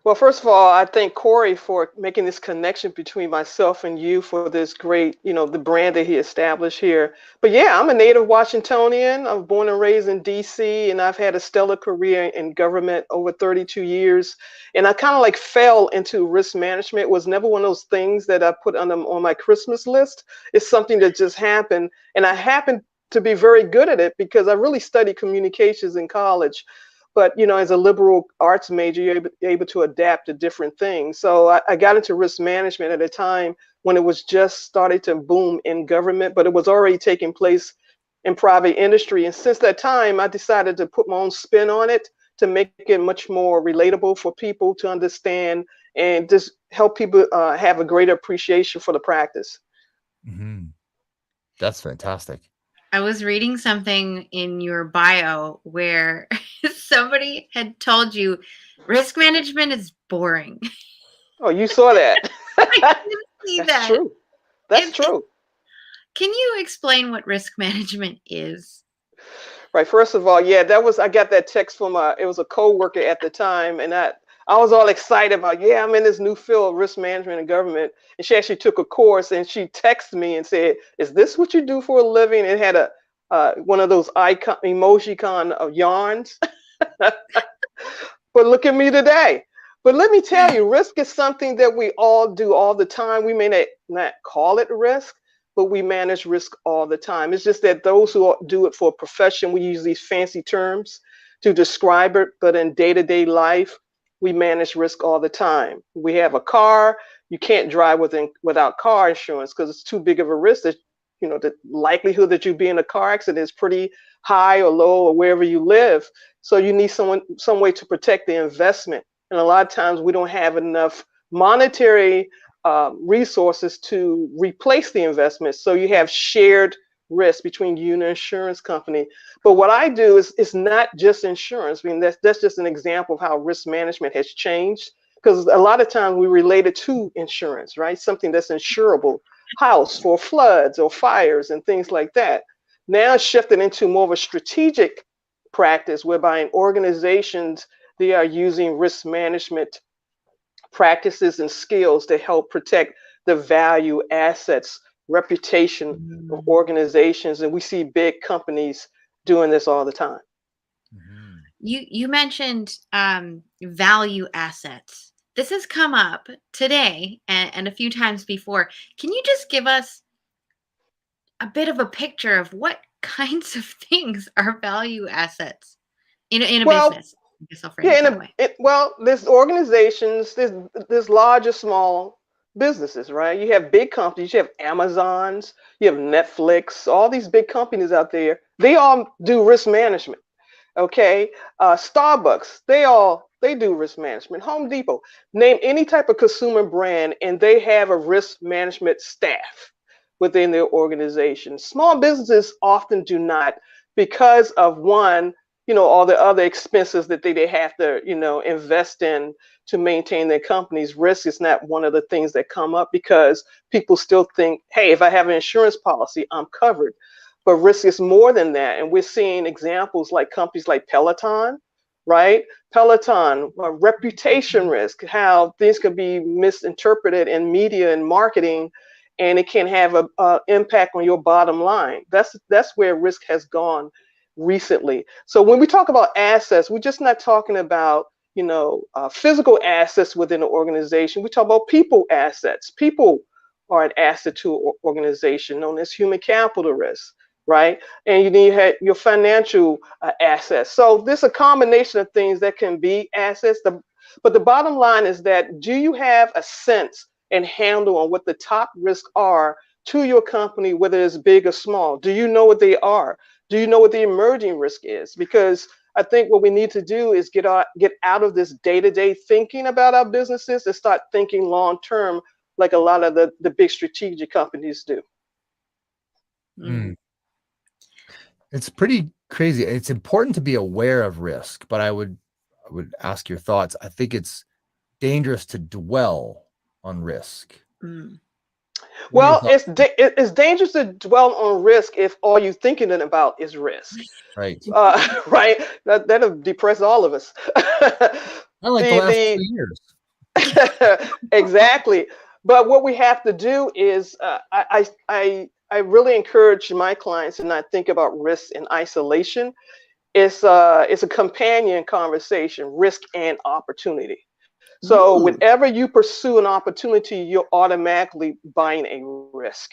Well, first of all, I thank Corey for making this connection between myself and you for this great, the brand that he established here. But yeah, I'm a native Washingtonian. I was born and raised in DC, and I've had a stellar career in government over 32 years. And I kind of like fell into risk management. It was never one of those things that I put on my Christmas list. It's something that just happened. And I happened to be very good at it because I really studied communications in college. But as a liberal arts major, you're able to adapt to different things. So I got into risk management at a time when it was just starting to boom in government, but it was already taking place in private industry. And since that time, I decided to put my own spin on it to make it much more relatable for people to understand and just help people have a greater appreciation for the practice. Mm-hmm. That's fantastic. I was reading something in your bio where somebody had told you risk management is boring. Oh, you saw that. I didn't see That's that. true. That's true. Can you explain what risk management is? Right. First of all, yeah, I got that text from it was a coworker at the time, and I was all excited about, yeah, I'm in this new field of risk management and government. And she actually took a course, and she texted me and said, "Is this what you do for a living?" It had one of those emoji of yarns. But look at me today. But let me tell you, risk is something that we all do all the time. We may not call it risk, but we manage risk all the time. It's just that those who do it for a profession, we use these fancy terms to describe it, but in day-to-day life, we manage risk all the time. We have a car, you can't drive without car insurance because it's too big of a risk that, the likelihood that you be in a car accident is pretty high or low or wherever you live. So you need some way to protect the investment. And a lot of times we don't have enough monetary resources to replace the investment. So you have shared risk between you and the insurance company. But what I do is it's not just insurance. I mean, that's just an example of how risk management has changed. Because a lot of times we relate it to insurance, right? Something that's insurable, house for floods or fires and things like that. Now it's shifted into more of a strategic practice whereby in organizations, they are using risk management practices and skills to help protect the value, assets, reputation of organizations. And we see big companies doing this all the time. Mm-hmm. You mentioned value assets. This has come up today and a few times before. Can you just give us a bit of a picture of what kinds of things are value assets in a business? I guess I'll frame it that way. There's organizations, there's large or small businesses, right? You have big companies, you have Amazons, you have Netflix, all these big companies out there. They all do risk management. Okay, Starbucks, they do risk management. Home Depot, name any type of consumer brand, and they have a risk management staff within their organization. Small businesses often do not because of one, all the other expenses that they have to, invest in to maintain their company's risk is not one of the things that come up because people still think, hey, if I have an insurance policy, I'm covered. But risk is more than that. And we're seeing examples like companies like Peloton, right? Peloton, reputation risk, how things could be misinterpreted in media and marketing, and it can have an impact on your bottom line. That's where risk has gone recently. So when we talk about assets, we're just not talking about, physical assets within an organization. We talk about people assets. People are an asset to an organization known as human capital risk. right? And you need your financial assets. So there's a combination of things that can be assets. But the bottom line is that, do you have a sense and handle on what the top risks are to your company, whether it's big or small? Do you know what they are? Do you know what the emerging risk is? Because I think what we need to do is get out of this day-to-day thinking about our businesses and start thinking long-term, like a lot of the big strategic companies do. Mm. It's pretty crazy. It's important to be aware of risk, but I would ask your thoughts. I think it's dangerous to dwell on risk. Well, it's dangerous to dwell on risk if all you're thinking about is risk. Right. Right. That'll depress all of us. I like the last 2 years. Exactly. But what we have to do is, I really encourage my clients to not think about risk in isolation. It's a companion conversation, risk and opportunity. So whenever you pursue an opportunity, you're automatically buying a risk,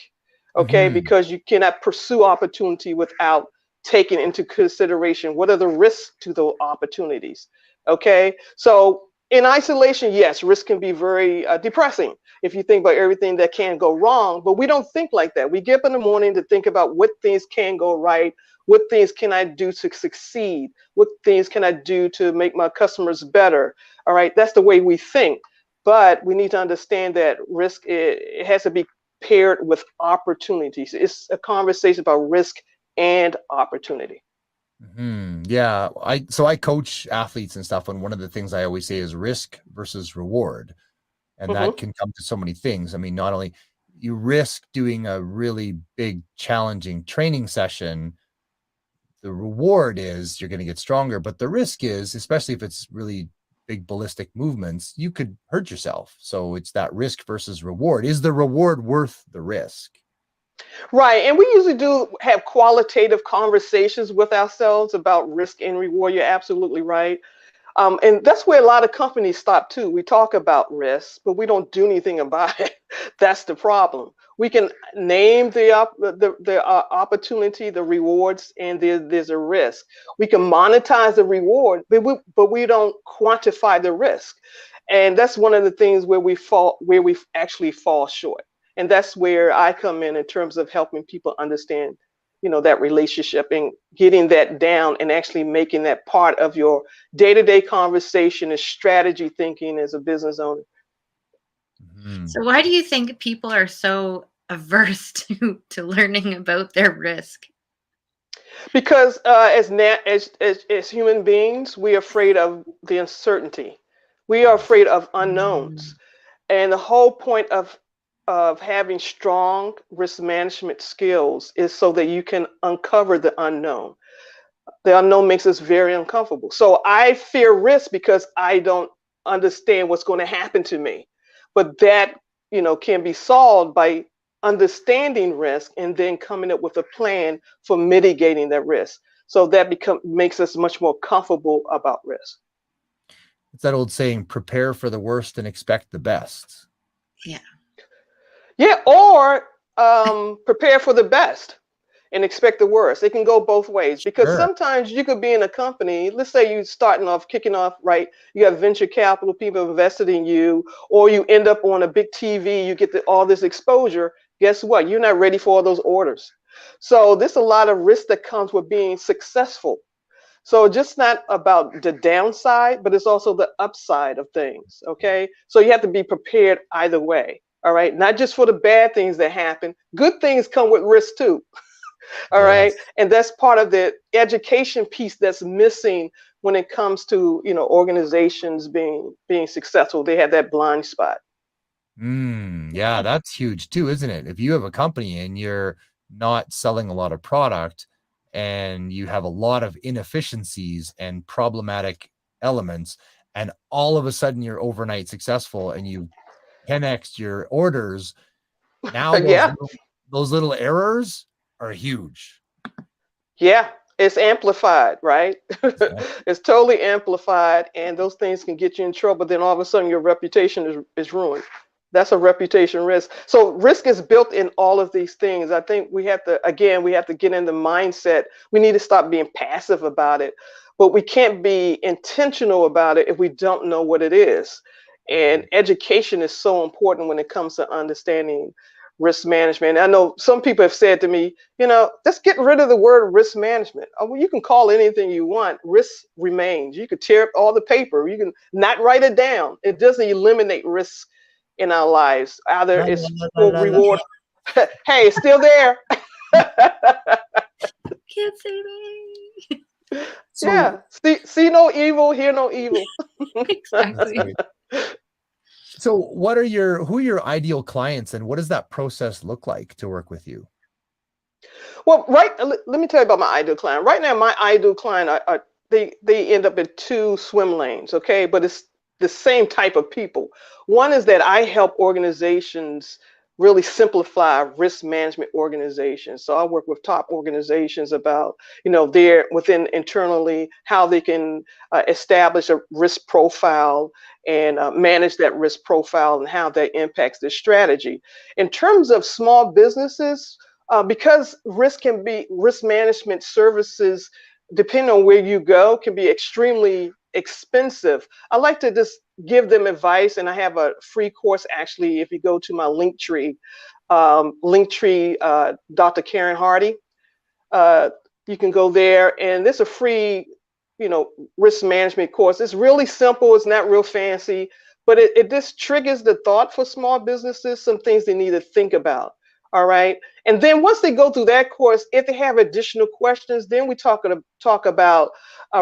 okay? Because you cannot pursue opportunity without taking into consideration what are the risks to those opportunities, okay? So in isolation, yes, risk can be very depressing if you think about everything that can go wrong, but we don't think like that. We get up in the morning to think about what things can go right, what things can I do to succeed, what things can I do to make my customers better. All right, that's the way we think. But we need to understand that risk, it has to be paired with opportunities. It's a conversation about risk and opportunity. Yeah, I coach athletes and stuff, and one of the things I always say is risk versus reward, and that can come to so many things. I mean, not only you risk doing a really big, challenging training session, the reward is you're going to get stronger, but the risk is, especially if it's really big ballistic movements, you could hurt yourself. So it's that risk versus reward. Is the reward worth the risk? Right. And we usually do have qualitative conversations with ourselves about risk and reward. You're absolutely right. And that's where a lot of companies stop too. We talk about risk, but we don't do anything about it. That's the problem. We can name the opportunity, the rewards, and there's a risk. We can monetize the reward, but we don't quantify the risk. And that's one of the things where we actually fall short. And that's where I come in terms of helping people understand, that relationship and getting that down and actually making that part of your day-to-day conversation and strategy thinking as a business owner. So why do you think people are so averse to learning about their risk? Because as human beings, we are afraid of the uncertainty. We are afraid of unknowns. And the whole point of having strong risk management skills is so that you can uncover the unknown. The unknown makes us very uncomfortable. So I fear risk because I don't understand what's going to happen to me. But that, can be solved by understanding risk and then coming up with a plan for mitigating that risk. So that makes us much more comfortable about risk. It's that old saying, prepare for the worst and expect the best. Yeah. Yeah, or prepare for the best and expect the worst. It can go both ways, because sometimes you could be in a company, let's say you're kicking off, right? You have venture capital, people invested in you, or you end up on a big TV, you get all this exposure. Guess what? You're not ready for all those orders. So there's a lot of risk that comes with being successful. So just not about the downside, but it's also the upside of things, okay? So you have to be prepared either way. All right, not just for the bad things that happen. Good things come with risk too. All right, and that's part of the education piece that's missing when it comes to organizations being successful. They have that blind spot. Yeah, that's huge too, isn't it? If you have a company and you're not selling a lot of product and you have a lot of inefficiencies and problematic elements, and all of a sudden you're overnight successful and you 10x your orders, now those little errors are huge. Yeah, it's amplified, right? It's totally amplified, and those things can get you in trouble. Then all of a sudden your reputation is ruined. That's a reputation risk. So risk is built in all of these things. I think we have to get in the mindset. We need to stop being passive about it, but we can't be intentional about it if we don't know what it is. And education is so important when it comes to understanding risk management. I know some people have said to me, just get rid of the word risk management. Oh, well, you can call it anything you want. Risk remains. You could tear up all the paper. You can not write it down. It doesn't eliminate risk in our lives. Either it's for reward. Hey, it's still there. Can't say me. Yeah. See no evil, hear no evil. Exactly. So who are your ideal clients, and what does that process look like to work with you? Well, let me tell you about my ideal client. Right now, my ideal client, they end up in two swim lanes, okay? But it's the same type of people. One is that I help organizations really simplify risk management organizations. So I work with top organizations about, their within internally, how they can establish a risk profile and manage that risk profile and how that impacts their strategy. In terms of small businesses, because risk management services, depending on where you go, can be extremely expensive. I like to just give them advice, and I have a free course actually. If you go to my Linktree, Dr. Karen Hardy, you can go there, and there's a free, risk management course. It's really simple. It's not real fancy, but it just triggers the thought for small businesses, some things they need to think about. All right. And then once they go through that course, if they have additional questions, then we talk about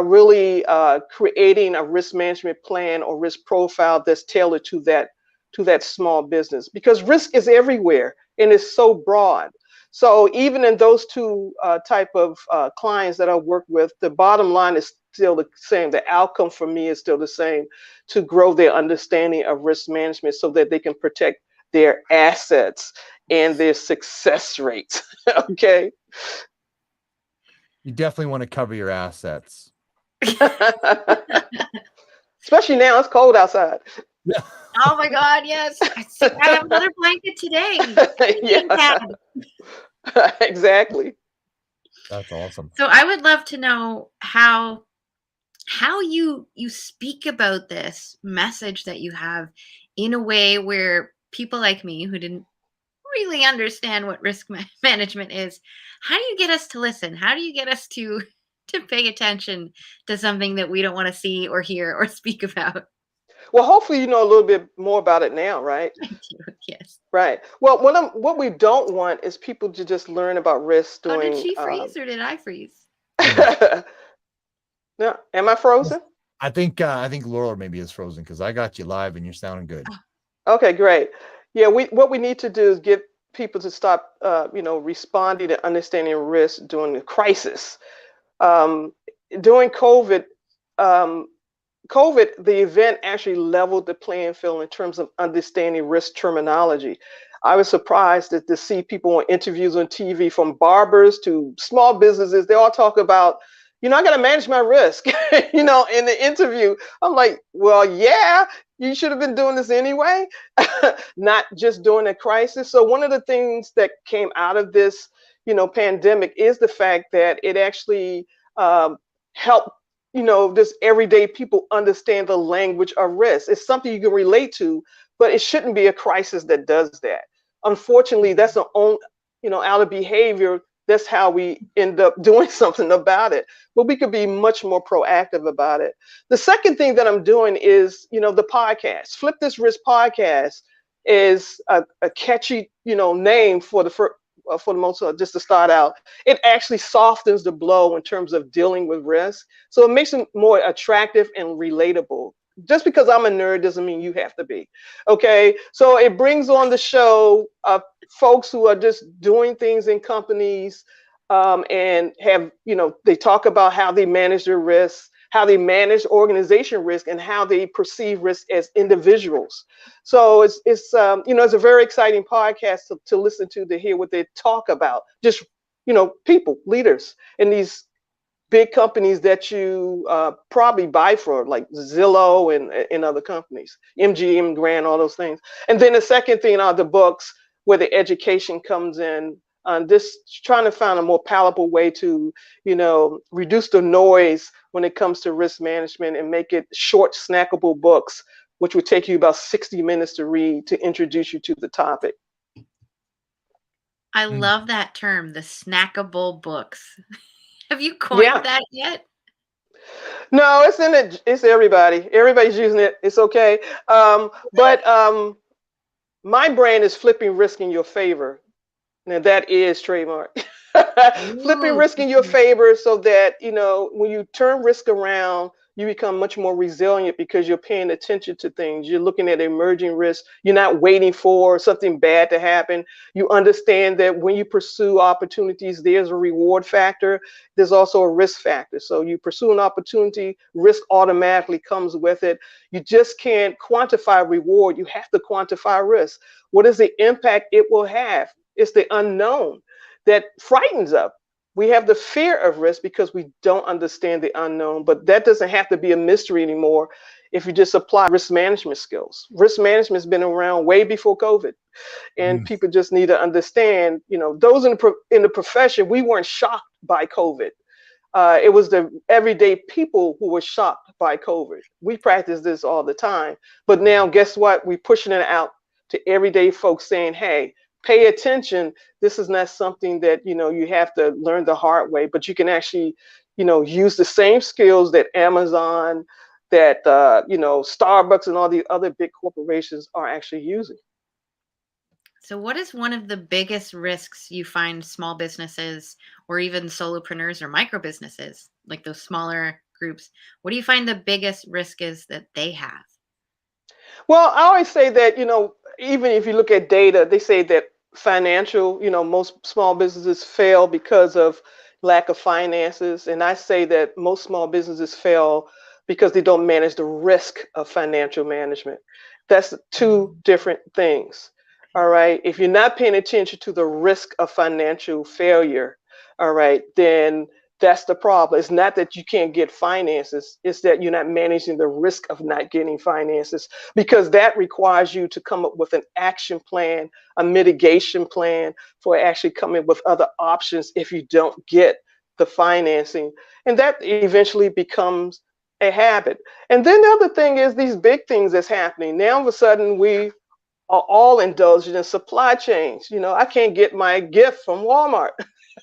really creating a risk management plan or risk profile that's tailored to that small business, because risk is everywhere and it's so broad. So even in those two type of clients that I work with, the bottom line is still the same. The outcome for me is still the same: to grow their understanding of risk management so that they can protect their assets and their success rates. Okay. You definitely want to cover your assets. Especially now, it's cold outside. Yeah. Oh my God, yes. I have another blanket today. Yeah. Exactly. That's awesome. So I would love to know how you speak about this message that you have in a way where people like me who didn't really understand what risk management is, how do you get us to listen? How do you get us to pay attention to something that we don't want to see or hear or speak about? Well, hopefully you know a little bit more about it now, right? I do, yes. Right. Well, what we don't want is people to just learn about risk doing. Did she freeze or did I freeze? No, am I frozen? I think Laura maybe is frozen because I got you live and you're sounding good. Okay, great. Yeah, what we need to do is get people to stop, responding to understanding risk during the crisis. During COVID, the event actually leveled the playing field in terms of understanding risk terminology. I was surprised to see people on interviews on TV, from barbers to small businesses. They all talk about, I got to manage my risk, in the interview. I'm like, well, yeah, you should have been doing this anyway, not just during a crisis. So one of the things that came out of this, pandemic is the fact that it actually helped, just everyday people understand the language of risk. It's something you can relate to, but it shouldn't be a crisis that does that. Unfortunately, that's the only, out of behavior, that's how we end up doing something about it. But we could be much more proactive about it. The second thing that I'm doing is, the podcast. Flip This Risk podcast is a catchy, name for the most, just to start out. It actually softens the blow in terms of dealing with risk. So it makes it more attractive and relatable. Just because I'm a nerd doesn't mean you have to be. Okay. So it brings on the show folks who are just doing things in companies and have, they talk about how they manage their risks, how they manage organization risk, and how they perceive risk as individuals. So it's it's a very exciting podcast to listen to hear what they talk about. Just, people, leaders in these big companies that you probably buy for, like Zillow and other companies, MGM Grand, all those things. And then the second thing are the books where the education comes in. This trying to find a more palatable way to, reduce the noise when it comes to risk management and make it short, snackable books, which would take you about 60 minutes to read to introduce you to the topic. I love that term, the snackable books. Have you Yeah. coined that yet? No, it's in it. It's everybody. Everybody's using it. It's okay. But my brand is flipping risk in your favor. Now that is trademark. Flipping Ooh, risk in your favor so that, when you turn risk around, you become much more resilient because you're paying attention to things. You're looking at emerging risks. You're not waiting for something bad to happen. You understand that when you pursue opportunities, there's a reward factor. There's also a risk factor. So you pursue an opportunity, risk automatically comes with it. You just can't quantify reward. You have to quantify risk. What is the impact it will have? It's the unknown that frightens us. We have the fear of risk because we don't understand the unknown, but that doesn't have to be a mystery anymore if you just apply risk management skills. Risk management has been around way before COVID, and people just need to understand, those in the profession, we weren't shocked by COVID. It was the everyday people who were shocked by COVID. We practice this all the time, but now guess what? We're pushing it out to everyday folks saying, hey, pay attention. This is not something that, you have to learn the hard way, but you can actually, use the same skills that Amazon, that, Starbucks and all the other big corporations are actually using. So what is one of the biggest risks you find small businesses or even solopreneurs or micro businesses, like those smaller groups, what do you find the biggest risk is that they have? Well, I always say that, even if you look at data, they say that financial, most small businesses fail because of lack of finances. And I say that most small businesses fail because they don't manage the risk of financial management. That's two different things. All right. If you're not paying attention to the risk of financial failure, all right, then that's the problem. It's not that you can't get finances, it's that you're not managing the risk of not getting finances, because that requires you to come up with an action plan, a mitigation plan for actually coming with other options if you don't get the financing. And that eventually becomes a habit. And then the other thing is these big things that's happening. Now, all of a sudden, we are all indulging in supply chains. I can't get my gift from Walmart.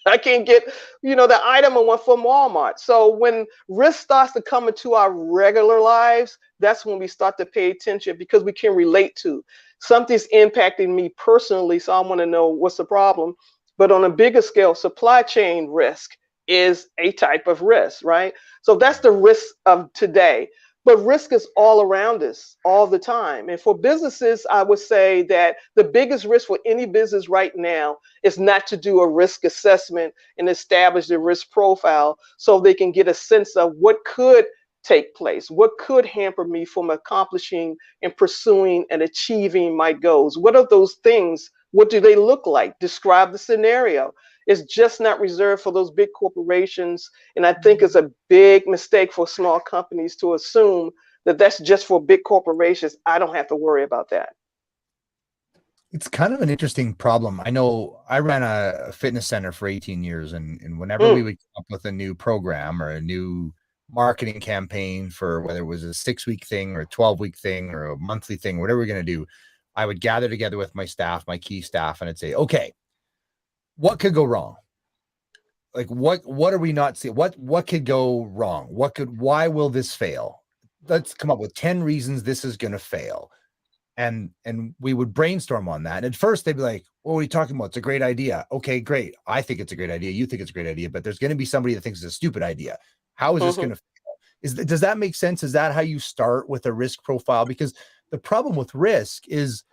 I can't get, the item I want from Walmart. So when risk starts to come into our regular lives, that's when we start to pay attention, because we can relate to something's impacting me personally. So I want to know what's the problem. But on a bigger scale, supply chain risk is a type of risk, right? So that's the risk of today. But risk is all around us all the time. And for businesses, I would say that the biggest risk for any business right now is not to do a risk assessment and establish the risk profile so they can get a sense of what could take place, what could hamper me from accomplishing and pursuing and achieving my goals. What are those things? What do they look like? Describe the scenario. It's just not reserved for those big corporations. And I think it's a big mistake for small companies to assume that that's just for big corporations. I don't have to worry about that. It's kind of an interesting problem. I know I ran a fitness center for 18 years, and whenever we would come up with a new program or a new marketing campaign for whether it was a 6-week thing or a 12-week thing or a monthly thing, whatever we're going to do, I would gather together with my staff, my key staff, and I'd say, okay, what could go wrong? Like what are we not seeing? What could go wrong? Why will this fail? Let's come up with 10 reasons this is going to fail. And we would brainstorm on that. And at first they'd be like, what are you talking about? It's a great idea. Okay, great. I think it's a great idea. You think it's a great idea, but there's going to be somebody that thinks it's a stupid idea. How is this going to fail? Does that make sense? Is that how you start with a risk profile? Because the problem with risk is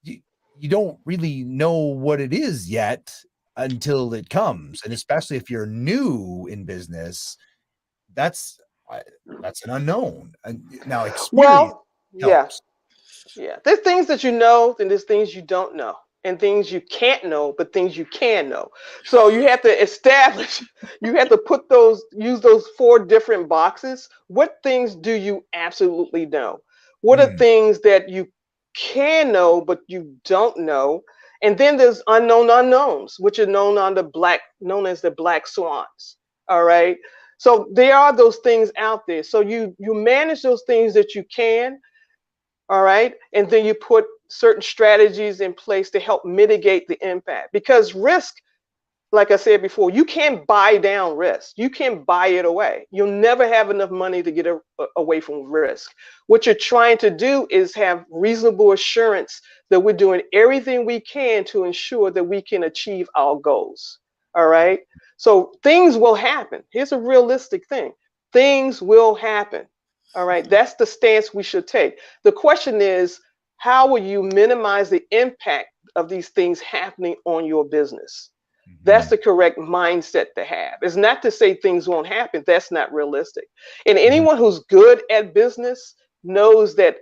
you don't really know what it is yet until it comes. And especially if you're new in business, that's an unknown. And now experience helps. Yeah. There's things that you know, and there's things you don't know. and things you can't know, but things you can know. So you have to establish, you have to use those 4 different boxes. What things do you absolutely know? What are things that you can know, but you don't know? And then there's unknown unknowns, which are known as the black swans. All right. So there are those things out there. So you manage those things that you can, all right, and then you put certain strategies in place to help mitigate the impact. Because risk, like I said before, you can't buy down risk. You can buy it away. You'll never have enough money to get away from risk. What you're trying to do is have reasonable assurance that we're doing everything we can to ensure that we can achieve our goals. All right. So things will happen. Here's a realistic thing. Things will happen. All right. That's the stance we should take. The question is, how will you minimize the impact of these things happening on your business? That's the correct mindset to have. It's not to say things won't happen. That's not realistic. And anyone who's good at business knows that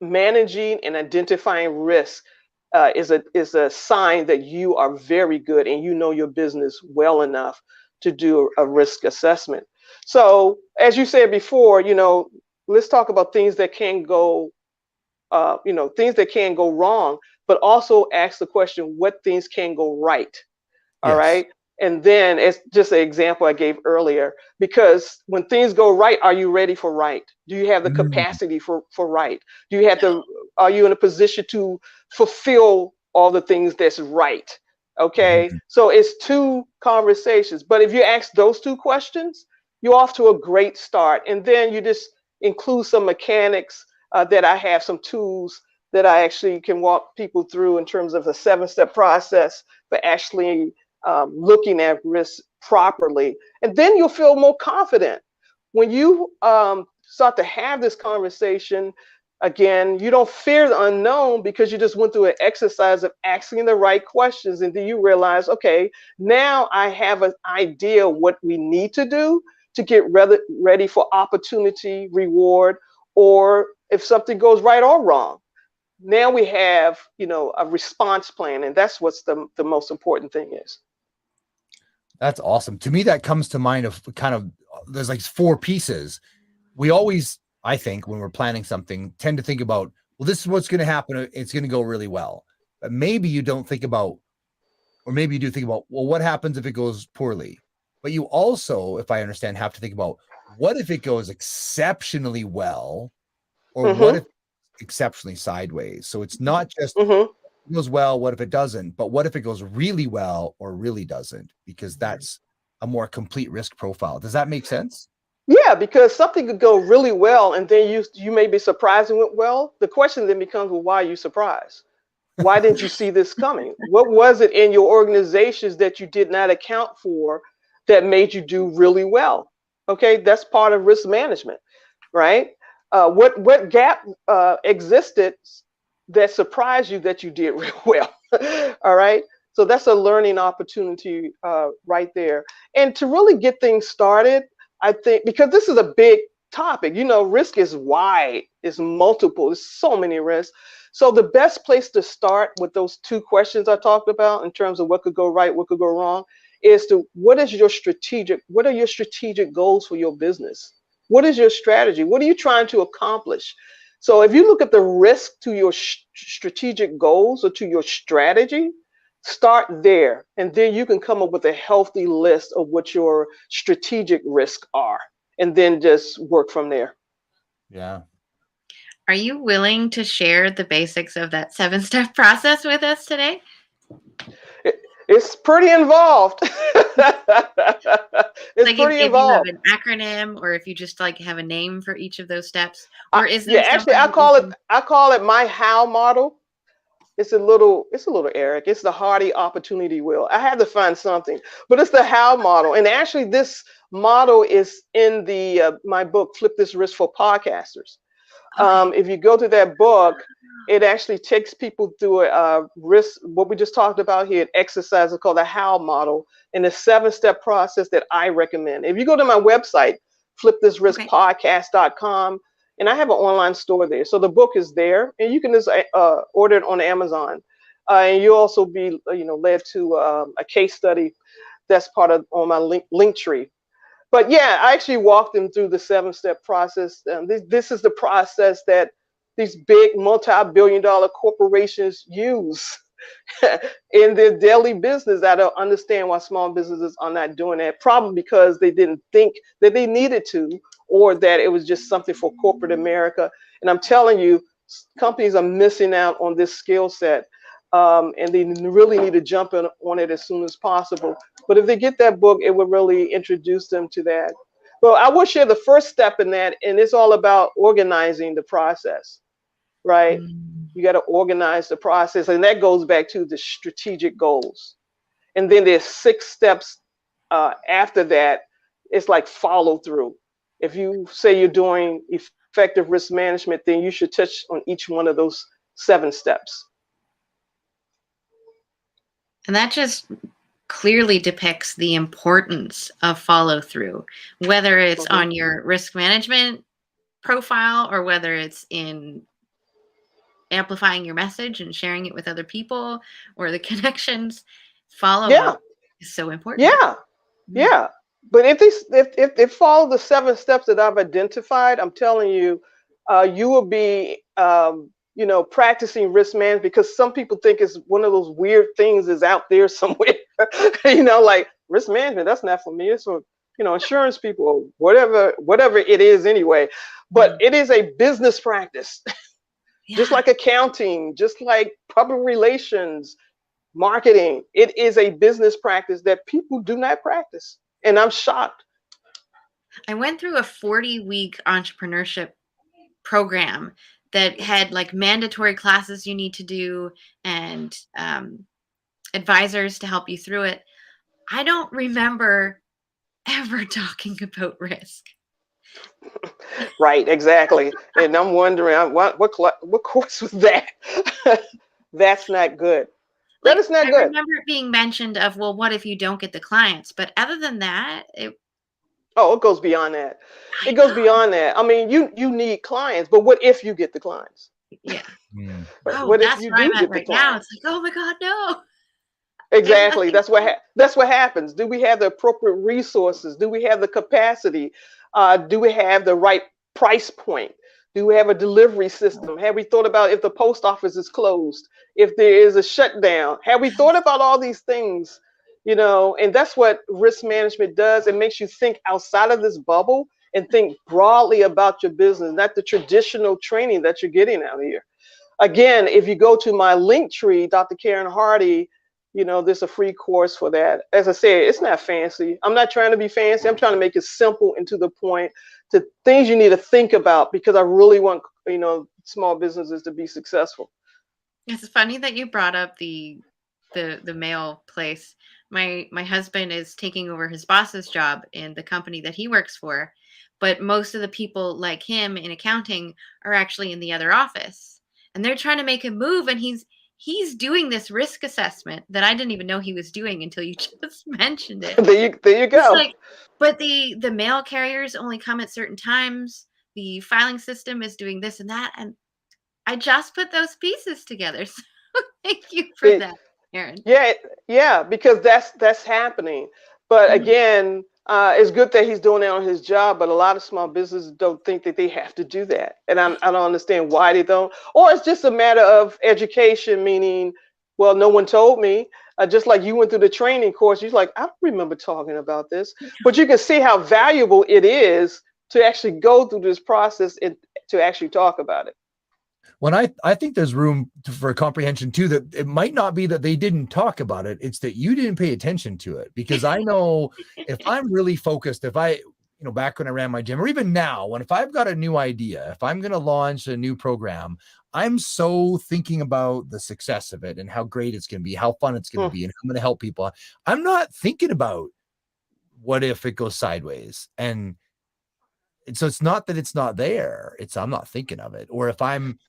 managing and identifying risk is a sign that you are very good and you know your business well enough to do a risk assessment. So as you said before, let's talk about things that can go, things that can go wrong, but also ask the question, what things can go right? All right. And then it's just an example I gave earlier, because when things go right, are you ready for right? Do you have the capacity for right? Are you in a position to fulfill all the things that's right? Okay. So it's 2 conversations. But if you ask those 2 questions, you're off to a great start. And then you just include some mechanics that I have, some tools that I actually can walk people through in terms of a 7-step process for actually looking at risk properly. And then you'll feel more confident. When you start to have this conversation, again, you don't fear the unknown because you just went through an exercise of asking the right questions. And then you realize, okay, now I have an idea what we need to do to get ready for opportunity, reward, or if something goes right or wrong. Now we have, a response plan, and that's what's the most important thing is. That's awesome. To me, that comes to mind of there's like 4 pieces. We always, I think, when we're planning something, tend to think about, well, this is what's going to happen. It's going to go really well. But maybe you don't think about, or maybe you do think about, well, what happens if it goes poorly? But you also, if I understand, have to think about, what if it goes exceptionally well, or what if exceptionally sideways? So it's not just it goes well, what if it doesn't? But what if it goes really well or really doesn't? Because that's a more complete risk profile. Does that make sense? Yeah, because something could go really well and then you may be surprised and went well. The question then becomes, well, why are you surprised? Why didn't you see this coming? What was it in your organizations that you did not account for that made you do really well? Okay, that's part of risk management, right? What gap existed that surprised you that you did real well? All right. So that's a learning opportunity right there. And to really get things started, I think, because this is a big topic, risk is wide, it's multiple, there's so many risks. So the best place to start with those 2 questions I talked about in terms of what could go right, what could go wrong, is what are your strategic goals for your business? What is your strategy? What are you trying to accomplish? So if you look at the risk to your strategic goals or to your strategy, start there. And then you can come up with a healthy list of what your strategic risks are, and then just work from there. Yeah. Are you willing to share the basics of that 7-step process with us today? It's pretty involved. It's like pretty if involved. you have an acronym, or if you just have a name for each of those steps, or is there actually I call it my how model. It's a little Eric. It's the Hardy opportunity wheel. I had to find something, but it's the how model. And actually this model is in the my book, Flip This Risk for Podcasters. Okay. If you go to that book, it actually takes people through a risk, what we just talked about here, an exercise called the how model, and a 7-step process that I recommend. If you go to my website, flipthisriskpodcast.com, and I have an online store there. So the book is there, and you can just order it on Amazon. And you'll also be, led to a case study that's part of on my link tree. But yeah, I actually walked them through the 7-step process. This is the process that these big multi-billion-dollar corporations use in their daily business. I don't understand why small businesses are not doing that. Probably because they didn't think that they needed to, or that it was just something for corporate America. And I'm telling you, companies are missing out on this skill set. And they really need to jump on it as soon as possible. But if they get that book, it would really introduce them to that. Well, I will share the first step in that, and it's all about organizing the process, right? You got to organize the process, and that goes back to the strategic goals. And then there's 6 steps after that. It's like follow through. If you say you're doing effective risk management, then you should touch on each one of those 7 steps. And that just clearly depicts the importance of follow through, whether it's on your risk management profile or whether it's in amplifying your message and sharing it with other people or the connections. Follow up is so important. Yeah. But if they follow the 7 steps that I've identified, I'm telling you, you will be practicing risk management, because some people think it's one of those weird things is out there somewhere. Like risk management, that's not for me. It's for insurance people or whatever it is anyway. But it is a business practice. Just like accounting, just like public relations, marketing. It is a business practice that people do not practice. And I'm shocked. I went through a 40-week entrepreneurship program that had like mandatory classes you need to do and advisors to help you through it. I don't remember ever talking about risk. Right, exactly. And I'm wondering what course was that? That's not good. That is not good. I remember it being mentioned of, well, what if you don't get the clients? But other than that, it goes beyond that. It goes beyond that. I mean, you need clients, but what if you get the clients? Yeah. What if you do get the clients? Now it's like, oh my God, no. Exactly. That's what happens. Do we have the appropriate resources? Do we have the capacity? Do we have the right price point? Do we have a delivery system? Have we thought about if the post office is closed, if there is a shutdown? Have we thought about all these things? And that's what risk management does. It makes you think outside of this bubble and think broadly about your business, not the traditional training that you're getting out here. Again, if you go to my link tree, Dr. Karen Hardy, there's a free course for that. As I said, it's not fancy. I'm not trying to be fancy. I'm trying to make it simple and to the point, to things you need to think about, because I really want, small businesses to be successful. It's funny that you brought up the mail place. My husband is taking over his boss's job in the company that he works for, but most of the people like him in accounting are actually in the other office, and they're trying to make a move, and he's doing this risk assessment that I didn't even know he was doing until you just mentioned it. There you go. But the mail carriers only come at certain times. The filing system is doing this and that, and I just put those pieces together. So thank you for that, Aaron. Yeah, because that's happening. But again, it's good that he's doing it on his job, but a lot of small businesses don't think that they have to do that. And I don't understand why they don't. Or it's just a matter of education, meaning, well, no one told me. Just like you went through the training course, you're like, I don't remember talking about this. But you can see how valuable it is to actually go through this process and to actually talk about it. When I think there's room for comprehension too, that it might not be that they didn't talk about it. It's that you didn't pay attention to it, because I know if I'm really focused, if I, back when I ran my gym, or even now, if I've got a new idea, if I'm going to launch a new program, I'm so thinking about the success of it and how great it's going to be, how fun it's going to be, and I'm going to help people. I'm not thinking about what if it goes sideways. And so it's not that it's not there. I'm not thinking of it. Or if I'm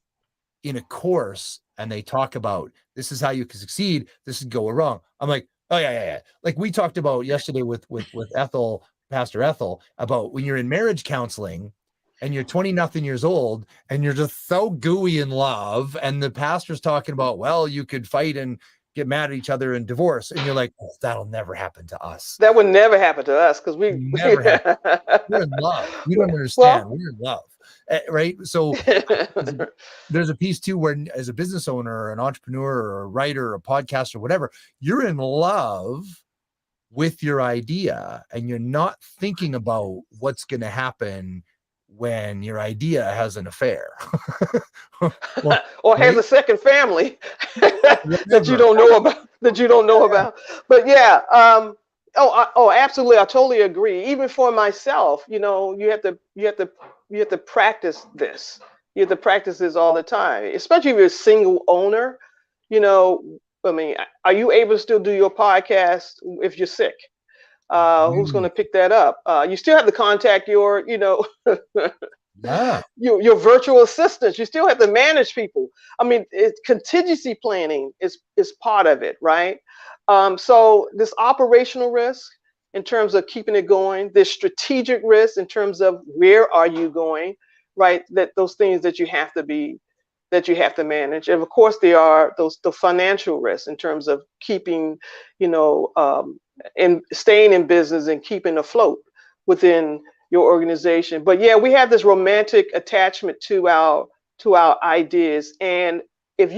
in a course and they talk about this is how you can succeed, this is go wrong, I'm like, oh yeah. Like we talked about yesterday with Ethel, Pastor Ethel, about when you're in marriage counseling and you're 20 nothing years old and you're just so gooey in love, and the pastor's talking about, well, you could fight and get mad at each other and divorce, and you're like, oh, that'll never happen to us. That would never happen to us because we never happen. We're in love. We don't understand. We're in love, right? So there's a piece too where, as a business owner or an entrepreneur or a writer or a podcaster or whatever, you're in love with your idea and you're not thinking about what's going to happen when your idea has an affair or has a second family that you don't know about. But yeah, absolutely, I totally agree. Even for myself, you have to practice this. You have to practice this all the time, especially if you're a single owner. I mean, are you able to still do your podcast if you're sick? Who's going to pick that up? You still have to contact your, your virtual assistants. You still have to manage people. I mean, contingency planning is part of it, right? So this operational risk in terms of keeping it going, this strategic risk in terms of where are you going, right? Those things that you have to manage. And of course, there are the financial risks in terms of keeping, and staying in business and keeping afloat within your organization. But yeah, we have this romantic attachment to our ideas. And if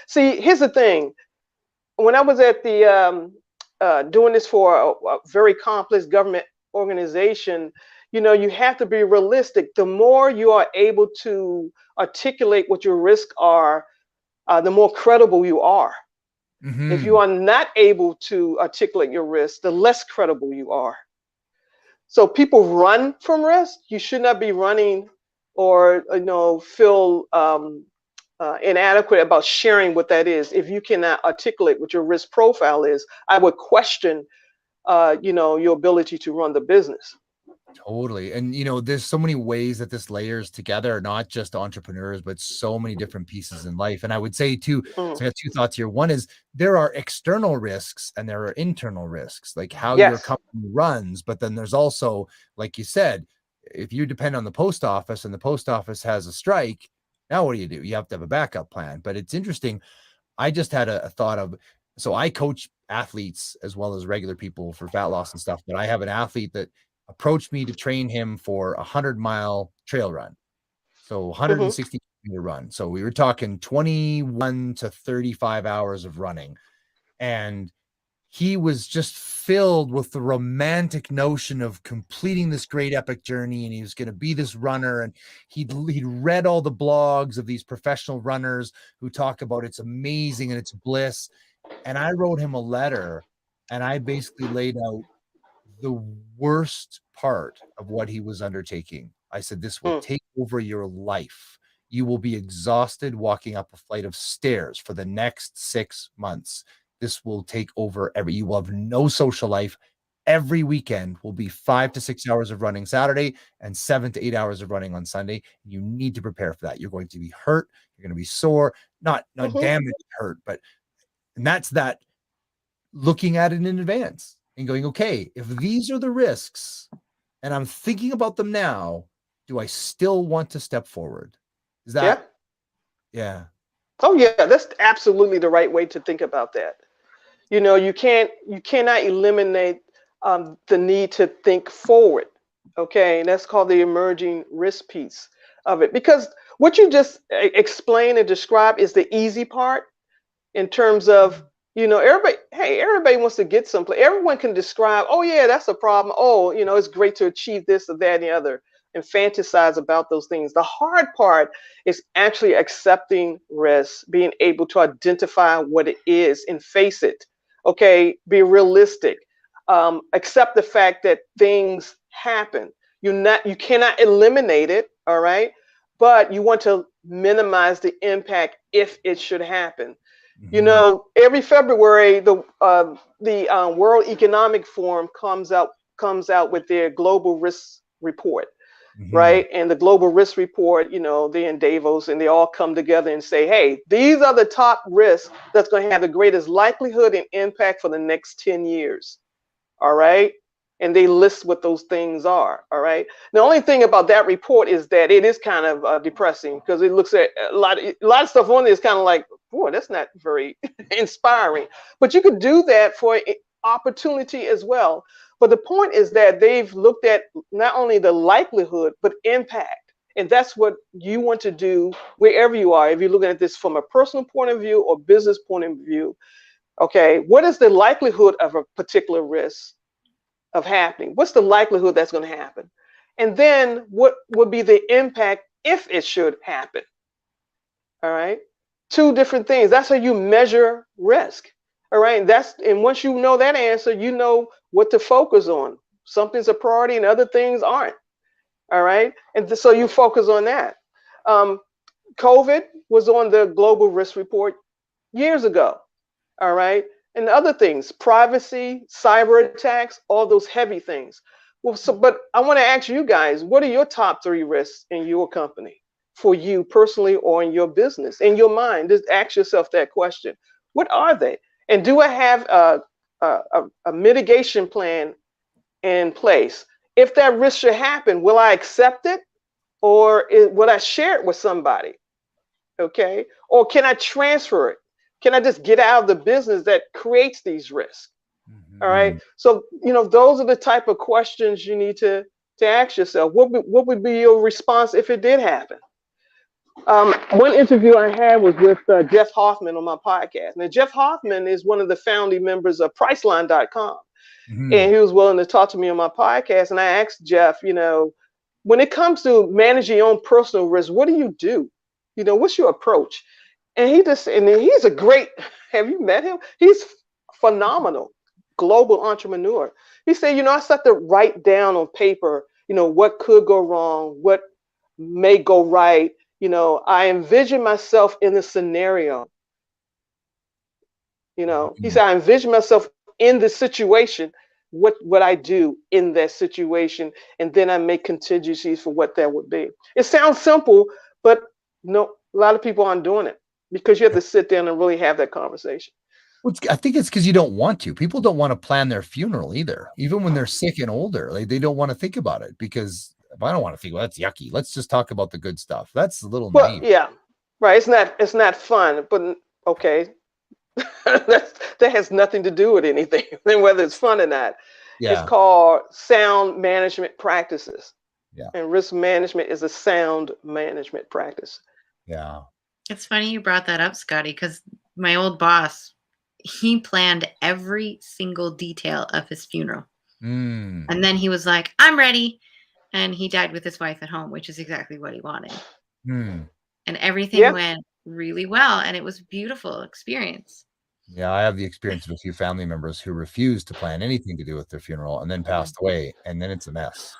see, here's the thing. When I was at the doing this for a very complex government organization, you have to be realistic. The more you are able to articulate what your risks are, the more credible you are. Mm-hmm. If you are not able to articulate your risks, the less credible you are. So people run from risk. You should not be running or feel inadequate about sharing what that is. If you cannot articulate what your risk profile is, I would question your ability to run the business. Totally. And, there's so many ways that this layers together, not just entrepreneurs, but so many different pieces in life. And I would say too, so I have two thoughts here. One is there are external risks and there are internal risks, like how your company runs. But then there's also, like you said, if you depend on the post office and the post office has a strike, now what do? You have to have a backup plan. But it's interesting. I just had a thought of, so I coach athletes as well as regular people for fat loss and stuff, but I have an athlete that approached me to train him for 100-mile trail run. So 160 meter run. So we were talking 21 to 35 hours of running. And he was just filled with the romantic notion of completing this great epic journey. And he was going to be this runner. And he'd read all the blogs of these professional runners who talk about it's amazing and it's bliss. And I wrote him a letter and I basically laid out the worst part of what he was undertaking. I said, this will take over your life. You will be exhausted walking up a flight of stairs for the next 6 months. This will take over you will have no social life. Every weekend will be 5 to 6 hours of running Saturday and 7 to 8 hours of running on Sunday. You need to prepare for that. You're going to be hurt. You're going to be sore, not damaged, hurt, and that's that looking at it in advance. And going, okay, if these are the risks and I'm thinking about them now, do I still want to step forward? Is that? Yeah. Oh yeah, that's absolutely the right way to think about that. You cannot eliminate the need to think forward. Okay. And that's called the emerging risk piece of it, because what you just explained and described is the easy part in terms of, everybody wants to get someplace. Everyone can describe, oh yeah, that's a problem. Oh, it's great to achieve this or that and the other and fantasize about those things. The hard part is actually accepting risk, being able to identify what it is and face it. Okay, be realistic. Accept the fact that things happen. You cannot eliminate it, all right? But you want to minimize the impact if it should happen. Every February, the World Economic Forum comes out with their global risk report, right? And the global risk report, they're in Davos and they all come together and say, hey, these are the top risks that's going to have the greatest likelihood and impact for the next 10 years. All right. And they list what those things are. All right. The only thing about that report is that it is kind of depressing, because it looks at a lot of stuff on there is kind of like, boy, that's not very inspiring. But you could do that for opportunity as well. But the point is that they've looked at not only the likelihood, but impact. And that's what you want to do wherever you are. If you're looking at this from a personal point of view or business point of view, okay, what is the likelihood of a particular risk of happening? What's the likelihood that's going to happen? And then what would be the impact if it should happen? All right. Two different things. That's how you measure risk. All right. And once you know that answer, you know what to focus on. Something's a priority and other things aren't. All right. And so you focus on that. COVID was on the global risk report years ago. All right. And other things, privacy, cyber attacks, all those heavy things. Well, but I want to ask you guys, what are your top 3 risks in your company, for you personally or in your business, in your mind? Just ask yourself that question. What are they? And do I have a mitigation plan in place? If that risk should happen, will I accept it, or will I share it with somebody? Okay. Or can I transfer it? Can I just get out of the business that creates these risks? All right. So, those are the type of questions you need to ask yourself. What would be your response if it did happen? One interview I had was with Jeff Hoffman on my podcast. Now, Jeff Hoffman is one of the founding members of Priceline.com. And he was willing to talk to me on my podcast. And I asked Jeff, when it comes to managing your own personal risk, what do you do? What's your approach? And he's a great, have you met him? He's phenomenal, global entrepreneur. He said, I start to write down on paper, what could go wrong, what may go right. I envision myself in the scenario. He said, I envision myself in the situation, what I do in that situation, and then I make contingencies for what that would be. It sounds simple, but no, a lot of people aren't doing it, because you have to sit down and really have that conversation. Well, I think it's because you don't want to. People don't want to plan their funeral either. Even when they're sick and older, they don't want to think about it, because I don't want to think, well, that's yucky. Let's just talk about the good stuff. That's a little naive. Yeah, right. It's not fun, but okay. that has nothing to do with anything, whether it's fun or not. Yeah. It's called sound management practices. Yeah. And risk management is a sound management practice. Yeah. It's funny you brought that up, Scotty, because my old boss, he planned every single detail of his funeral. And then he was like, I'm ready. And he died with his wife at home, which is exactly what he wanted. And everything went really well. And it was a beautiful experience. Yeah, I have the experience of a few family members who refused to plan anything to do with their funeral and then passed away. And then it's a mess.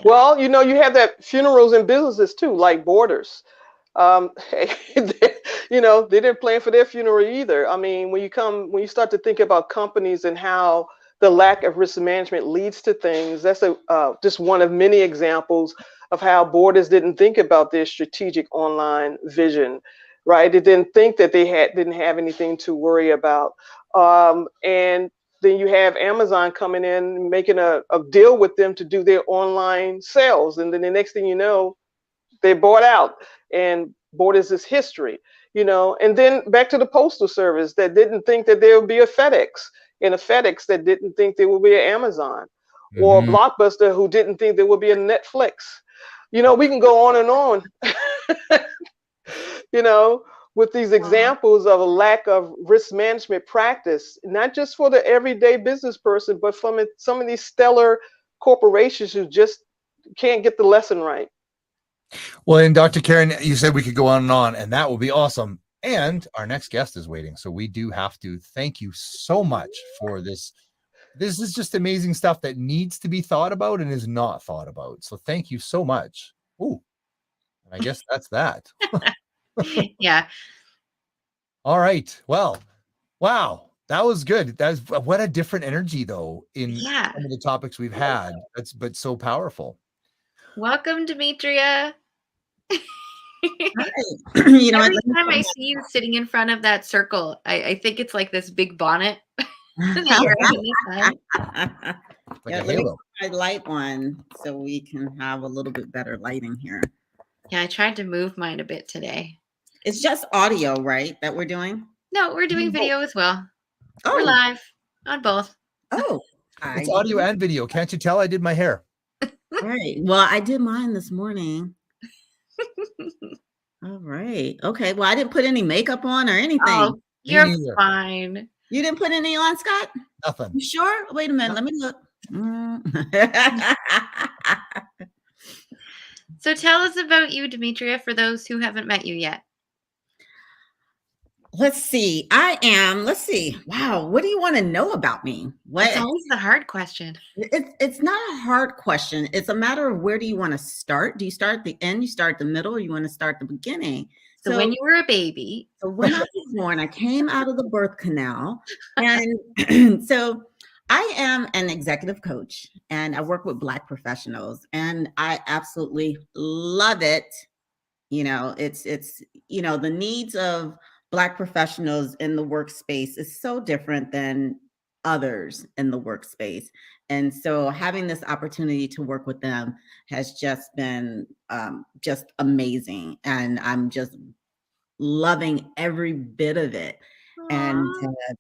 Well, you have that funerals in businesses too, like Borders. They didn't plan for their funeral either. I mean, when you start to think about companies and how the lack of risk management leads to things, that's just one of many examples of how Borders didn't think about their strategic online vision, right? They didn't think that they didn't have anything to worry about. And then you have Amazon coming in, making a deal with them to do their online sales. And then the next thing you know, they bought out, and Borders is history, and then back to the Postal Service that didn't think that there would be a FedEx, and a FedEx that didn't think there would be an Amazon, or Blockbuster who didn't think there would be a Netflix. We can go on and on, with these examples of a lack of risk management practice, not just for the everyday business person, but from some of these stellar corporations who just can't get the lesson right. Well, and Dr. Karen, you said we could go on, and that will be awesome. And our next guest is waiting. So we do have to thank you so much for this. This is just amazing stuff that needs to be thought about and is not thought about. So thank you so much. Ooh, I guess that's that. Yeah. All right. Well, wow. That was good. What a different energy, though, in some of the topics we've had. But so powerful. Welcome, Demetria. Every time I see you sitting in front of that circle, I think it's like this big bonnet that you're having this time. Like Yeah, a let me halo. put my light on so we can have a little bit better lighting here. Yeah, I tried to move mine a bit today. It's just audio, right, that we're doing? No, we're doing video as well. We're Oh, live on both. oh. It's audio and video. Can't you tell I did my hair? All right. Well, I did mine this morning. All right. Okay. Well, I didn't put any makeup on or anything. Oh, Me you're neither. fine. You didn't put any on, Scott? Nothing. You sure? Wait a minute. No. Let me look. So tell us about you, Demetria, for those who haven't met you yet. Let's see. Let's see. Wow. What do you want to know about me? It's always the hard question. It's not a hard question. It's a matter of where do you want to start? Do you start at the end? You start at the middle? Or you want to start at the beginning? So when you were a baby. So when I was born, I came out of the birth canal. And so I am an executive coach and I work with Black professionals and I absolutely love it. You know, it's the needs of Black professionals in the workspace is so different than others in the workspace. And so having this opportunity to work with them has just been just amazing. And I'm just loving every bit of it. And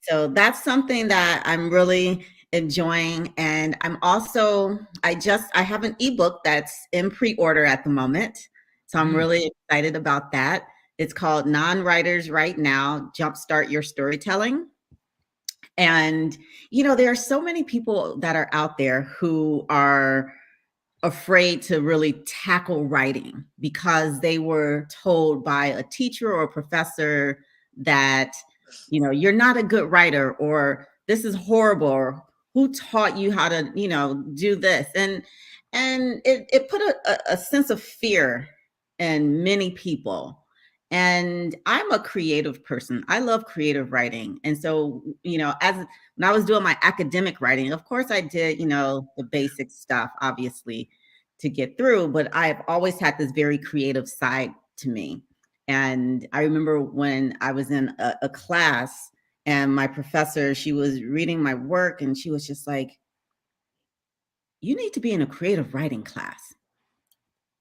so that's something that I'm really enjoying. And I'm also, I have an ebook that's in pre-order at the moment. So I'm really excited about that. It's called Non-Writers Right Now, Jumpstart Your Storytelling. And, there are so many people that are out there who are afraid to really tackle writing because they were told by a teacher or a professor that, you're not a good writer or this is horrible or who taught you how to, do this. And it put a sense of fear in many people. And I'm a creative person. I love creative writing. And so, when I was doing my academic writing, of course I did, the basic stuff, obviously, to get through, but I've always had this very creative side to me. And I remember when I was in a class and my professor, she was reading my work and she was just like, you need to be in a creative writing class.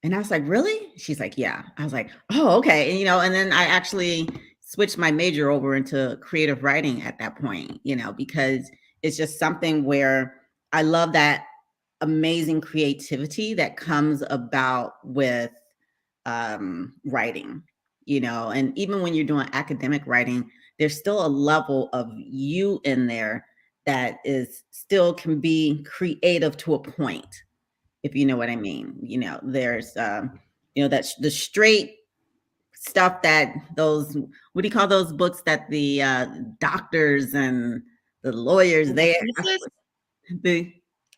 And I was like, really? She's like, yeah. I was like, oh, okay. And then I actually switched my major over into creative writing at that point, because it's just something where I love that amazing creativity that comes about with writing, and even when you're doing academic writing, there's still a level of you in there that is still can be creative to a point. If you know what I mean, there's, that's the straight stuff that those, what do you call those books that the doctors and the lawyers, A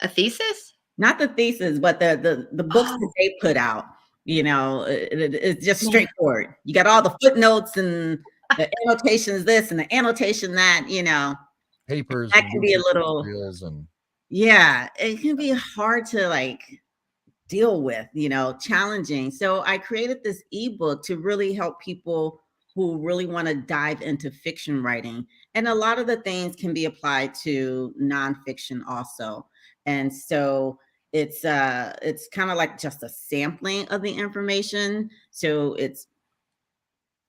thesis? Not the thesis, but the books that they put out, it's just straightforward. You got all the footnotes and the annotations, this and the annotation that, Papers. That can be a little, yeah, it can be hard to deal with, challenging. So I created this ebook to really help people who really want to dive into fiction writing. And a lot of the things can be applied to nonfiction also. And so it's kind of like just a sampling of the information. So it's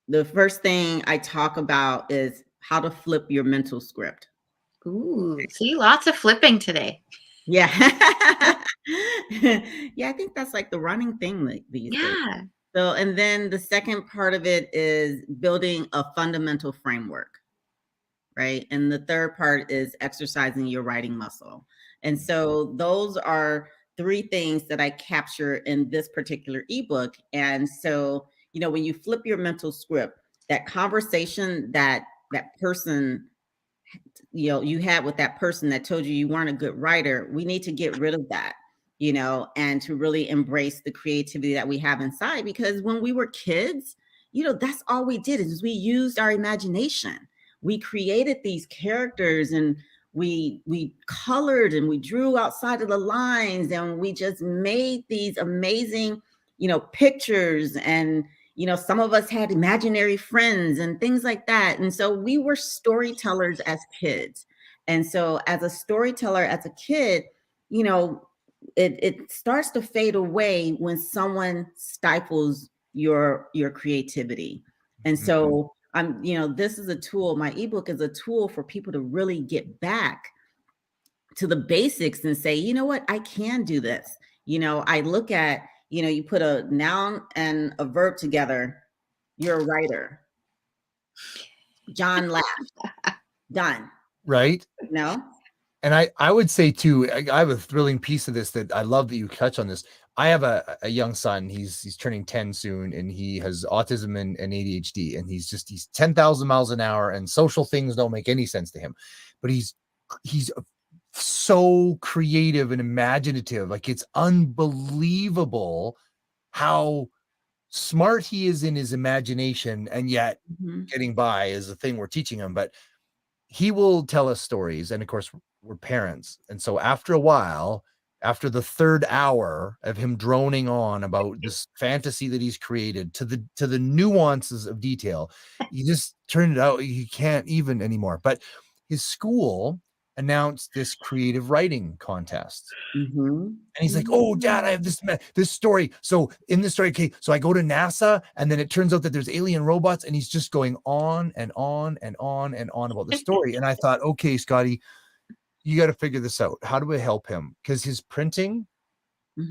the first thing I talk about is how to flip your mental script. Ooh, see, lots of flipping today. Yeah. Yeah, I think that's like the running thing these days. So, and then the second part of it is building a fundamental framework, right? And the third part is exercising your writing muscle. And so those are three things that I capture in this particular ebook. And so, when you flip your mental script, that conversation that person you had with that person that told you weren't a good writer, we need to get rid of that, and to really embrace the creativity that we have inside. Because when we were kids, that's all we did is we used our imagination. We created these characters and we colored and we drew outside of the lines and we just made these amazing, pictures. And some of us had imaginary friends and things like that. And so we were storytellers as kids. And so as a storyteller, as a kid, it starts to fade away when someone stifles your creativity. And so this is a tool. My ebook is a tool for people to really get back to the basics and say, you know what, I can do this. I look at, you put a noun and a verb together, you're a writer. John laughed. Done. Right. No. And I would say too, I have a thrilling piece of this that I love that you touch on this. I have a young son. He's turning 10 soon, and he has autism and ADHD, and he's 10,000 miles an hour, and social things don't make any sense to him. But he's so creative and imaginative. Like, it's unbelievable how smart he is in his imagination, and yet getting by is the thing we're teaching him. But he will tell us stories, and of course we're parents, and so after a while, after the third hour of him droning on about this fantasy that he's created to the nuances of detail, you just turn it out, he can't even anymore. But his school announced this creative writing contest. And he's like, oh, Dad, I have this story. So in this story, okay, so I go to NASA, and then it turns out that there's alien robots, and he's just going on and on and on and on about the story. And I thought, okay, Scotty, you got to figure this out. How do I help him? Because his printing,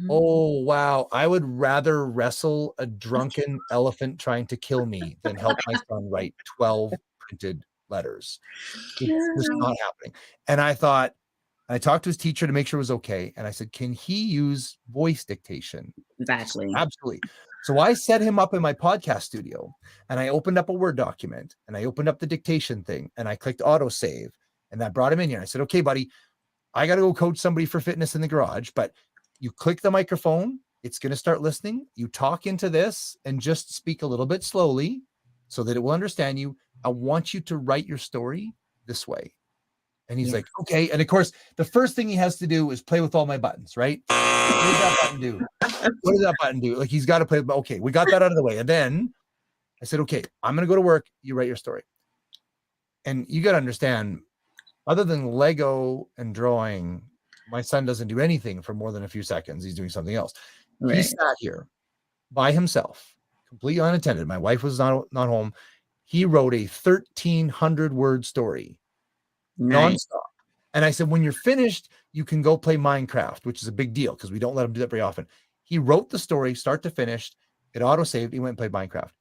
oh, wow, I would rather wrestle a drunken elephant trying to kill me than help my son write 12 printed letters. It's just not happening. And I thought, I talked to his teacher to make sure it was okay. And I said, can he use voice dictation? Exactly. Absolutely. So I set him up in my podcast studio, and I opened up a Word document, and I opened up the dictation thing, and I clicked auto save, and I brought him in here. I said, okay, buddy, I got to go coach somebody for fitness in the garage, but you click the microphone, it's going to start listening. You talk into this and just speak a little bit slowly so that it will understand you. I want you to write your story this way. And he's like, okay. And of course, the first thing he has to do is play with all my buttons, right? What does that button do? What does that button do? Like, he's got to play. Okay, we got that out of the way. And then I said, okay, I'm going to go to work. You write your story. And you got to understand, other than Lego and drawing, my son doesn't do anything for more than a few seconds. He's doing something else. Right. He sat here by himself, completely unattended. My wife was not home. He wrote a 1,300 word story. Nice. Nonstop. And I said, when you're finished, you can go play Minecraft, which is a big deal because we don't let him do that very often. He wrote the story start to finish. It auto-saved. He went and played Minecraft.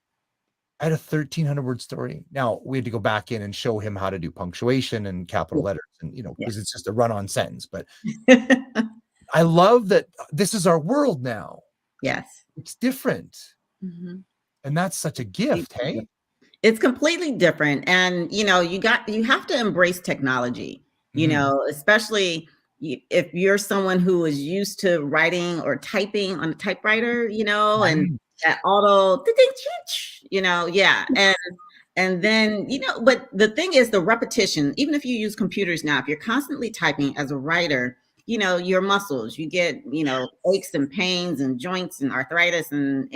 I had a 1,300 word story. Now we had to go back in and show him how to do punctuation and capital letters, and because it's just a run-on sentence. But I love that this is our world now. Yes, it's different, and that's such a gift. Hey. It's completely different. And, you have to embrace technology, especially if you're someone who is used to writing or typing on a typewriter, and that auto, And then, but the thing is the repetition, even if you use computers now, if you're constantly typing as a writer, your muscles, you get, aches and pains and joints and arthritis and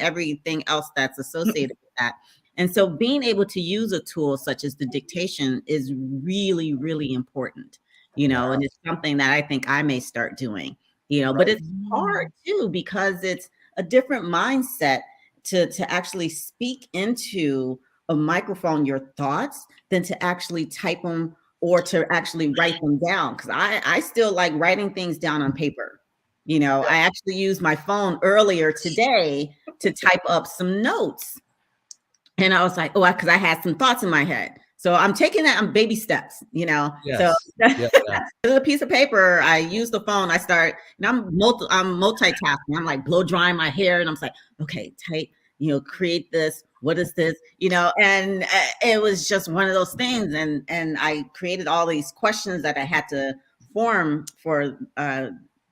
everything else that's associated with that. And so being able to use a tool such as the dictation is really, really important, and it's something that I think I may start doing, but it's hard too, because it's a different mindset to actually speak into a microphone your thoughts than to actually type them or to actually write them down. Because I still like writing things down on paper. I actually used my phone earlier today to type up some notes. And I was like, because I had some thoughts in my head. So I'm taking that on baby steps, Yes. So a piece of paper, I use the phone, I start, and I'm multitasking. I'm like blow drying my hair, and I'm like, okay, type, create this. What is this? And it was just one of those things. And I created all these questions that I had to form for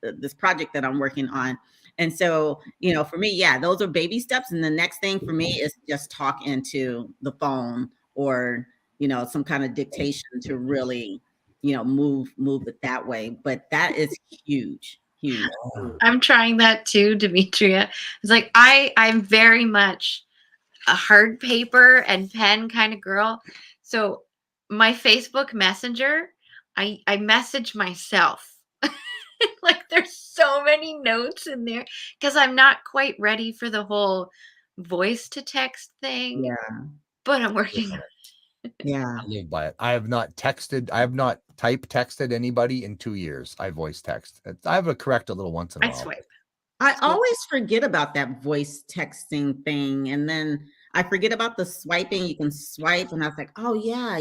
this project that I'm working on. And so, for me, those are baby steps. And the next thing for me is just talk into the phone or, some kind of dictation to really, move it that way. But that is huge. I'm trying that too, Demetria. It's like, I'm very much a hard paper and pen kind of girl. So my Facebook Messenger, I message myself. Like there's so many notes in there because I'm not quite ready for the whole voice to text thing, Yeah. but I'm working on Yeah. I live by it. I have not type texted anybody in 2 years. I voice text. I have a correct a little once in a I while. swipe. I Swipe. always forget about that voice texting thing. And then I forget about the swiping. You can swipe. And I was like, oh, yeah,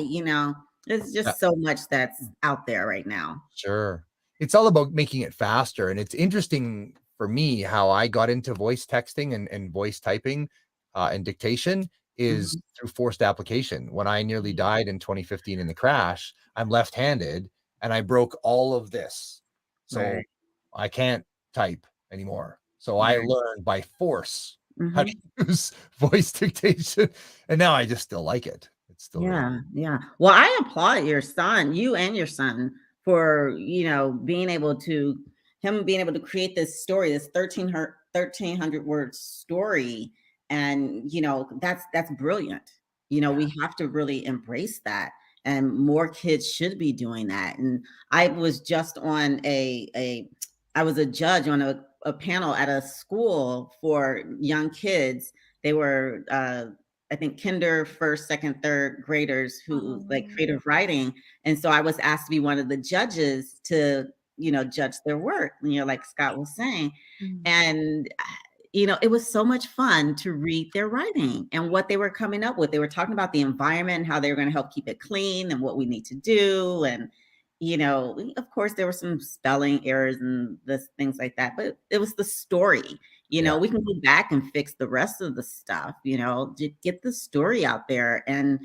there's just so much that's out there right now. Sure. It's all about making it faster. And it's interesting for me how I got into voice texting and voice typing and dictation is through forced application. When I nearly died in 2015 in the crash, I'm left-handed and I broke all of this. So Right. I can't type anymore. So I learned by force how to use voice dictation. And now I just still like it. It's still really Yeah. Well, I applaud you and your son for, being able to create this story, this 1,300 word story. And, that's brilliant. We have to really embrace that. And more kids should be doing that. And I was just on I was a judge on a panel at a school for young kids. They were, I think kinder, first, second, third graders who like creative writing. And so I was asked to be one of the judges to, judge their work, like Scott was saying. And, it was so much fun to read their writing and what they were coming up with. They were talking about the environment and how they were going to help keep it clean and what we need to do. And, of course, there were some spelling errors and things like that, but it was the story. We can go back and fix the rest of the stuff, get the story out there. And,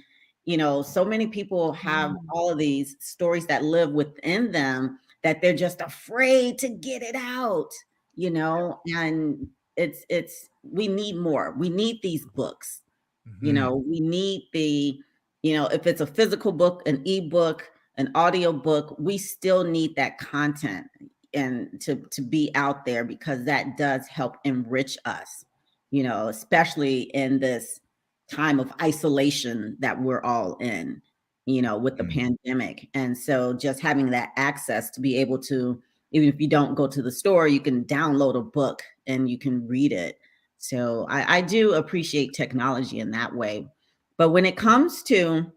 so many people have all of these stories that live within them that they're just afraid to get it out, and we need more. We need these books. We need if it's a physical book, an ebook, an audio book, we still need that content and to be out there because that does help enrich us, especially in this time of isolation that we're all in, with the pandemic. And so just having that access to be able to, even if you don't go to the store, you can download a book and you can read it. So I do appreciate technology in that way. But when it comes to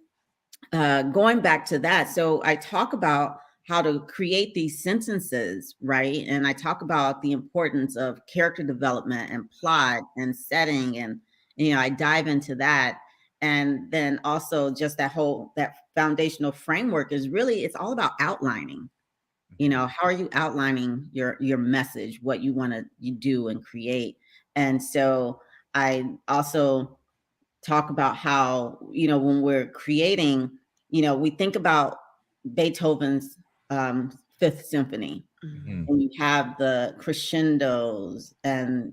going back to that, so I talk about how to create these sentences, right? And I talk about the importance of character development and plot and setting, and I dive into that. And then also just that foundational framework is really, it's all about outlining. How are you outlining your message, what you want to do and create? And so I also talk about how, when we're creating, we think about Beethoven's Fifth Symphony. And you have the crescendos and,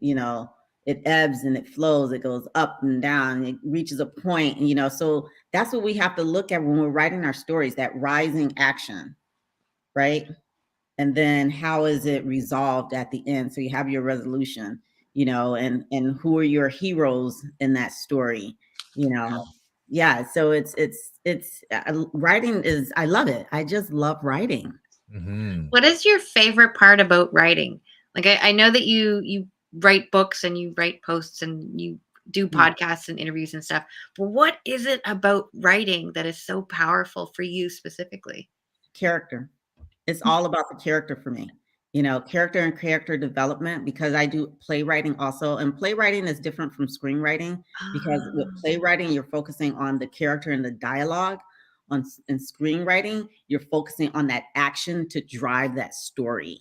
it ebbs and it flows, it goes up and down, it reaches a point, so that's what we have to look at when we're writing our stories, that rising action, right? And then how is it resolved at the end? So you have your resolution, and who are your heroes in that story, Yeah. So it's writing is, I love it. I just love writing. What is your favorite part about writing? Like, I know that you write books and you write posts and you do podcasts and interviews and stuff, but what is it about writing that is so powerful for you specifically? Character. It's all about the character for me, character and character development, because I do playwriting also. And playwriting is different from screenwriting because with playwriting, you're focusing on the character and the dialogue. In screenwriting, you're focusing on that action to drive that story,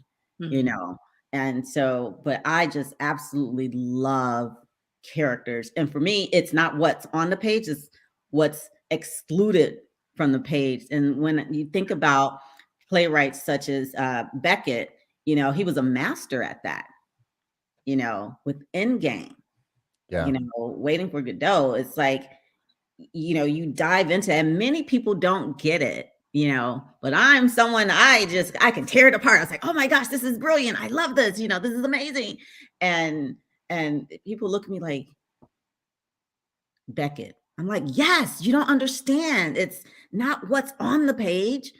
And so, but I just absolutely love characters. And for me, it's not what's on the page, it's what's excluded from the page. And when you think about playwrights such as Beckett, he was a master at that, with Endgame, Waiting for Godot. It's like, you dive into it, and many people don't get it, but I'm someone, I can tear it apart. I was like, oh my gosh, this is brilliant. I love this, this is amazing. And people look at me like, Beckett. I'm like, yes, you don't understand. It's not what's on the page.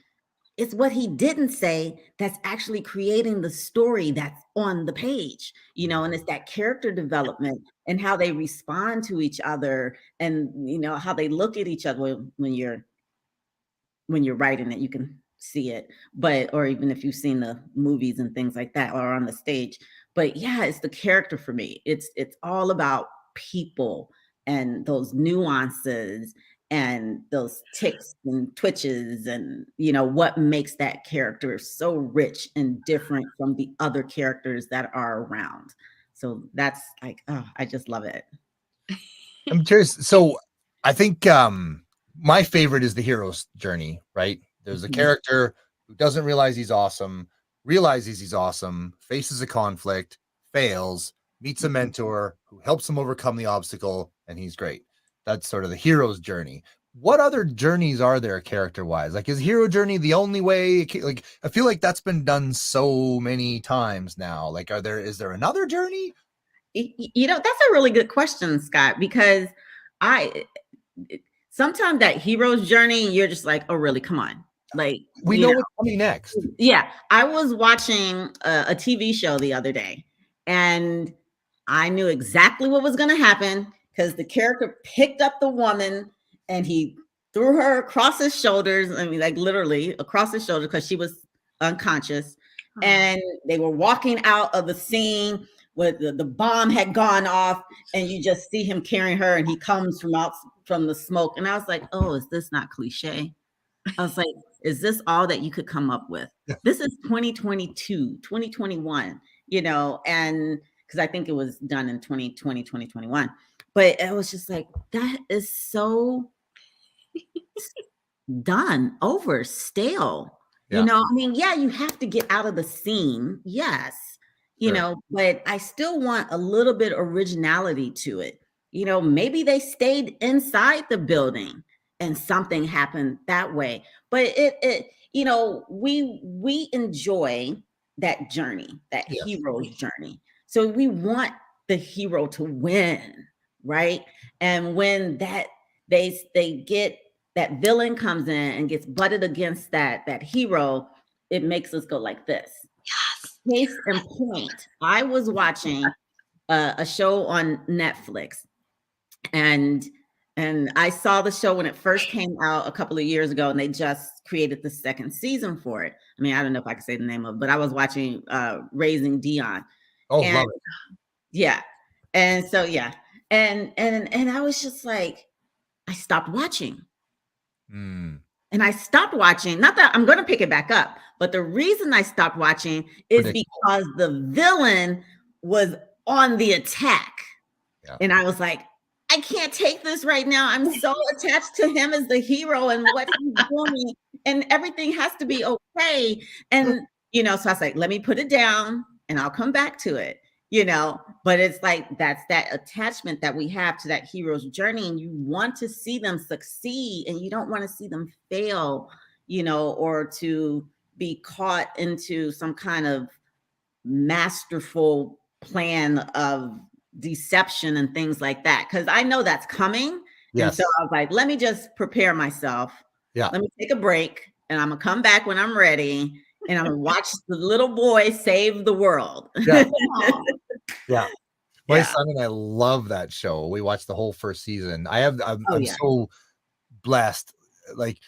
it's what he didn't say that's actually creating the story that's on the page, you know, and it's that character development and how they respond to each other, and, you know, how they look at each other when you're writing it, you can see it, but, or even if you've seen the movies and things like that or on the stage. But yeah, it's the character for me. It's all about people and those nuances and those ticks and twitches, and, you know, what makes that character so rich and different from the other characters that are around. So that's like, oh, I just love it. I'm curious. So I think my favorite is the hero's journey, right? There's a character who doesn't realize he's awesome, realizes he's awesome, faces a conflict, fails, meets a mentor who helps him overcome the obstacle, and he's great. That's sort of the hero's journey. What other journeys are there character-wise? Like, is hero journey the only way? Like, I feel like that's been done so many times now. Like, is there another journey? You know, that's a really good question, Scott, because sometimes that hero's journey, you're just like, oh, really? Come on. Like, we know what's coming next. Yeah. I was watching a TV show the other day, and I knew exactly what was going to happen because the character picked up the woman and he threw her across his shoulders. I mean, like literally across his shoulder, because she was unconscious. And they were walking out of the scene with the bomb had gone off, and you just see him carrying her, and he comes from the smoke. And I was like, oh, is this not cliche? I was like, is this all that you could come up with? Yeah. This is 2022, 2021, you know, and because I think it was done in 2020, 2021. But it was just like, that is so done, over, stale. Yeah. You know, I mean, yeah, you have to get out of the scene. Yes. You know, but I still want a little bit of originality to it. You know, maybe they stayed inside the building and something happened that way. But it you know, we enjoy that journey, that hero's journey. So we want the hero to win, right? And when that they get that villain comes in and gets butted against that hero, it makes us go like this. Yes. Case in point, I was watching a show on Netflix, and I saw the show when it first came out a couple of years ago, and they just created the second season for it. I mean, I don't know if I can say the name of it, but I was watching Raising Dion. Oh, and, love it. Yeah. And so, yeah. And I was just like, I stopped watching. And I stopped watching, not that I'm going to pick it back up, but the reason I stopped watching is because the villain was on the attack. Yeah. And I was like, I can't take this right now. I'm so attached to him as the hero and what he's doing, and everything has to be okay. And, you know, so I was like, let me put it down and I'll come back to it, you know, but it's like, that's that attachment that we have to that hero's journey, and you want to see them succeed and you don't want to see them fail, you know, or to be caught into some kind of masterful plan of deception and things like that, because I know that's coming. Yes. And so I was like, let me just prepare myself. Yeah. Let me take a break, and I'm gonna come back when I'm ready, and I'm gonna watch the little boy save the world. Yeah. Yeah. My son and I love that show. We watched the whole first season. I'm so blessed. Like,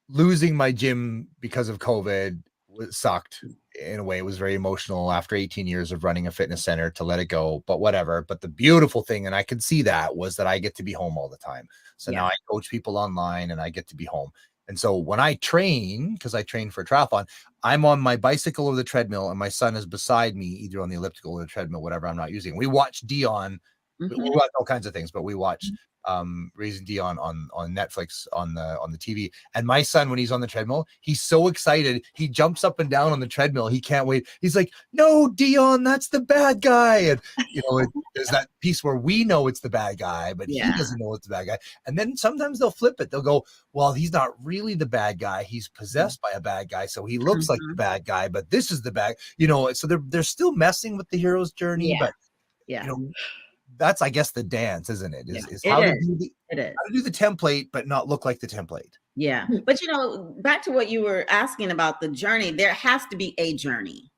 losing my gym because of COVID sucked in a way. It was very emotional after 18 years of running a fitness center to let it go, but whatever. But the beautiful thing, and I could see that, was that I get to be home all the time. So now I coach people online and I get to be home. And so when I train, because I train for a triathlon, I'm on my bicycle or the treadmill, and my son is beside me, either on the elliptical or the treadmill, whatever I'm not using. We watch Dion. We watch all kinds of things, but we watch Raising Dion on Netflix on the TV. And my son, when he's on the treadmill, he's so excited, he jumps up and down on the treadmill. He can't wait. He's like, no, Dion, that's the bad guy. And you know, there's that piece where we know it's the bad guy, but he doesn't know it's the bad guy. And then sometimes they'll flip it. They'll go, well, he's not really the bad guy, he's possessed by a bad guy, so he looks like the bad guy, but this is the bad, you know. So they're still messing with the hero's journey, but you know, that's, I guess, the dance, isn't it? Is how to do the template, but not look like the template. Yeah. But, back to what you were asking about the journey, there has to be a journey,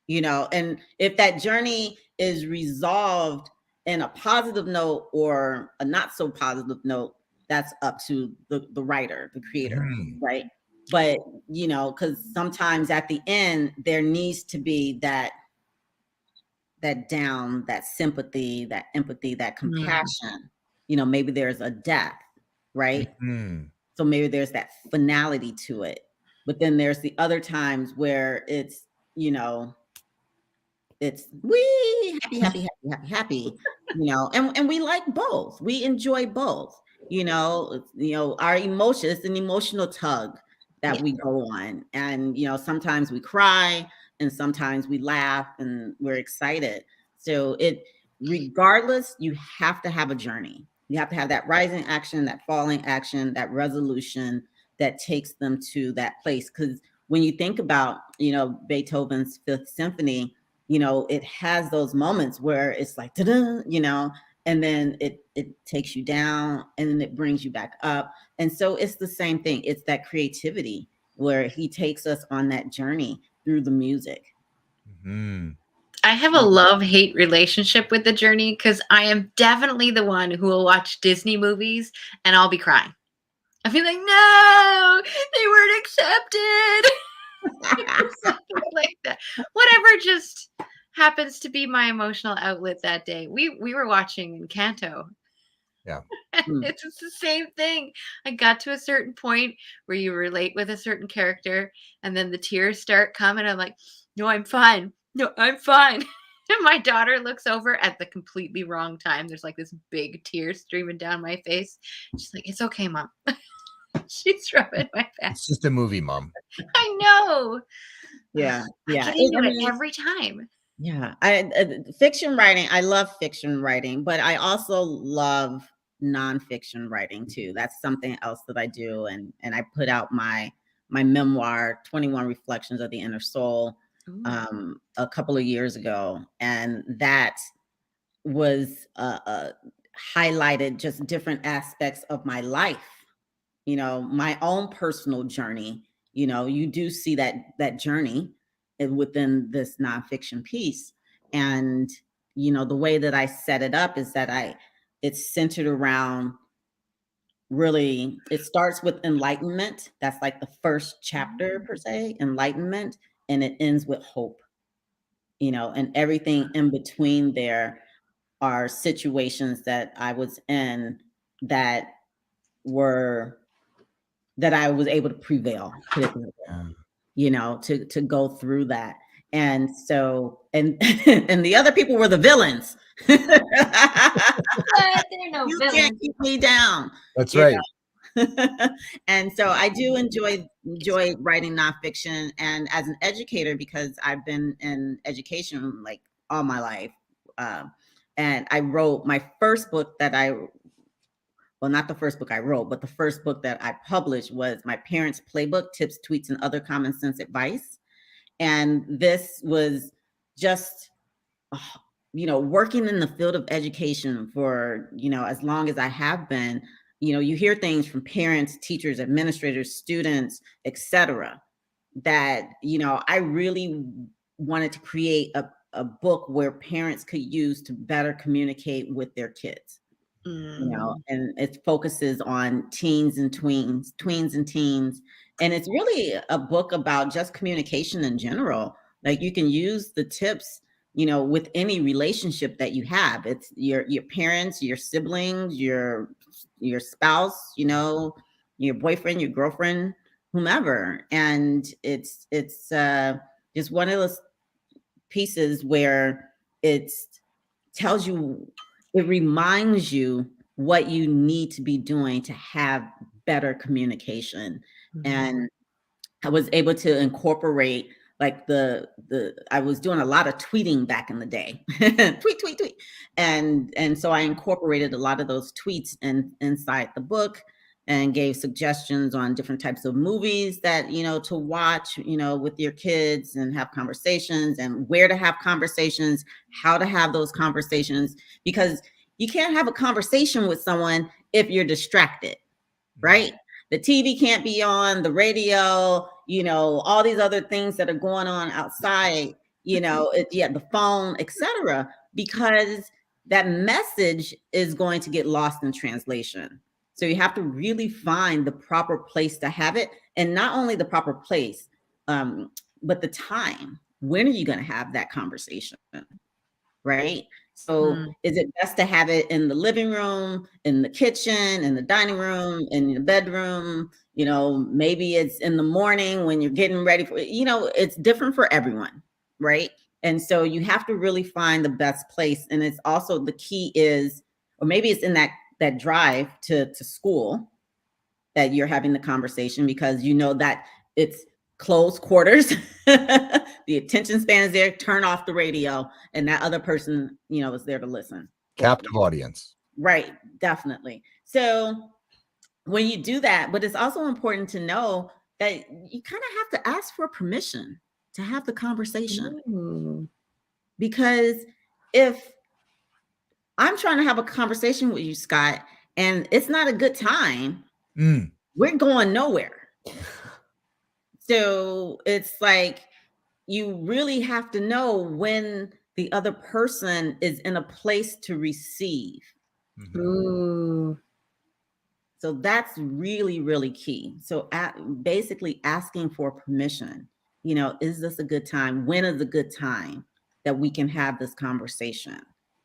and if that journey is resolved in a positive note or a not so positive note, that's up to the writer, the creator, right? But, because sometimes at the end, there needs to be that down, that sympathy, that empathy, that compassion. Maybe there's a death, right? So maybe there's that finality to it. But then there's the other times where it's, it's wee happy, happy, happy, happy, happy, and we like both. We enjoy both. Our emotion, it's an emotional tug that we go on. And sometimes we cry and sometimes we laugh and we're excited. So regardless, you have to have a journey. You have to have that rising action, that falling action, that resolution that takes them to that place. Because when you think about, Beethoven's Fifth Symphony, it has those moments where it's like, ta-da, and then it takes you down and then it brings you back up. And so it's the same thing. It's that creativity where he takes us on that journey through the music. I have a love-hate relationship with the journey because I am definitely the one who will watch Disney movies and I'll be crying. I'll be like, no, they weren't accepted. Something like that. Whatever just happens to be my emotional outlet that day. We were watching Encanto. Yeah. It's just the same thing. I got to a certain point where you relate with a certain character and then the tears start coming. I'm like, no, I'm fine. No, I'm fine. And my daughter looks over at the completely wrong time. There's like this big tear streaming down my face. She's like, it's okay, Mom. She's rubbing my back. It's just a movie, Mom. I know. Yeah. I get into it every time. Yeah. Fiction writing, I love fiction writing, but I also love nonfiction writing too. That's something else that I do. And I put out my memoir, 21 Reflections of the Inner Soul, a couple of years ago. And that was highlighted just different aspects of my life, my own personal journey. You do see that journey within this nonfiction piece. And, the way that I set it up is that it's centered around really, it starts with enlightenment. That's like the first chapter per se, enlightenment, and it ends with hope, and everything in between there are situations that I was in that I was able to prevail, to go through that. And so, and the other people were the villains. They're no You villains. can't keep me down. That's right. And so I do enjoy writing nonfiction, and as an educator, because I've been in education like all my life. And I wrote my first book not the first book I wrote, but the first book that I published was my parents' playbook, Tips, Tweets, and Other Common Sense Advice. And this was just, working in the field of education for, as long as I have been, you hear things from parents, teachers, administrators, students, etc., that, I really wanted to create a book where parents could use to better communicate with their kids. And it focuses on teens and tweens and teens. And it's really a book about just communication in general. Like you can use the tips, with any relationship that you have. It's your parents, your siblings, your spouse, your boyfriend, your girlfriend, whomever. And it's just one of those pieces where it tells you, it reminds you what you need to be doing to have better communication. And I was able to incorporate like I was doing a lot of tweeting back in the day, tweet. And so I incorporated a lot of those tweets inside the book and gave suggestions on different types of movies that, to watch, with your kids and have conversations, and where to have conversations, how to have those conversations, because you can't have a conversation with someone if you're distracted, right? the TV can't be on, the radio, all these other things that are going on outside, the phone, etc., because that message is going to get lost in translation. So you have to really find the proper place to have it, and not only the proper place, but the time. When are you going to have that conversation? Right? So is it best to have it in the living room, in the kitchen, in the dining room, in the bedroom? Maybe it's in the morning when you're getting ready for, it's different for everyone, right? And so you have to really find the best place. And it's also, the key is, or maybe it's in that drive to school that you're having the conversation, because that it's close quarters. The attention span is there. Turn off the radio, and that other person, is there to listen. Captive audience. Right, definitely. So when you do that, but it's also important to know that you kind of have to ask for permission to have the conversation. Because if I'm trying to have a conversation with you, Scott, and it's not a good time, we're going nowhere. So it's like, you really have to know when the other person is in a place to receive. So that's really, really key. So basically asking for permission, is this a good time? When is a good time that we can have this conversation?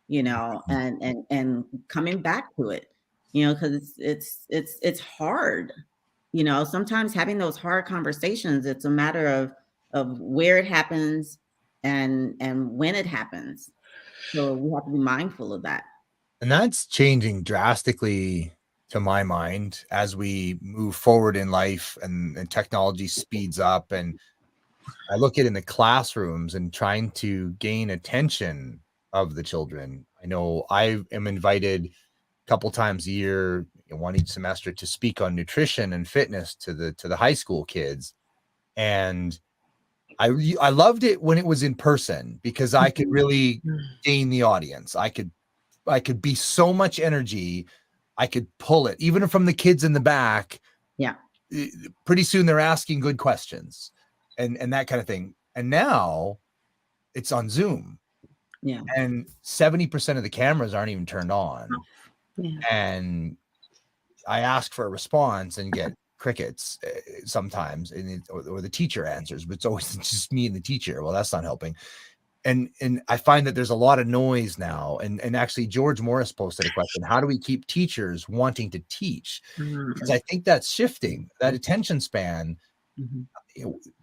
And coming back to it, because it's hard. Sometimes having those hard conversations, it's a matter of where it happens and when it happens. So we have to be mindful of that. And that's changing drastically, to my mind, as we move forward in life and technology speeds up. And I look at in the classrooms and trying to gain attention of the children. I know I am invited a couple times a year, one each semester, to speak on nutrition and fitness to the high school kids. And I loved it when it was in person, because I could really gain the audience. I could be so much energy. I could pull it even from the kids in the back. Yeah. Pretty soon they're asking good questions and that kind of thing. And now it's on Zoom. Yeah. And 70% of the cameras aren't even turned on. Yeah. And I ask for a response and get crickets sometimes, or the teacher answers, but it's always just me and the teacher. Well, that's not helping. And I find that there's a lot of noise now. And actually, George Morris posted a question: how do we keep teachers wanting to teach? Because I think that's shifting. That attention span.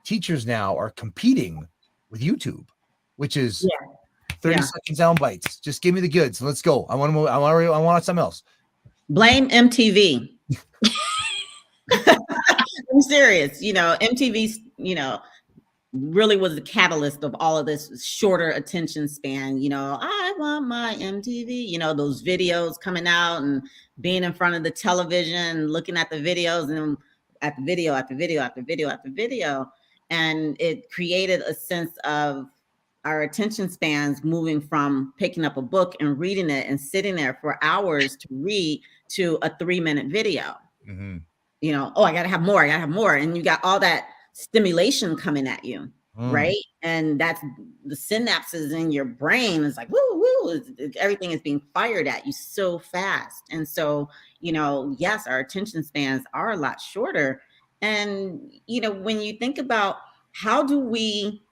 Teachers now are competing with YouTube, which is 30-second sound bites. Just give me the goods. Let's go. I want something else. Blame MTV. I'm serious. MTV, really was the catalyst of all of this shorter attention span. I want my MTV, those videos coming out and being in front of the television, looking at the videos and at the video after video after video after video. And it created a sense of our attention spans moving from picking up a book and reading it and sitting there for hours to read to a 3-minute video. I gotta have more. And you got all that stimulation coming at you, right? And that's the synapses in your brain is like, woo, everything is being fired at you so fast. And so, yes, our attention spans are a lot shorter. And, when you think about how do we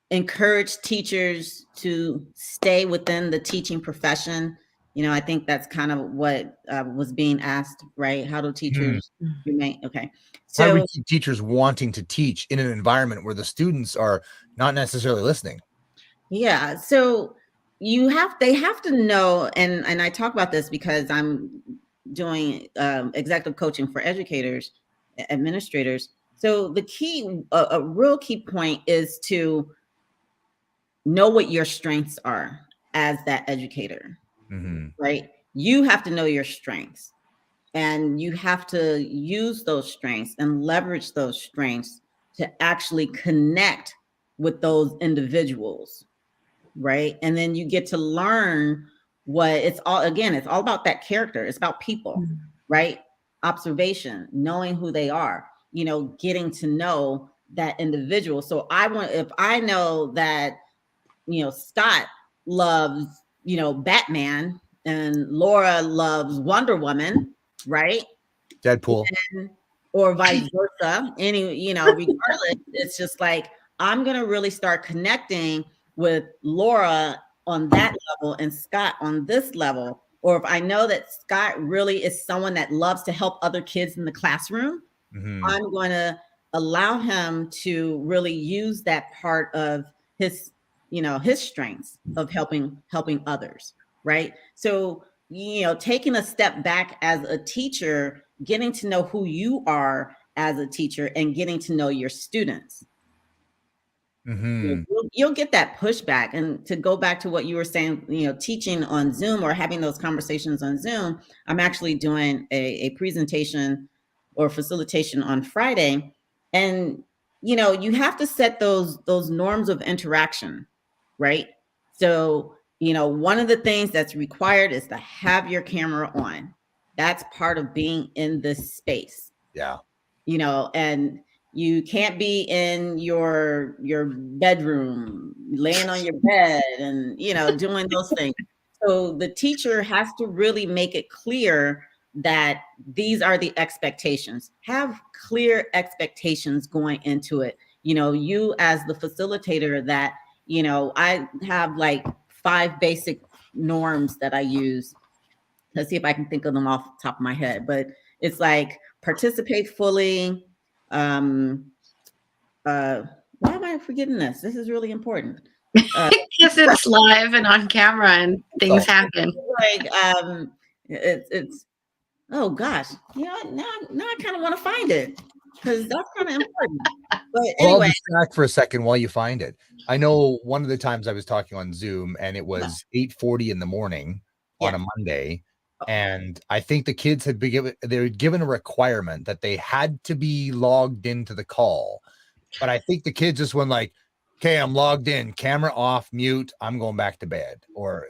encourage teachers to stay within the teaching profession, I think that's kind of what was being asked, right? How do teachers remain? Okay. So how do we keep teachers wanting to teach in an environment where the students are not necessarily listening? Yeah. So they have to know, and I talk about this because I'm doing executive coaching for educators, administrators. So the key, a real key point is to know what your strengths are as that educator. Right? You have to know your strengths, and you have to use those strengths and leverage those strengths to actually connect with those individuals, right? And then you get to learn what it's all about that character. It's about people, right? observation, knowing who they are, getting to know that individual. So if I know that, Scott loves, Batman and Laura loves Wonder Woman, right? Deadpool. Or vice versa. Regardless, it's just like, I'm going to really start connecting with Laura on that level and Scott on this level. Or if I know that Scott really is someone that loves to help other kids in the classroom, I'm going to allow him to really use that part of his strengths of helping others. Right. So, taking a step back as a teacher, getting to know who you are as a teacher and getting to know your students. You'll get that pushback. And to go back to what you were saying, teaching on Zoom or having those conversations on Zoom, I'm actually doing a presentation or facilitation on Friday. And, you have to set those norms of interaction, right? So, one of the things that's required is to have your camera on. That's part of being in this space. Yeah. And you can't be in your bedroom, laying on your bed and, doing those things. So the teacher has to really make it clear that these are the expectations. Have clear expectations going into it. You as the facilitator that, I have like 5 basic norms that I use. Let's see if I can think of them off the top of my head, but it's like participate fully. Why am I forgetting this? This is really important. Because it's live and on camera and things happen. Like, it's oh gosh, now I kind of want to find it because that's kind of important. But anyway, I'll distract for a second while you find it. I know one of the times I was talking on Zoom and it was 8:40 in the morning on a Monday. And I think the kids had been given a requirement that they had to be logged into the call. But I think the kids just went like, okay, I'm logged in, camera off, mute, I'm going back to bed. Or,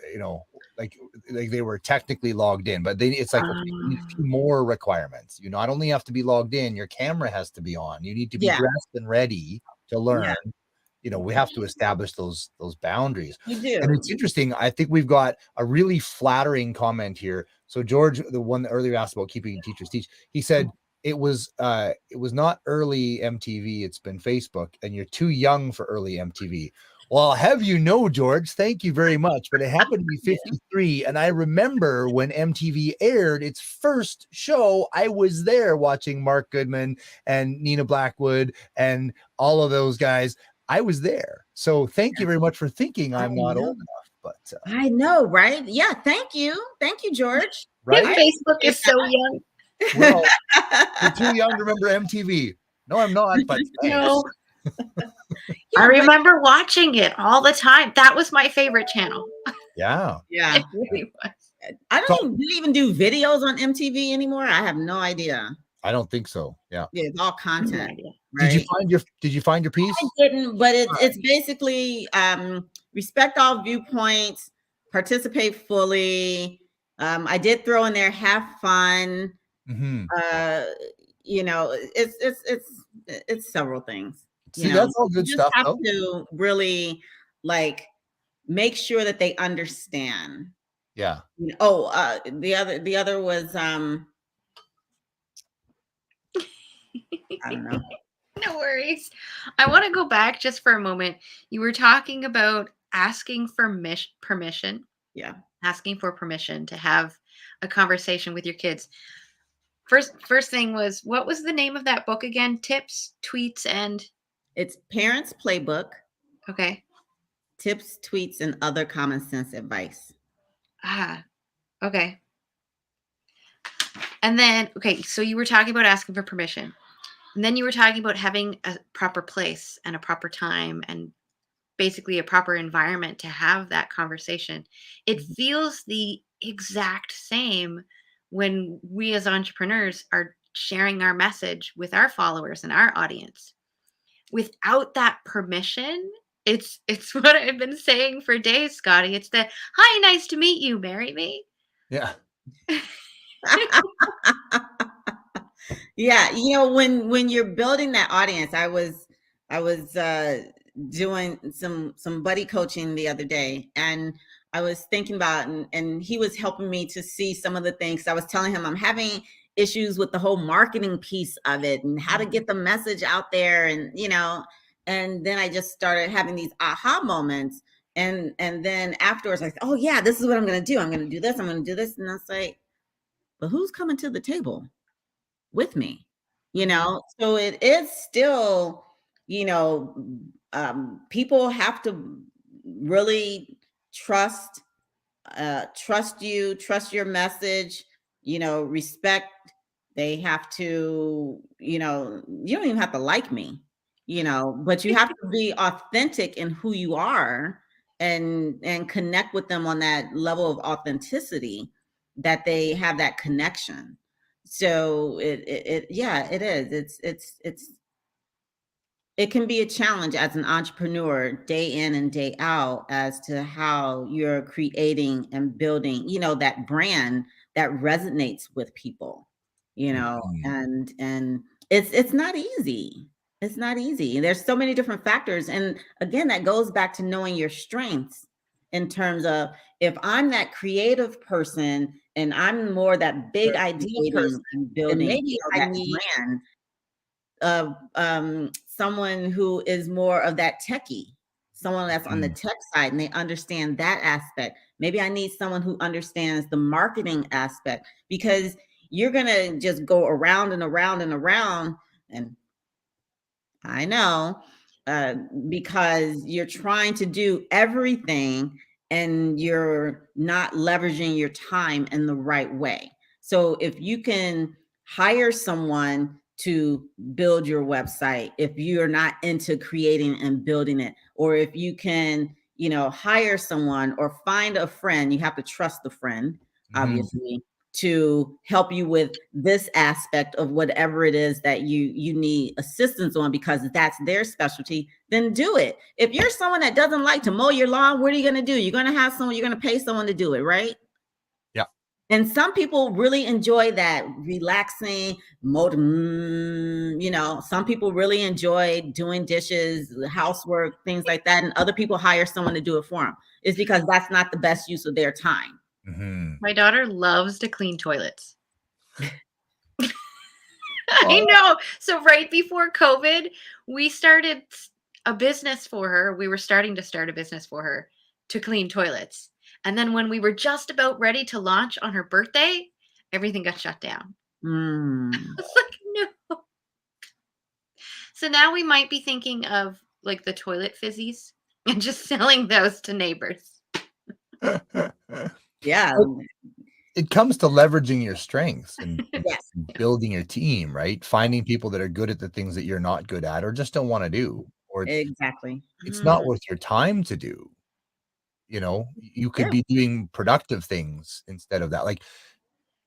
like they were technically logged in, but it's like okay, you need a few more requirements. You not only have to be logged in, your camera has to be on. You need to be dressed and ready to learn. We have to establish those boundaries. We do. And it's interesting. I think we've got a really flattering comment here. So George, the one that earlier asked about keeping teachers teach, he said it was not early MTV, it's been Facebook, and you're too young for early MTV. Well, I'll have you know, George, thank you very much. But it happened to be 53. And I remember when MTV aired its first show, I was there watching Mark Goodman and Nina Blackwood and all of those guys. I was there. So thank you very much for thinking I'm not old enough. But I know, right? Yeah. Thank you, George. Right? Facebook is so young. Well, you're too young to remember MTV. No, I'm not. But no. I remember watching it all the time. That was my favorite channel. Yeah. It really was. I don't even do videos on MTV anymore. I have no idea. I don't think so. Yeah. It's all content. Right? Did you find your piece? I didn't, but it's basically respect all viewpoints, participate fully. I did throw in there, have fun. It's several things. See, that's all good stuff. You have to really make sure that they understand. Yeah. The other was I don't know. No worries. I want to go back just for a moment. You were talking about asking for permission. Yeah. Asking for permission to have a conversation with your kids. First thing was, what was the name of that book again? Tips, Tweets, and... It's Parents Playbook. Okay. Tips, Tweets, and Other Common Sense Advice. Okay. And then, so you were talking about asking for permission. And then you were talking about having a proper place and a proper time and basically a proper environment to have that conversation. It feels the exact same when we as entrepreneurs are sharing our message with our followers and our audience. Without that permission, it's what I've been saying for days, Scotty. It's the, hi, nice to meet you, marry me. Yeah. Yeah, when you're building that audience, I was doing some buddy coaching the other day, and I was thinking about, and he was helping me to see some of the things. I was telling him I'm having issues with the whole marketing piece of it and how to get the message out there, and then I just started having these aha moments. And then afterwards I said, oh yeah, this is what I'm gonna do. I'm gonna do this, I'm gonna do this. And I was like, but who's coming to the table with me? So it is still, people have to really trust you, trust your message, respect. They have to, you don't even have to like me, but you have to be authentic in who you are, and connect with them on that level of authenticity, that they have that connection. So yeah, it is. It can be a challenge as an entrepreneur, day in and day out, as to how you're creating and building, that brand that resonates with people, and it's not easy. It's not easy. There's so many different factors. And again, that goes back to knowing your strengths, in terms of, if I'm that creative person and I'm more that big idea person and building, maybe I need brand of someone who is more of that techie, someone that's on the tech side, and they understand that aspect. Maybe I need someone who understands the marketing aspect, because you're gonna just go around and around and around. And I know, because you're trying to do everything and you're not leveraging your time in the right way. So if you can hire someone to build your website, if you're not into creating and building it, or if you can, hire someone or find a friend, you have to trust the friend, obviously, to help you with this aspect of whatever it is that you need assistance on, because that's their specialty, then do it. If you're someone that doesn't like to mow your lawn, what are you going to do? You're going to pay someone to do it, right? Yeah. And some people really enjoy that relaxing mode. Some people really enjoy doing dishes, housework, things like that. And other people hire someone to do it for them. It's because that's not the best use of their time. My daughter loves to clean toilets. I know. So right before COVID, we started a business for her. We were starting to start a business for her to clean toilets. And then when we were just about ready to launch on her birthday, everything got shut down. I was like, no. So now we might be thinking of like the toilet fizzies and just selling those to neighbors. Yeah. It comes to leveraging your strengths and building your team, right? Finding people that are good at the things that you're not good at, or just don't want to do, or exactly, it's not worth your time to do. You could be doing productive things instead of that. Like,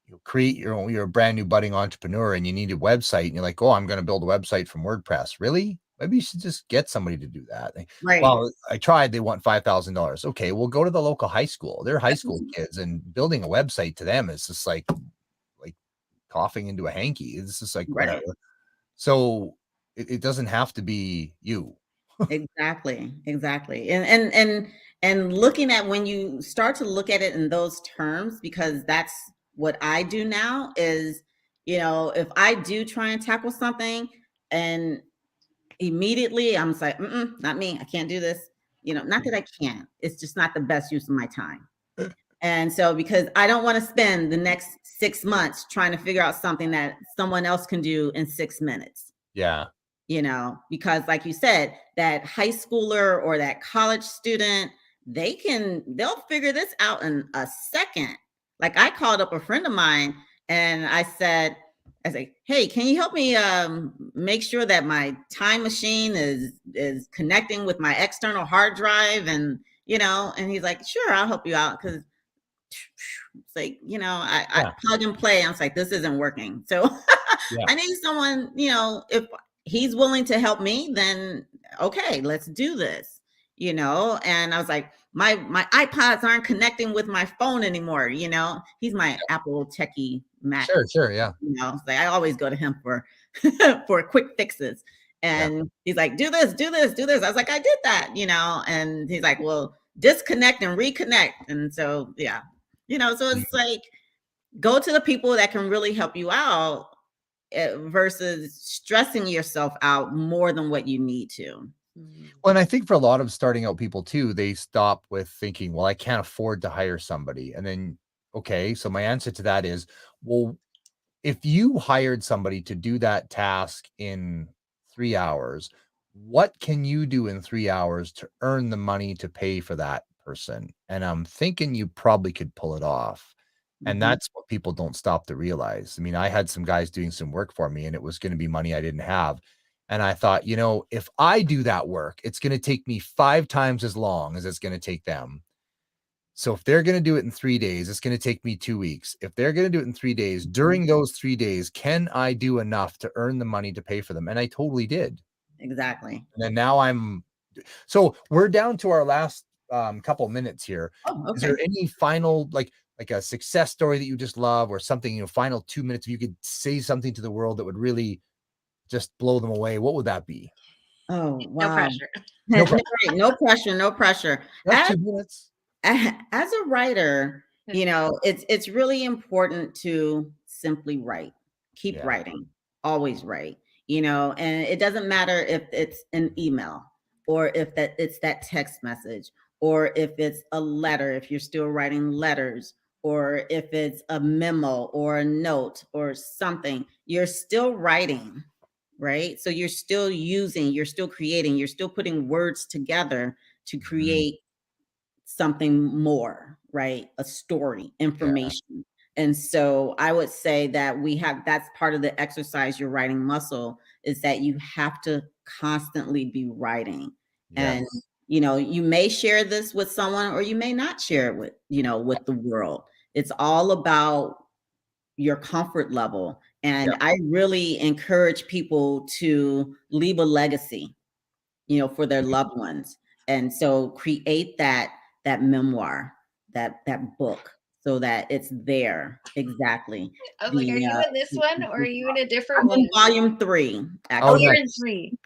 you create you're a brand new budding entrepreneur and you need a website, and you're like, oh, I'm going to build a website from WordPress. Really? Maybe you should just get somebody to do that. Right. Well, I tried. They want $5,000. Okay, well, go to the local high school. They're high school kids, and building a website to them is just like coughing into a hanky. It's just like whatever. So it doesn't have to be you. Exactly. And looking at, when you start to look at it in those terms, because that's what I do now, is, if I do try and tackle something, and immediately I'm just like, not me, I can't do this. Not that I can't, it's just not the best use of my time. And so, because I don't want to spend the next 6 months trying to figure out something that someone else can do in 6 minutes. Yeah. Because like you said, that high schooler or that college student, they'll figure this out in a second. Like, I called up a friend of mine and I said, hey, can you help me make sure that my time machine is connecting with my external hard drive? And and he's like, sure, I'll help you out. Because it's like, I plug and play. I was like, this isn't working. So I need someone, if he's willing to help me, then okay, let's do this. you know, and I was like, my iPods aren't connecting with my phone anymore, you know. He's my Apple techie Mac. Sure, yeah. You know, like I always go to him for for quick fixes. And he's like, do this, do this, do this. I was like, I did that, you know. And he's like, well, disconnect and reconnect. And so, yeah, you know, so it's like, go to the people that can really help you out versus stressing yourself out more than what you need to. Well, and I think for a lot of starting out people too, they stop with thinking, well, I can't afford to hire somebody. And then, okay, so my answer to that is, well, if you hired somebody to do that task in 3 hours, what can you do in 3 hours to earn the money to pay for that person? And I'm thinking you probably could pull it off. And that's what people don't stop to realize. I mean, I had some guys doing some work for me and it was going to be money I didn't have. And I thought, you know, if I do that work, it's going to take me 5 times as long as it's going to take them. So if they're going to do it in 3 days, it's going to take me 2 weeks. If they're going to do it in 3 days, during those 3 days, can I do enough to earn the money to pay for them? And I totally did. Exactly. And then now so we're down to our last couple minutes here. Oh, okay. Is there any final, like a success story that you just love or something, you know, final 2 minutes, if you could say something to the world that would really just blow them away, what would that be? Oh, wow. No pressure. No pressure. No pressure, no pressure. That's 2 minutes. As a writer, you know, it's really important to simply write. Keep writing. Always write. You know, and it doesn't matter if it's an email or if it's that text message or if it's a letter, if you're still writing letters, or if it's a memo or a note or something, you're still writing, right? So you're still you're still creating, you're still putting words together to create something more, right? A story, information. And so I would say that that's part of the exercise, your writing muscle, is that you have to constantly be writing. And, you know, you may share this with someone or you may not share it with, you know, with the world. It's all about your comfort level. And I really encourage people to leave a legacy, you know, for their loved ones. And so create that memoir, that book, so that it's there. Exactly. I was like, are you in this one or are you in a different I'm one? in volume 3. Oh, you're in 3.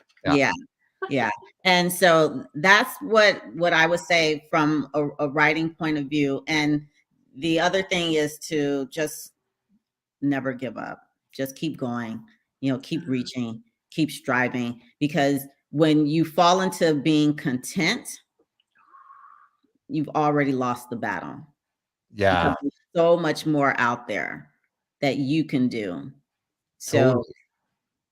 Yeah. And so that's what I would say from a writing point of view. And the other thing is to just never give up. Just keep going, you know, keep reaching, keep striving, because when you fall into being content, you've already lost the battle. Yeah. There's so much more out there that you can do. So,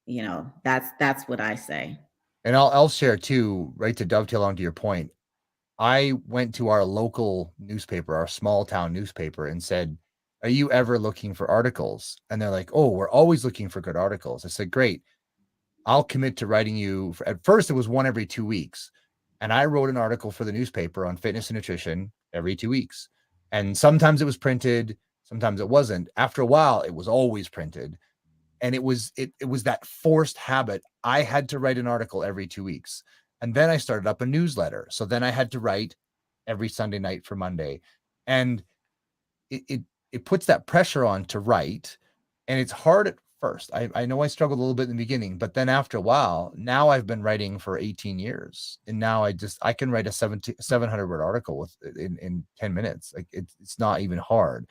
you know, that's what I say. And I'll share too, right, to dovetail onto your point. I went to our local newspaper, our small town newspaper, and said, are you ever looking for articles? And they're like, oh, we're always looking for good articles. I said, great. I'll commit to writing you. At first, it was one every 2 weeks. And I wrote an article for the newspaper on fitness and nutrition every 2 weeks. And sometimes it was printed, sometimes it wasn't. After a while, it was always printed. And it was that forced habit. I had to write an article every 2 weeks. And then I started up a newsletter. So then I had to write every Sunday night for Monday. And it puts that pressure on to write. And it's hard at first. I know I struggled a little bit in the beginning, but then after a while, now I've been writing for 18 years. And now I can write a 700 word article in 10 minutes. Like it's not even hard.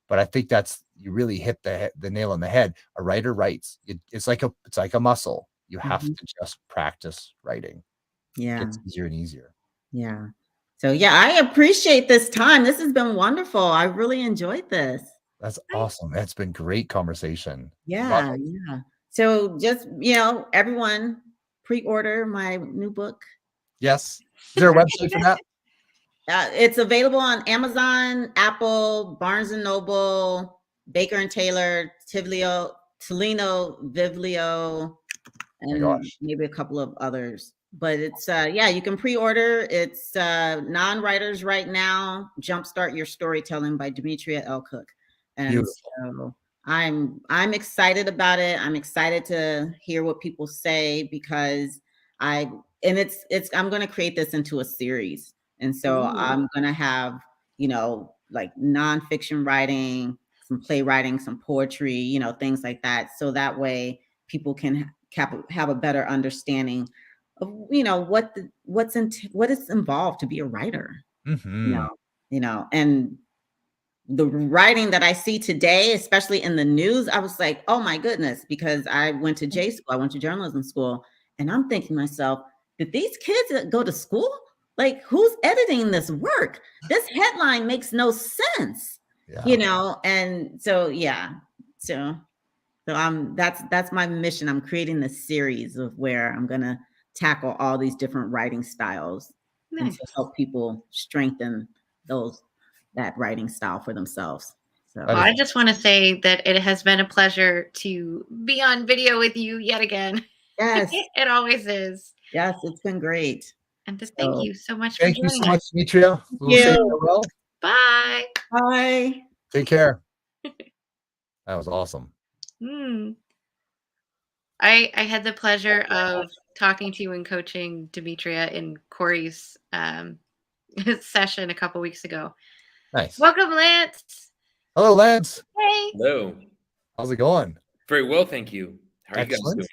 But I think you really hit the nail on the head. A writer writes. It's like a muscle. You have to just practice writing. Yeah. It gets easier and easier. Yeah. So yeah, I appreciate this time. This has been wonderful. I really enjoyed this. That's awesome. It's been great conversation. Yeah. So just, you know, everyone pre-order my new book. Yes. Is there a website for that? It's available on Amazon, Apple, Barnes and Noble, Baker and Taylor, Toledo, Viblio, and maybe a couple of others. But it's you can pre-order. It's non-writers right now. Jumpstart Your Storytelling by Demetria L. Cook. And so I'm excited about it. I'm excited to hear what people say, because and I'm going to create this into a series. And so I'm going to have, you know, like nonfiction writing, some playwriting, some poetry, you know, things like that. So that way people can have a better understanding of, you know, what is involved to be a writer, you know, and the writing that I see today, especially in the news, I was like, oh my goodness, because I went to J school, I went to journalism school, and I'm thinking to myself, did these kids that go to school, like who's editing this work? This headline makes no sense, you know? And so, that's my mission. I'm creating this series of where I'm going to tackle all these different writing styles and to help people strengthen that writing style for themselves. So well, I just want to say that it has been a pleasure to be on video with you yet again. Yes. It always is. Yes, it's been great. And thank you so much for joining us. Thank you so much, Demetria. We'll say farewell. Bye. Bye. Take care. That was awesome. I had the pleasure of talking to you and coaching Demetria in Corey's session a couple weeks ago. Nice. Welcome, Lance. Hello, Lance. Hey. Hello. How's it going? Very well, thank you. How are you guys doing?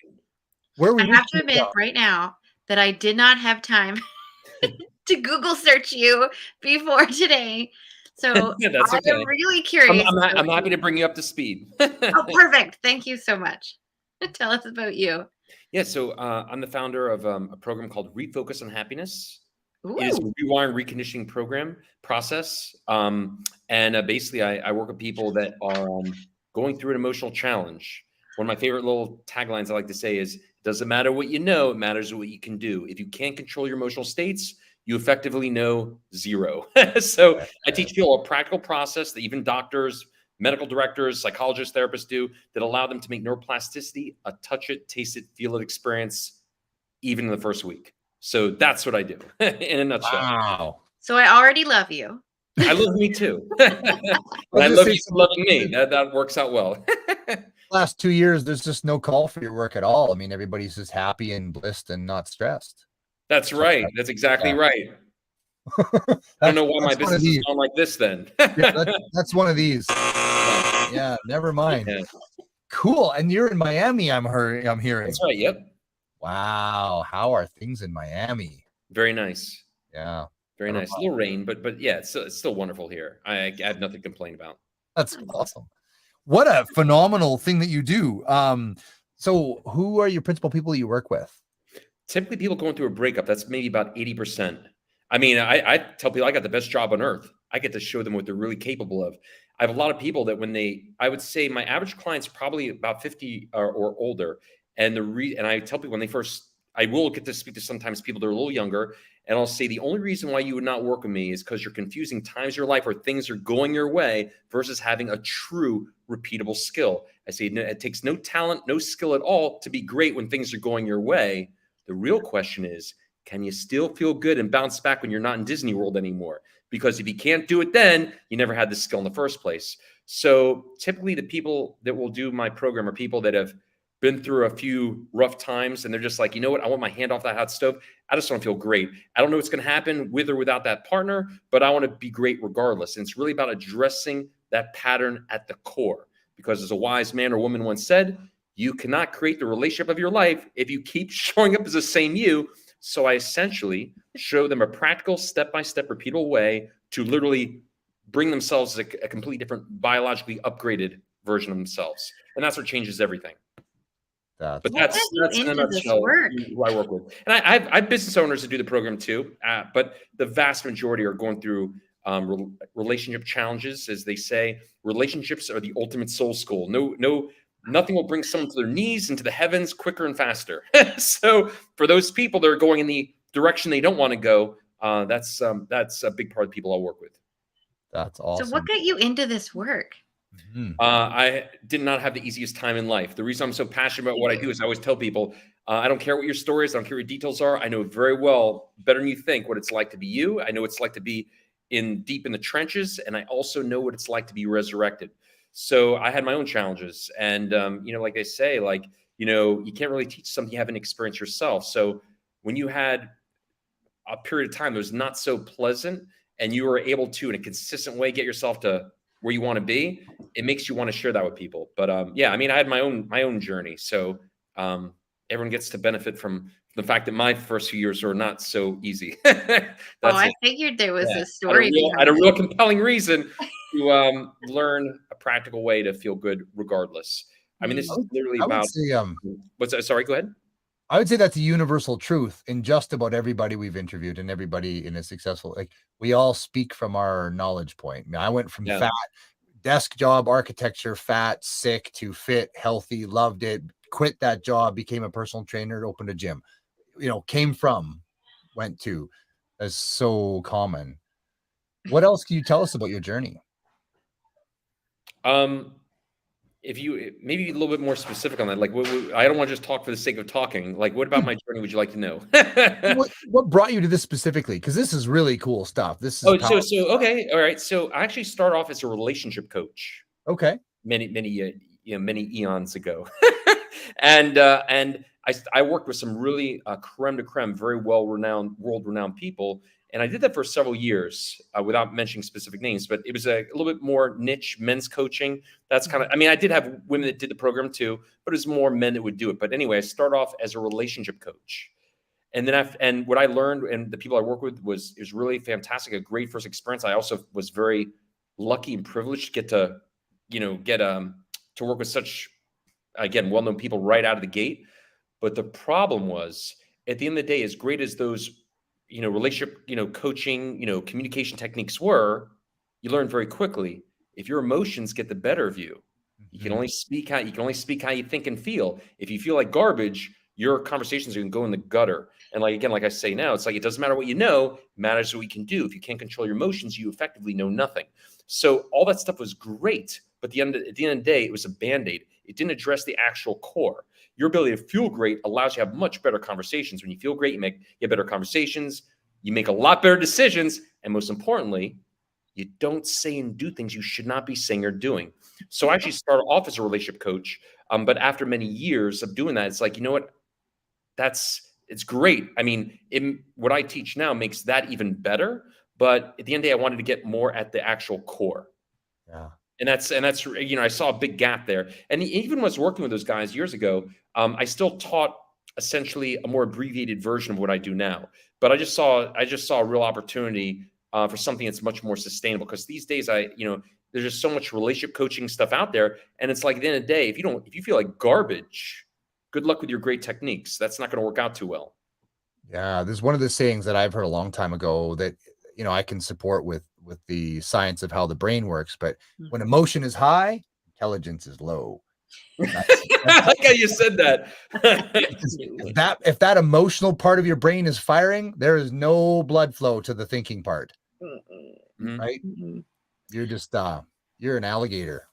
Where were I have to admit right now that I did not have time to Google search you before today. So yeah, that's okay. I'm really curious. I'm happy to bring you up to speed. Oh, perfect. Thank you so much. Tell us about you. Yeah, so I'm the founder of a program called Refocus on Happiness. Ooh. It is a rewiring reconditioning program process. And basically, I work with people that are going through an emotional challenge. One of my favorite little taglines I like to say is, it doesn't matter what you know, it matters what you can do. If you can't control your emotional states, you effectively know zero. So I teach people a practical process that even doctors, medical directors, psychologists, therapists do that allow them to make neuroplasticity a touch it, taste it, feel it experience even in the first week. So that's what I do in a nutshell. Wow. So I already love you. I love me too. I love you for loving me. That works out well. Last 2 years, there's just no call for your work at all. I mean, everybody's just happy and blissed and not stressed. That's right. That's exactly right. I don't know why my business is going like this then. That's one of these. Yeah, never mind. Yeah. Cool. And you're in Miami, I'm hearing. That's right. Yep. Wow. How are things in Miami? Very nice. Yeah. Very nice. A little rain, but yeah, it's still wonderful here. I have nothing to complain about. That's awesome. What a phenomenal thing that you do. So who are your principal people you work with? Typically people going through a breakup, that's maybe about 80%. I mean, I tell people I got the best job on earth. I get to show them what they're really capable of. I have a lot of people that I would say my average client's probably about 50 or older. And I tell people I will get to speak to sometimes people that are a little younger. And I'll say the only reason why you would not work with me is because you're confusing times of your life where things are going your way versus having a true repeatable skill. I say it takes no talent, no skill at all to be great when things are going your way. The real question is, can you still feel good and bounce back when you're not in Disney World anymore? Because if you can't do it then, you never had the skill in the first place. So typically the people that will do my program are people that have been through a few rough times and they're just like, you know what? I want my hand off that hot stove. I just want to feel great. I don't know what's going to happen with or without that partner, but I want to be great regardless. And it's really about addressing that pattern at the core. Because as a wise man or woman once said, you cannot create the relationship of your life if you keep showing up as the same you. So I essentially show them a practical step-by-step repeatable way to literally bring themselves a completely different biologically upgraded version of themselves. And that's what changes everything. But that's in a nutshell who I work with. And I have business owners that do the program too, but the vast majority are going through relationship challenges. As they say, relationships are the ultimate soul school. Nothing will bring someone to their knees and to the heavens quicker and faster. So for those people that are going in the direction they don't want to go, that's a big part of the people I'll work with. That's awesome. So what got you into this work? I did not have the easiest time in life. The reason I'm so passionate about what I do is I always tell people, I don't care what your story is. I don't care what your details are. I know very well, better than you think, what it's like to be you. I know what it's like to be deep in the trenches. And I also know what it's like to be resurrected. So I had my own challenges. And, like they say, you can't really teach something you haven't experienced yourself. So when you had a period of time that was not so pleasant and you were able to, in a consistent way, get yourself to where you want to be, it makes you want to share that with people. But yeah, I mean, I had my own journey. So everyone gets to benefit from the fact that my first few years were not so easy. I figured there was a story I had a real behind compelling reason to learn a practical way to feel good regardless. I mean, this is literally I would about say, what's that? Sorry, go ahead. I would say that's a universal truth in just about everybody we've interviewed and everybody in a successful, like, we all speak from our knowledge point. I mean, I went from fat desk job, architecture, fat, sick, to fit, healthy, loved it, quit that job, became a personal trainer, opened a gym, came from, went to. That's so common. What else can you tell us about your journey? If you maybe a little bit more specific on that, like I don't want to just talk for the sake of talking. Like, what about my journey would you like to know? what brought you to this specifically? Because this is really cool stuff. This is okay, all right. So I actually started off as a relationship coach. Many eons ago, and I worked with some really creme de creme, very world renowned people. And I did that for several years without mentioning specific names, but it was a little bit more niche men's coaching. That's kind of, I mean, I did have women that did the program too, but it was more men that would do it. But anyway, I started off as a relationship coach. And then and what I learned and the people I work with was really fantastic, a great first experience. I also was very lucky and privileged to get to work with such, again, well-known people right out of the gate. But the problem was, at the end of the day, as great as those relationship, coaching, communication techniques were, you learn very quickly. If your emotions get the better of you, you can only speak how you think and feel. If you feel like garbage, your conversations are going to go in the gutter. And like I say now, it's like, it doesn't matter what you know, it matters what you can do. If you can't control your emotions, you effectively know nothing. So all that stuff was great, but at the end of the day, it was a Band-Aid. It didn't address the actual core. Your ability to feel great allows you to have much better conversations. When you feel great, you get better conversations, you make a lot better decisions, and most importantly, you don't say and do things you should not be saying or doing. So I actually started off as a relationship coach, but after many years of doing that, it's like, you know what? It's great. I mean, what I teach now makes that even better. But at the end of the day, I wanted to get more at the actual core. Yeah. And that's I saw a big gap there. And even when I was working with those guys years ago, I still taught essentially a more abbreviated version of what I do now. But I just saw a real opportunity for something that's much more sustainable. Because these days, there's just so much relationship coaching stuff out there, and it's like, at the end of the day, if you feel like garbage, good luck with your great techniques. That's not going to work out too well. Yeah, there's one of the sayings that I've heard a long time ago that I can support with the science of how the brain works. But when emotion is high, intelligence is low. I like how you said that. if that emotional part of your brain is firing, there is no blood flow to the thinking part. Right? You're just you're an alligator.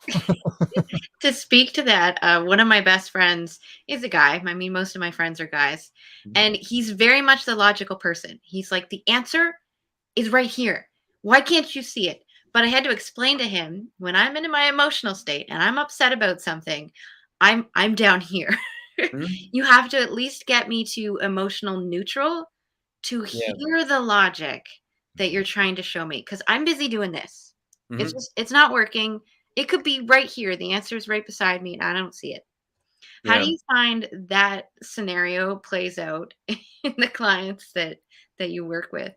To speak to that, one of my best friends is a guy. I mean, most of my friends are guys, and he's very much the logical person. He's like, the answer is right here. Why can't you see it? But I had to explain to him, when I'm in my emotional state and I'm upset about something, I'm down here. You have to at least get me to emotional neutral to hear the logic that you're trying to show me, because I'm busy doing this. It's not working. It could be right here. The answer is right beside me and I don't see it. How do you find that scenario plays out in the clients that you work with?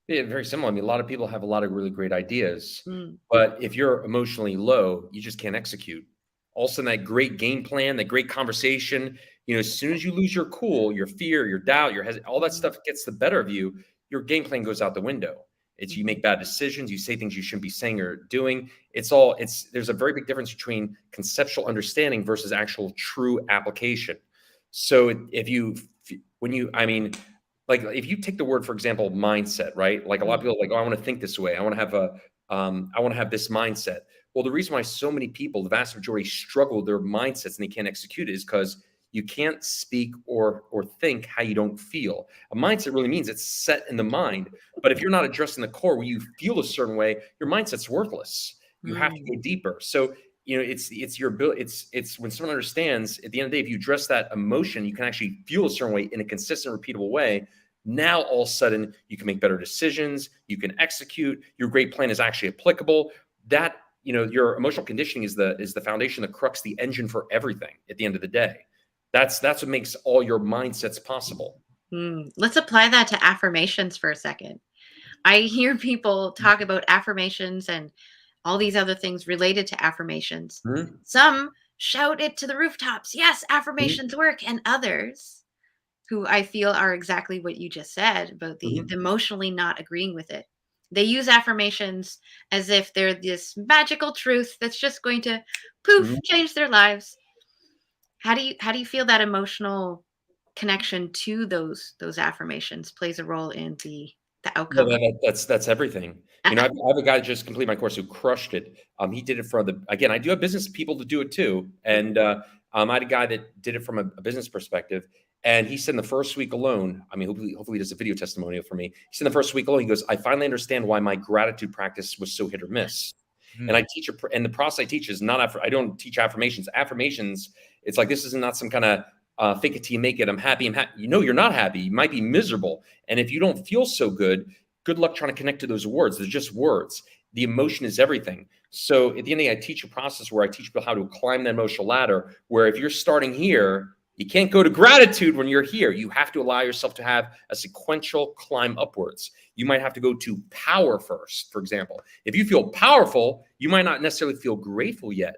Yeah, very similar. I mean, a lot of people have a lot of really great ideas, but if you're emotionally low, you just can't execute. Also, that great game plan, that great conversation, as soon as you lose your cool, your fear, your doubt, all that stuff gets the better of you, your game plan goes out the window. You make bad decisions, you say things you shouldn't be saying or doing. There's a very big difference between conceptual understanding versus actual true application. So if you take the word, for example, mindset, right? Like, a lot of people are like, oh, I want to think this way. I want to have this mindset. Well, the reason why so many people, the vast majority, struggle with their mindsets and they can't execute it is because you can't speak or think how you don't feel. A mindset really means it's set in the mind. But if you're not addressing the core where you feel a certain way, your mindset's worthless. You have to go deeper. So, it's your ability. It's when someone understands at the end of the day, if you address that emotion, you can actually feel a certain way in a consistent, repeatable way. Now, all of a sudden, you can make better decisions. You can execute. Your great plan is actually applicable. That, your emotional conditioning is the foundation, the crux, the engine for everything at the end of the day. That's what makes all your mindsets possible. Let's apply that to affirmations for a second. I hear people talk about affirmations and all these other things related to affirmations. Mm-hmm. Some shout it to the rooftops. Yes, affirmations work. And others who I feel are exactly what you just said about the emotionally not agreeing with it. They use affirmations as if they're this magical truth that's just going to poof, change their lives. How do you feel that emotional connection to those affirmations plays a role in the outcome? No, that's everything. I have a guy that just completed my course who crushed it. He did it again, I do have business people to do it too. And I had a guy that did it from a business perspective. And he said in the first week alone, hopefully he does a video testimonial for me. He said in the first week alone, he goes, I finally understand why my gratitude practice was so hit or miss. And I teach and the process I teach is I don't teach affirmations. Affirmations, it's like, this is not some kind of fake it till you make it. I'm happy. You're not happy. You might be miserable. And if you don't feel so good luck trying to connect to those words. They're just words. The emotion is everything. So at the end of the day, I teach a process where I teach people how to climb that emotional ladder, where if you're starting here, you can't go to gratitude when you're here. You have to allow yourself to have a sequential climb upwards. You might have to go to power first, for example. If you feel powerful, you might not necessarily feel grateful yet,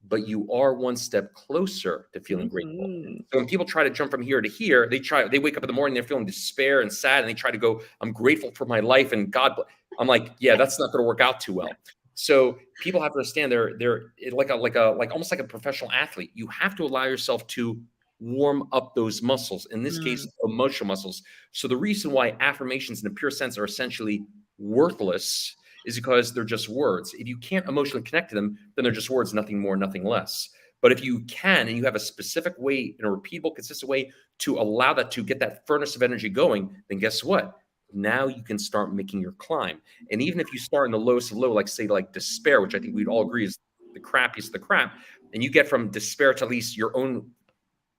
but you are one step closer to feeling grateful. So when people try to jump from here to here, they wake up in the morning, they're feeling despair and sad, and they try to go, I'm grateful for my life and God. I'm like, yeah, that's not going to work out too well. So people have to understand they're like almost like a professional athlete. You have to allow yourself to warm up those muscles, in this case, emotional muscles. So the reason why affirmations in a pure sense are essentially worthless is because they're just words. If you can't emotionally connect to them, then they're just words, nothing more, nothing less. But if you can, and you have a specific way, in a repeatable, consistent way to allow that to get that furnace of energy going, then guess what? Now you can start making your climb. And even if you start in the lowest of low, like despair, which I think we'd all agree is the crappiest of the crap, and you get from despair to at least your own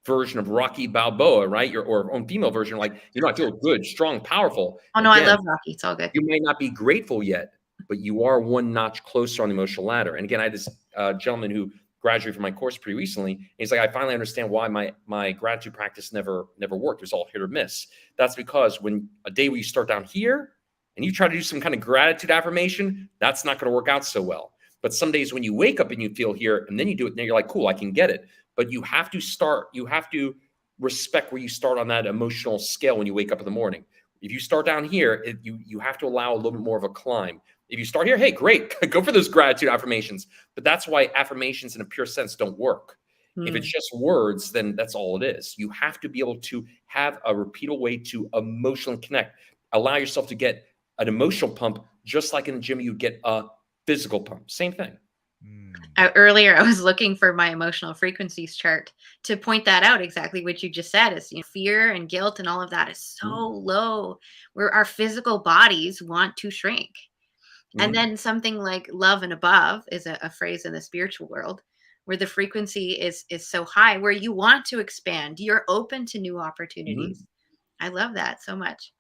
version of Rocky Balboa, right? Or own female version, like, I feel good, strong, powerful. Oh no, again, I love Rocky. It's all good. You may not be grateful yet, but you are one notch closer on the emotional ladder. And again, I had this gentleman who graduated from my course pretty recently. And he's like, I finally understand why my gratitude practice never worked. It was all hit or miss. That's because when a day where you start down here and you try to do some kind of gratitude affirmation, that's not going to work out so well. But some days when you wake up and you feel here and then you do it, now you're like, cool, I can get it. But you have to respect where you start on that emotional scale when you wake up in the morning. If you start down here, you have to allow a little bit more of a climb. If you start here, hey, great, go for those gratitude affirmations. But that's why affirmations in a pure sense don't work. If it's just words, then that's all it is. You have to be able to have a repeatable way to emotionally connect. Allow yourself to get an emotional pump, just like in the gym, you get a physical pump. Same thing. Earlier, I was looking for my emotional frequencies chart to point that out exactly what you just said is fear and guilt and all of that is so low where our physical bodies want to shrink. And then something like love and above is a phrase in the spiritual world where the frequency is so high where you want to expand. You're open to new opportunities. I love that so much.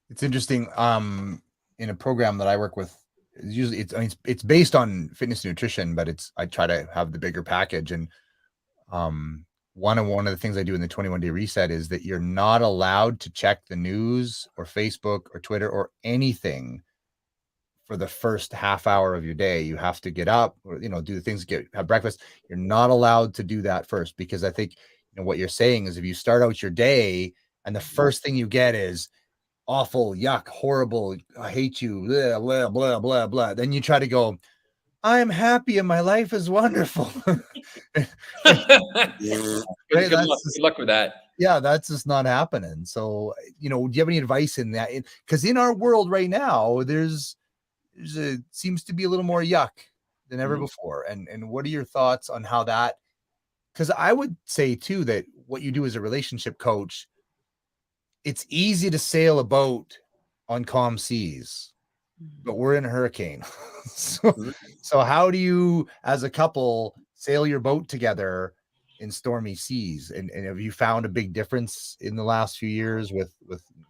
It's interesting. In a program that I work with, usually it's based on fitness and nutrition, but I try to have the bigger package. And one of the things I do in the 21-day reset is that you're not allowed to check the news or Facebook or Twitter or anything for the first half hour of your day. You have to get up or do the things, have breakfast. You're not allowed to do that first, because I think what you're saying is if you start out your day and the first thing you get is awful, yuck, horrible, I hate you, blah, blah, blah, blah, blah. Then you try to go, I'm happy and my life is wonderful. Good luck with that. Yeah, that's just not happening. So, do you have any advice in that? Because in our world right now, seems to be a little more yuck than ever before. And what are your thoughts on how that? Because I would say too that what you do as a relationship coach, it's easy to sail a boat on calm seas, but we're in a hurricane. so, Mhm. so how do you, as a couple, sail your boat together in stormy seas? And have you found a big difference in the last few years with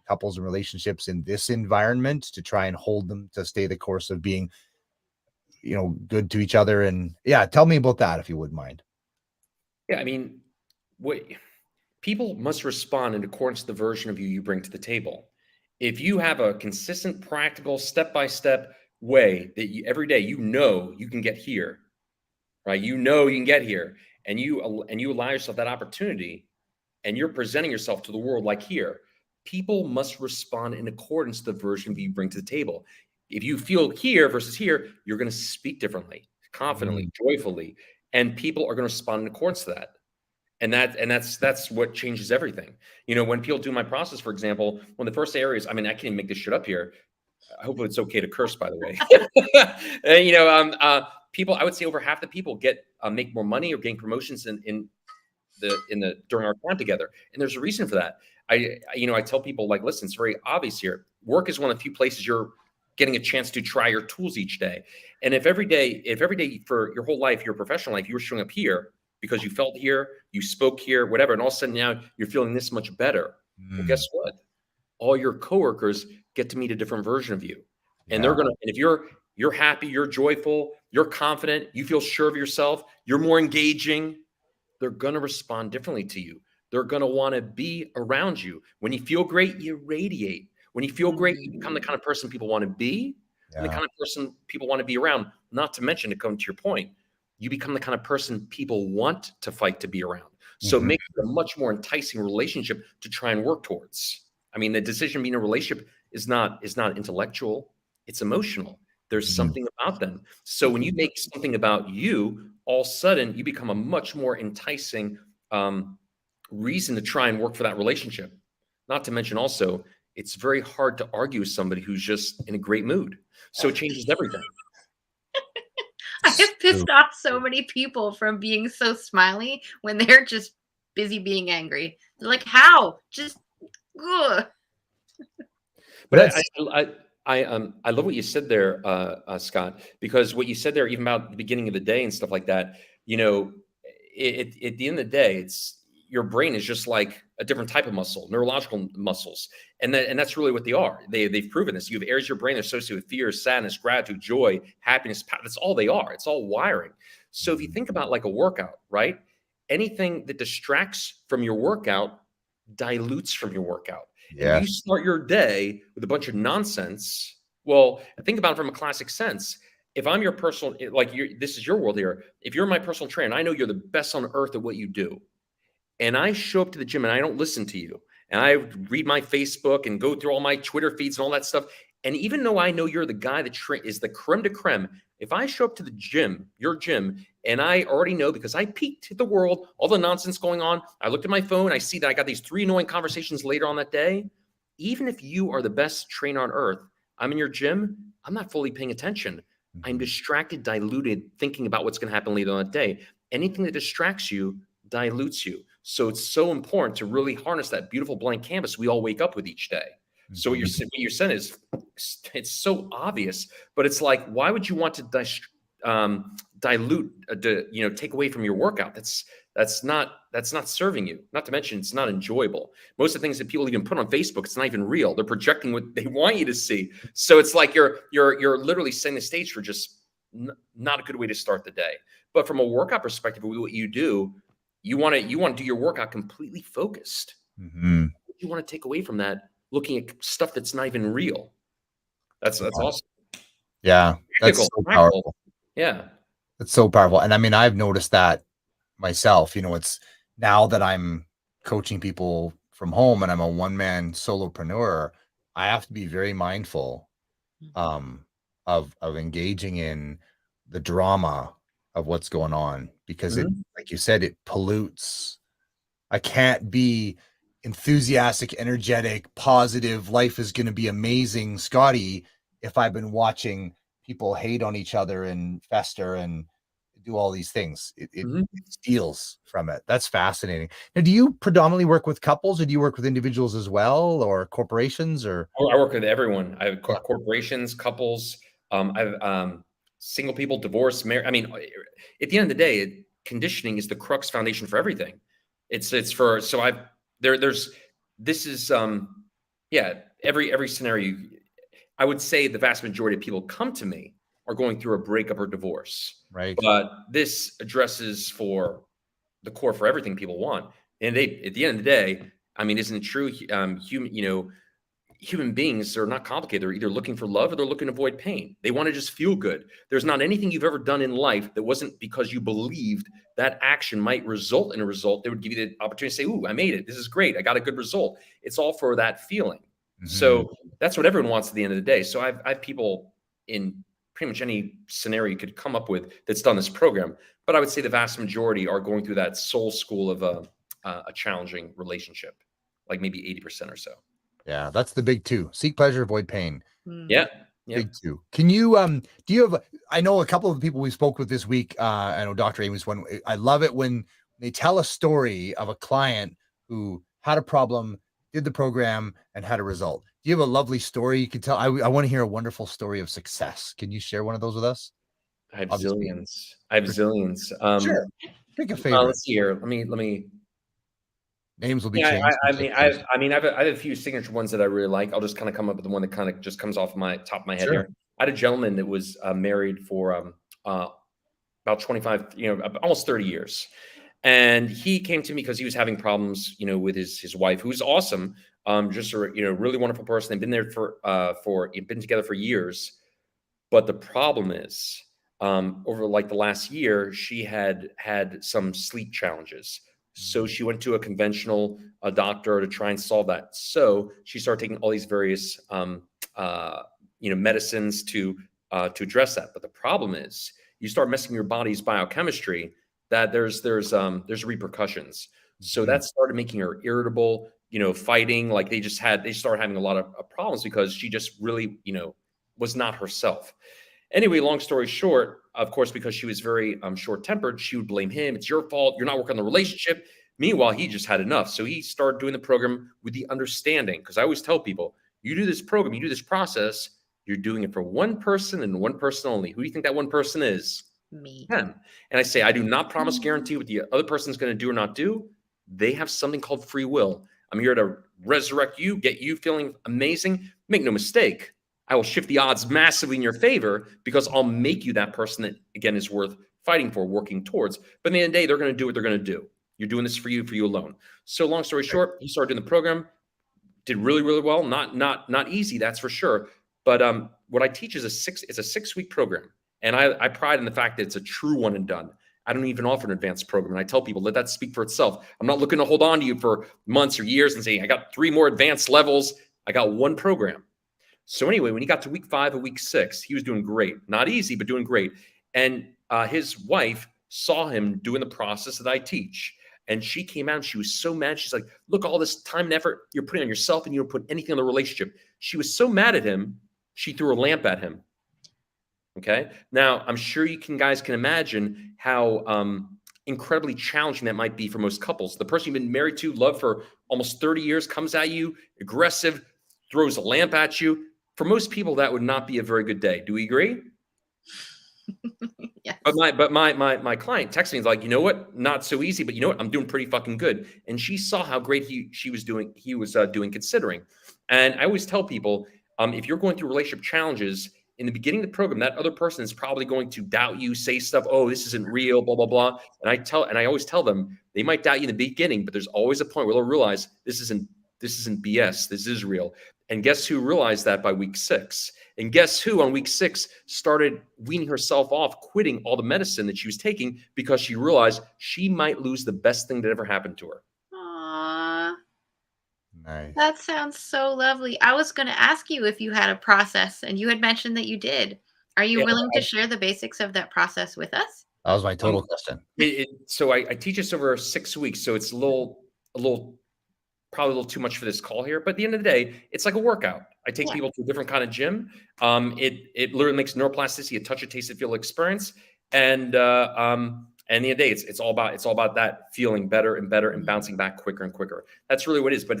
couples and relationships in this environment to try and hold them to stay the course of being, good to each other? And yeah, tell me about that if you wouldn't mind. Yeah, I mean, what people must respond in accordance to the version of you bring to the table. If you have a consistent, practical, step-by-step way that every day you can get here, right? You can get here, and you allow yourself that opportunity, and you're presenting yourself to the world like here. People must respond in accordance to the version of you bring to the table. If you feel here versus here, you're going to speak differently, confidently, joyfully, and people are going to respond in accordance to that. And that's what changes everything. When people do my process, for example, one of the first areas, I mean, I can't even make this shit up here. Hopefully it's okay to curse, by the way. People, I would say over half the people make more money or gain promotions in the during our time together. And there's a reason for that. I tell people, like, listen, it's very obvious here. Work is one of the few places you're getting a chance to try your tools each day. And if every day for your whole life, your professional life, you were showing up here because you felt here, you spoke here, whatever, and all of a sudden now you're feeling this much better. Well, guess what? All your coworkers get to meet a different version of you. And they're and if you're happy, you're joyful, you're confident, you feel sure of yourself, you're more engaging, they're going to respond differently to you. They're going to want to be around you. When you feel great, you radiate. When you feel great, you become the kind of person people want to be, and the kind of person people want to be around. Not to mention, to come to your point, you become the kind of person people want to fight to be around. So it makes it a much more enticing relationship to try and work towards. I mean, the decision being in a relationship is not intellectual, it's emotional. There's something about them. So when you make something about you, all of a sudden you become a much more enticing reason to try and work for that relationship. Not to mention also, it's very hard to argue with somebody who's just in a great mood. So it changes everything. I have pissed off so many people from being so smiley when they're just busy being angry. They're like, how? Just, ugh. But I love what you said there, Scott, because what you said there, even about the beginning of the day and stuff like that, at the end of the day, it's your brain is just like a different type of muscle, neurological muscles. And that's really what they are. They've proven this. You have areas of your brain associated with fear, sadness, gratitude, joy, happiness. That's all they are. It's all wiring. So if you think about like a workout, right? Anything that distracts from your workout dilutes from your workout. Yeah. If you start your day with a bunch of nonsense, well, think about it from a classic sense. If I'm your personal, this is your world here. If you're my personal trainer, I know you're the best on earth at what you do. And I show up to the gym and I don't listen to you. And I read my Facebook and go through all my Twitter feeds and all that stuff. And even though I know you're the guy that is the creme de creme, if I show up to the gym, your gym, and I already know because I peeked at the world, all the nonsense going on, I looked at my phone, I see that I got these 3 annoying conversations later on that day. Even if you are the best trainer on earth, I'm in your gym, I'm not fully paying attention. I'm distracted, diluted, thinking about what's going to happen later on that day. Anything that distracts you dilutes you. So it's so important to really harness that beautiful blank canvas we all wake up with each day. So what you're saying is, it's so obvious, but it's like, why would you want to dilute, take away from your workout? That's not serving you. Not to mention, it's not enjoyable. Most of the things that people even put on Facebook, it's not even real. They're projecting what they want you to see. So it's like you're literally setting the stage for just not a good way to start the day. But from a workout perspective, what you do, you want to do your workout completely focused. You want to take away from that, looking at stuff that's not even real. That's awesome. Yeah, that's so powerful. Yeah, it's so powerful. And I mean, I've noticed that myself. It's now that I'm coaching people from home and I'm a one-man solopreneur, I have to be very mindful of engaging in the drama of what's going on, because it, like you said, it pollutes. I can't be enthusiastic, energetic, positive, life is going to be amazing, Scotty, if I've been watching people hate on each other and fester, and do all these things. It Mhm. steals from it. That's fascinating. Now, do you predominantly work with couples, or do you work with individuals as well, or corporations, or? I work with everyone. I have Yeah. corporations, couples. I have single people, divorce, married. I mean, at the end of the day, conditioning is the crux foundation for everything. It's for so I've there's this is yeah, every scenario. I would say the vast majority of people come to me are going through a breakup or divorce, Right. but this addresses for the core for everything people want. And they, at the end of the day, I mean, isn't it true? Human beings are not complicated. They're either looking for love or they're looking to avoid pain. They want to just feel good. There's not anything you've ever done in life that wasn't because you believed that action might result in a result that would give you the opportunity to say, ooh, I made it. This is great. I got a good result. It's all for that feeling. So that's what everyone wants at the end of the day. So I've people in pretty much any scenario you could come up with that's done this program. But I would say the vast majority are going through that soul school of a challenging relationship, like maybe 80% or so. Yeah, that's the big two. Seek pleasure, avoid pain. Yeah. Big two. Can you do you have I know a couple of people we spoke with this week. I know Dr. Amy's one. I love it when they tell a story of a client who had a problem, did the program, and had a result. Do you have a lovely story you can tell? I want to hear a wonderful story of success. Can you share one of those with us? I have Obviously. zillions. I have zillions. Sure. Pick a favorite. Let's see here. Let me. Names will be Yeah, changed. I have a few signature ones that I really like. I'll just kind of come up with the one that kind of just comes off my top of my head Sure. here. I had a gentleman that was married for about 25, almost 30 years. And he came to me because he was having problems, with his wife, who's awesome. Just a, really wonderful person. They've been there been together for years. But the problem is, over like the last year, she had some sleep challenges. So she went to a conventional doctor to try and solve that. So she started taking all these various, medicines to address that. But the problem is, you start messing your body's biochemistry, that there's repercussions. So that started making her irritable, fighting. Like they started having a lot of problems because she just really, was not herself. Anyway, long story short, of course, because she was very short-tempered, she would blame him. It's your fault. You're not working on the relationship. Meanwhile, he just had enough. So he started doing the program with the understanding, because I always tell people, you do this program, you do this process, you're doing it for one person and one person only. Who do you think that one person is? Me. Him. And I say, I do not promise guarantee what the other person's going to do or not do. They have something called free will. I'm here to resurrect you, get you feeling amazing. Make no mistake, I will shift the odds massively in your favor because I'll make you that person that, again, is worth fighting for, working towards. But at the end of the day, they're going to do what they're going to do. You're doing this for you alone. So long story short, he started doing the program, did really, really well. Not easy, that's for sure. But what I teach is it's a 6-week program. And I pride in the fact that it's a true one and done. I don't even offer an advanced program. And I tell people, let that speak for itself. I'm not looking to hold on to you for months or years and saying, I got 3 more advanced levels. I got one program. So anyway, when he got to week 5 or week 6, he was doing great. Not easy, but doing great. And his wife saw him doing the process that I teach. And she came out and she was so mad. She's like, look, all this time and effort you're putting on yourself and you don't put anything on the relationship. She was so mad at him, she threw a lamp at him. Okay. Now, I'm sure guys can imagine how incredibly challenging that might be for most couples. The person you've been married to, loved for almost 30 years, comes at you, aggressive, throws a lamp at you. For most people, that would not be a very good day. Do we agree? Yes. But my client texted me, like, you know what? Not so easy, but you know what? I'm doing pretty fucking good. And she saw how great he was doing considering. And I always tell people, if you're going through relationship challenges, in the beginning of the program, that other person is probably going to doubt you, say stuff, oh, this isn't real, blah, blah, blah. And I always tell them, they might doubt you in the beginning, but there's always a point where they'll realize this isn't BS, this is real. And guess who realized that by week 6? And guess who on week 6 started weaning herself off, quitting all the medicine that she was taking because she realized she might lose the best thing that ever happened to her. Aww. Nice. That sounds so lovely. I was going to ask you if you had a process, and you had mentioned that you did. Are you willing to share the basics of that process with us? That was my total question. So I teach this over 6 weeks, so it's probably a little too much for this call here, but at the end of the day, it's like a workout. I take people to a different kind of gym. It literally makes neuroplasticity a touch, a taste, a feel experience. And at the end of the day, it's all about that feeling better and better and bouncing back quicker and quicker. That's really what it is. But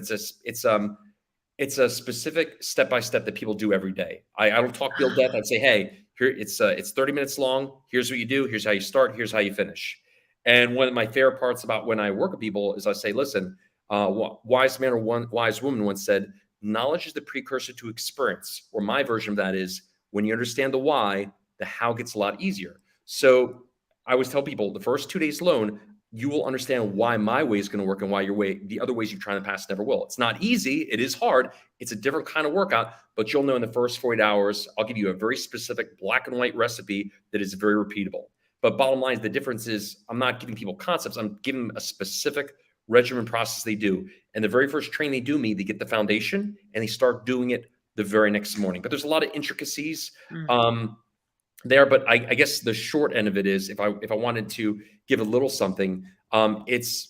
it's a specific step by step that people do every day. I don't talk build death. I'd say, hey, here it's 30 minutes long. Here's what you do. Here's how you start. Here's how you finish. And one of my favorite parts about when I work with people is I say, listen, wise man or wise woman once said, knowledge is the precursor to experience. Or my version of that is, when you understand the why, the how gets a lot easier. So I always tell people, the first 2 days alone, you will understand why my way is going to work and why the other ways you try in the past never will. It's not easy. It is hard. It's a different kind of workout, but you'll know in the first 48 hours, I'll give you a very specific black and white recipe that is very repeatable. But bottom line, the difference is I'm not giving people concepts. I'm giving them a specific regimen process they do. And the very first training they do me, they get the foundation and they start doing it the very next morning. But there's a lot of intricacies there. But I guess the short end of it is, if I wanted to give a little something, it's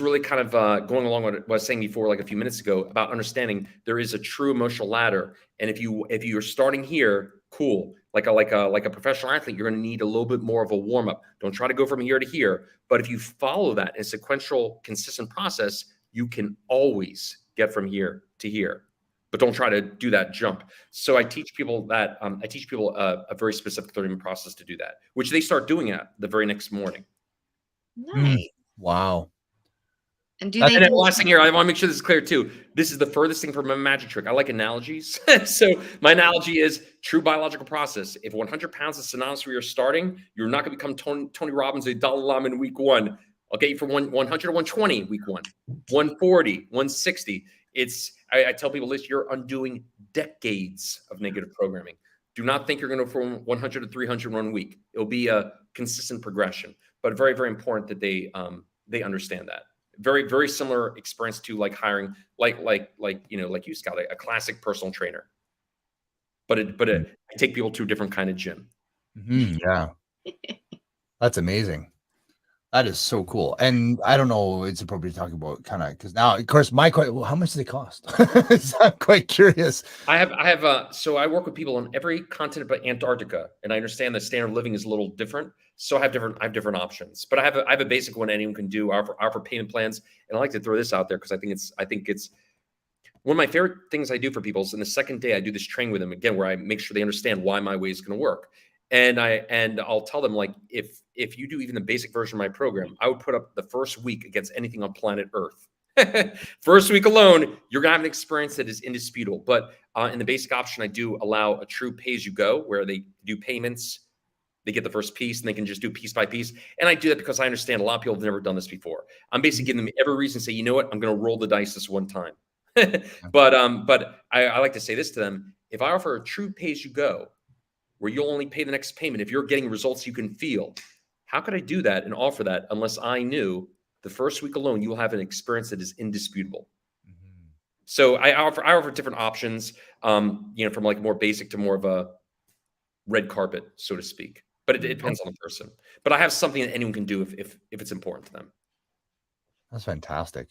really kind of going along with what I was saying before, like a few minutes ago, about understanding there is a true emotional ladder. And if you're starting here, cool. Like a professional athlete, you're going to need a little bit more of a warm up. Don't try to go from here to here. But if you follow that in a sequential, consistent process, you can always get from here to here. But don't try to do that jump. So I teach people that a very specific 30-minute process to do that, which they start doing at the very next morning. Nice. Wow. And do they And do last thing here, I want to make sure this is clear too. This is the furthest thing from a magic trick. I like analogies. So my analogy is true biological process. If 100 pounds is synonymous where you're starting, you're not going to become Tony Robbins or Dalai Lama in week one. I'll get you from 100 to 120 week one, 140, 160. I tell people this, you're undoing decades of negative programming. Do not think you're going to go from 100 to 300 in 1 week. It'll be a consistent progression, but very, very important that they understand that. Very, very similar experience to like hiring, like you, Scott, a classic personal trainer. But I take people to a different kind of gym. Yeah. That's amazing. That is so cool. And I don't know, it's appropriate to talk about kind of, because now, of course, my question, well, how much do they cost? So I'm quite curious. So I work with people on every continent but Antarctica, and I understand the standard of living is a little different. So I have different options, but I have a basic one anyone can do. I offer payment plans, and I like to throw this out there because I think it's one of my favorite things I do for people. Is in the second day I do this training with them again, where I make sure they understand why my way is going to work. And I'll tell them, like, if you do even the basic version of my program, I would put up the first week against anything on planet Earth. First week alone, you're gonna have an experience that is indisputable. But in the basic option, I do allow a true pay-as-you-go, where they do payments. They get the first piece, and they can just do piece by piece. And I do that because I understand a lot of people have never done this before. I'm basically giving them every reason to say, you know what, I'm going to roll the dice this one time. But I like to say this to them: if I offer a true pay-as-you-go, where you'll only pay the next payment if you're getting results you can feel, how could I do that and offer that unless I knew the first week alone you will have an experience that is indisputable? So I offer different options, from like more basic to more of a red carpet, so to speak. But it depends on the person. But I have something that anyone can do if it's important to them. That's fantastic.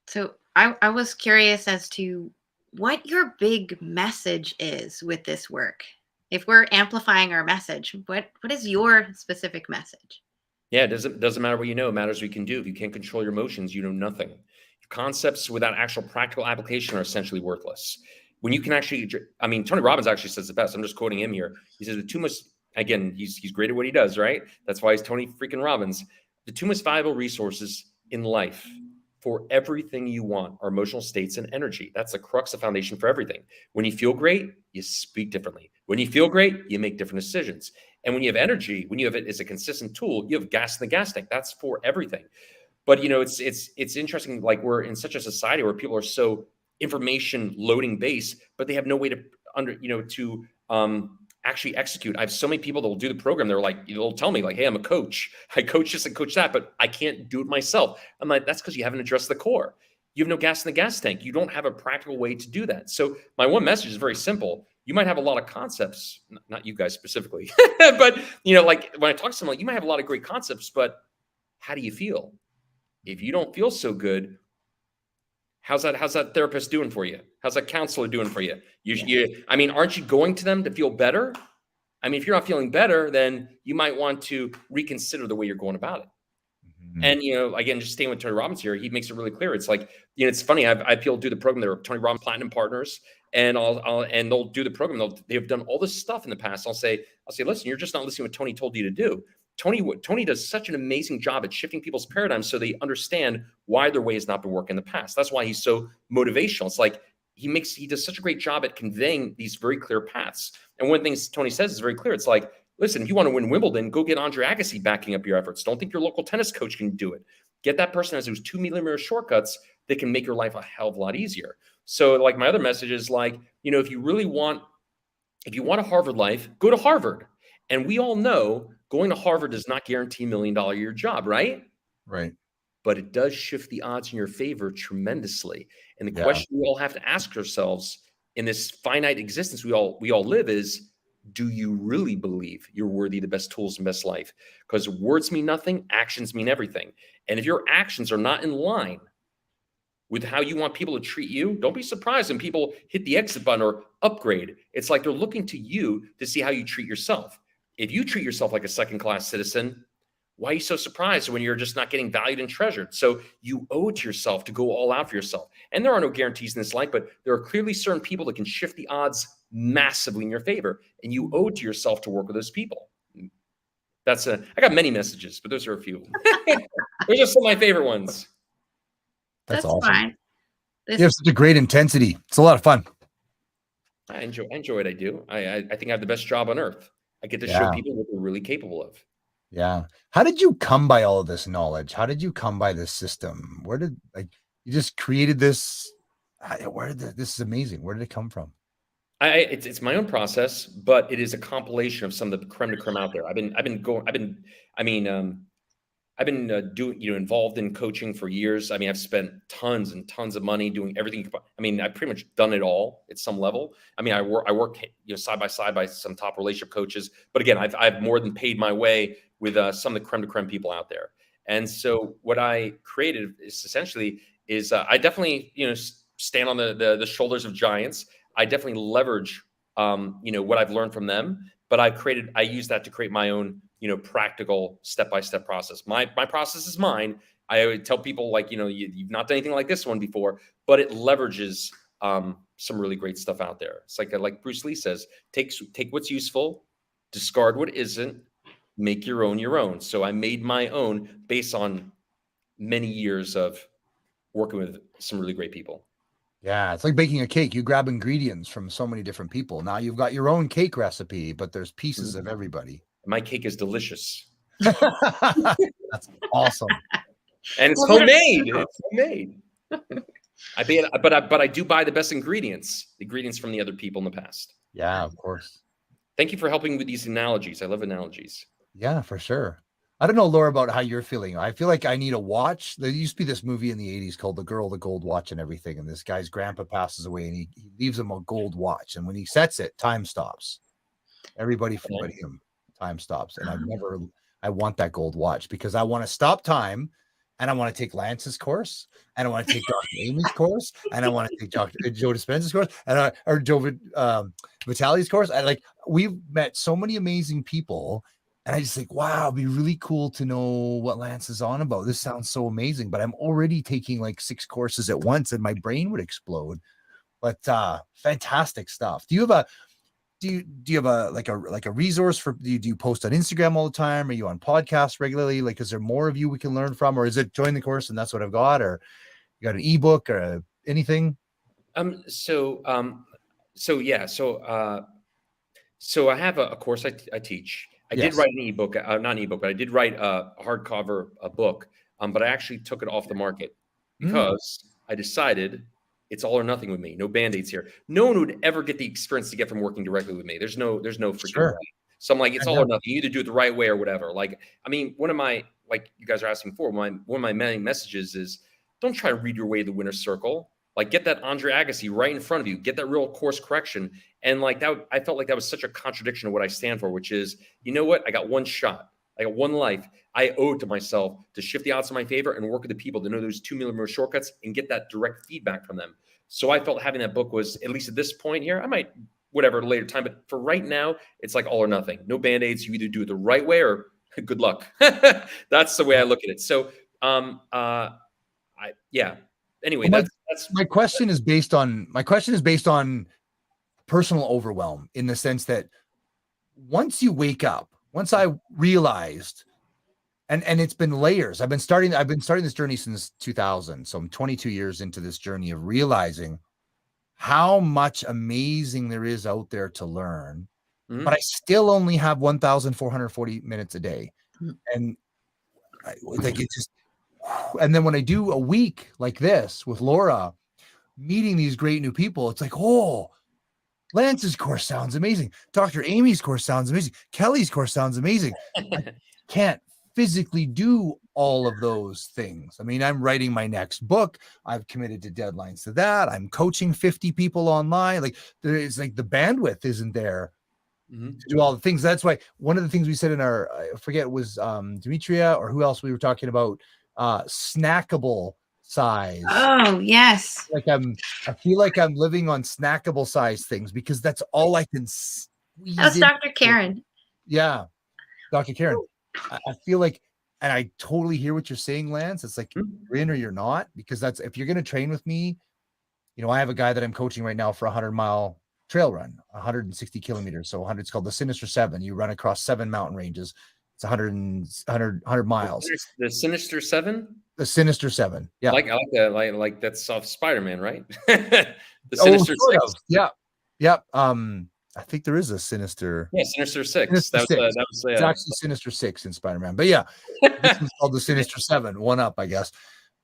So I was curious as to what your big message is with this work. If we're amplifying our message, what is your specific message? Yeah, it doesn't matter what you know. It matters what you can do. If you can't control your emotions, you know nothing. Concepts without actual practical application are essentially worthless. When you can actually, Tony Robbins actually says the best. I'm just quoting him here. He says the two most, again, he's great at what he does, right? That's why he's Tony freaking Robbins. The two most valuable resources in life for everything you want are emotional states and energy. That's the crux of foundation for everything. When you feel great, you speak differently. When you feel great, you make different decisions. And when you have energy, when you have it as a consistent tool, you have gas in the gas tank. That's for everything. But it's interesting. Like, we're in such a society where people are so information loading based, but they have no way to actually execute. I have so many people that will do the program. They'll tell me, like, hey, I'm a coach. I coach this and coach that, but I can't do it myself. I'm like, that's because you haven't addressed the core. You have no gas in the gas tank. You don't have a practical way to do that. So my one message is very simple. You might have a lot of concepts, not you guys specifically, but like when I talk to someone, like, you might have a lot of great concepts, but how do you feel? If you don't feel so good, how's that therapist doing for you? How's that counselor doing for you? Aren't you going to them to feel better? I mean, if you're not feeling better, then you might want to reconsider the way you're going about it. Mhm. And, again, just staying with Tony Robbins here, he makes it really clear. It's like, it's funny. I've people do the program. They're Tony Robbins Platinum partners, and and they'll do the program. They've done all this stuff in the past. I'll say, listen, you're just not listening to what Tony told you to do. Tony does such an amazing job at shifting people's paradigms so they understand why their way has not been working in the past. That's why he's so motivational. It's like he does such a great job at conveying these very clear paths. And one thing Tony says is very clear. It's like, listen, if you want to win Wimbledon, go get Andre Agassi backing up your efforts. Don't think your local tennis coach can do it. Get that person as those 2mm shortcuts that can make your life a hell of a lot easier. So like my other message is like, if you want a Harvard life, go to Harvard. And we all know going to Harvard does not guarantee $1 million a year job, right? Right. But it does shift the odds in your favor tremendously. And the question we all have to ask ourselves in this finite existence we all live is, do you really believe you're worthy of the best tools and best life? Because words mean nothing, actions mean everything. And if your actions are not in line with how you want people to treat you, don't be surprised when people hit the exit button or upgrade. It's like they're looking to you to see how you treat yourself. If you treat yourself like a second-class citizen, why are you so surprised when you're just not getting valued and treasured? So you owe it to yourself to go all out for yourself. And there are no guarantees in this life, but there are clearly certain people that can shift the odds massively in your favor. And you owe it to yourself to work with those people. I got many messages, but those are a few. Those are some of my favorite ones. That's awesome. fine. You have such a great intensity. It's a lot of fun. I enjoy what I do. I think I have the best job on earth. I get to show people what they're really capable of. Yeah. How did you come by all of this knowledge? How did you come by this system? You just created this? This is amazing. Where did it come from? It's my own process, but it is a compilation of some of the creme de creme out there. I've been doing, involved in coaching for years. I mean, I've spent tons and tons of money doing everything. I mean, I've pretty much done it all at some level. I mean, I work side by side by some top relationship coaches, but again, I've more than paid my way with some of the creme de creme people out there. And so what I created is essentially I definitely, stand on the shoulders of giants. I definitely leverage, what I've learned from them, but I use that to create my own, practical step-by-step process. My process is mine. I would tell people you've not done anything like this one before, but it leverages some really great stuff out there. It's like Bruce Lee says, take what's useful, discard what isn't, make your own. So I made my own based on many years of working with some really great people. Yeah, it's like baking a cake. You grab ingredients from so many different people. Now you've got your own cake recipe, but there's pieces of everybody. My cake is delicious. That's awesome. And it's homemade. It's homemade. But I do buy the best ingredients from the other people in the past. Yeah, of course. Thank you for helping with these analogies. I love analogies. Yeah, for sure. I don't know, Laura, about how you're feeling. I feel like I need a watch. There used to be this movie in the 80s called The Girl, the Gold Watch and Everything. And this guy's grandpa passes away and he leaves him a gold watch. And when he sets it, time stops. Everybody but him, time stops. And I want that gold watch because I want to stop time and I want to take Lance's course and I want to take Dr. Amy's course and I want to take Dr. Joe Dispenza's course and or Joe Vitale's course. We've met so many amazing people. And I just think, wow, it'd be really cool to know what Lance is on about. This sounds so amazing, but I'm already taking like 6 courses at once and my brain would explode. But fantastic stuff. Do you have a resource for, do you post on Instagram all the time? Are you on podcasts regularly? Like, is there more of you we can learn from, or is it join the course and that's what I've got, or you got an ebook or anything? So I have a course I teach. I did write an ebook, not an ebook, but I did write a hardcover book. But I actually took it off the market because I decided it's all or nothing with me. No band-aids here. No one would ever get the experience to get from working directly with me. There's no freaking way. So I'm like, it's all or nothing. You either do it the right way or whatever. Like, I mean, one of my, like you guys are asking for, one of my many messages is don't try to read your way to the winner's circle. Like, get that Andre Agassi right in front of you. Get that real course correction. And like that, I felt like that was such a contradiction of what I stand for, which is, you know what? I got one shot. I got one life. I owe it to myself to shift the odds in my favor and work with the people to know those 2mm shortcuts and get that direct feedback from them. So I felt having that book was, at least at this point here, I might whatever, later time. But for right now, it's like all or nothing. No band-aids. You either do it the right way or good luck. That's the way I look at it. So, anyway, Well, that's my question is based on personal overwhelm, in the sense that once you wake up, once I realized, and it's been layers. I've been starting this journey since 2000. So I'm 22 years into this journey of realizing how much amazing there is out there to learn, but I still only have 1,440 minutes a day. And and then when I do a week like this with Laura, meeting these great new people, it's like, oh, Lance's course sounds amazing. Dr. Amy's course sounds amazing. Kelly's course sounds amazing. I can't physically do all of those things. I mean, I'm writing my next book. I've committed to deadlines to that. I'm coaching 50 people online. Like, it's like the bandwidth isn't there to do all the things. That's why one of the things we said in our, I forget, it was Demetria or who else we were talking about, snackable size. Oh, yes. Like I feel like I'm living on snackable size things, because that's all I can squeeze. That's Dr. Karen. Yeah. Dr. Karen. I feel like, and I totally hear what you're saying, Lance. It's like you're in or you're not, because that's, if you're going to train with me, I have a guy that I'm coaching right now for a 100-mile trail run, 160 kilometers. So 100, it's called the Sinister 7. You run across 7 mountain ranges. It's 100 miles. The Sinister 7? The Sinister 7. Yeah. I like that. Like that's off Spider-Man, right? The Sinister 6. Yeah. Yep. I think there is a Sinister. Yeah, Sinister 6. Sinister That was It's actually Sinister 6 in Spider-Man. But yeah, this is called the Sinister 7. One up, I guess.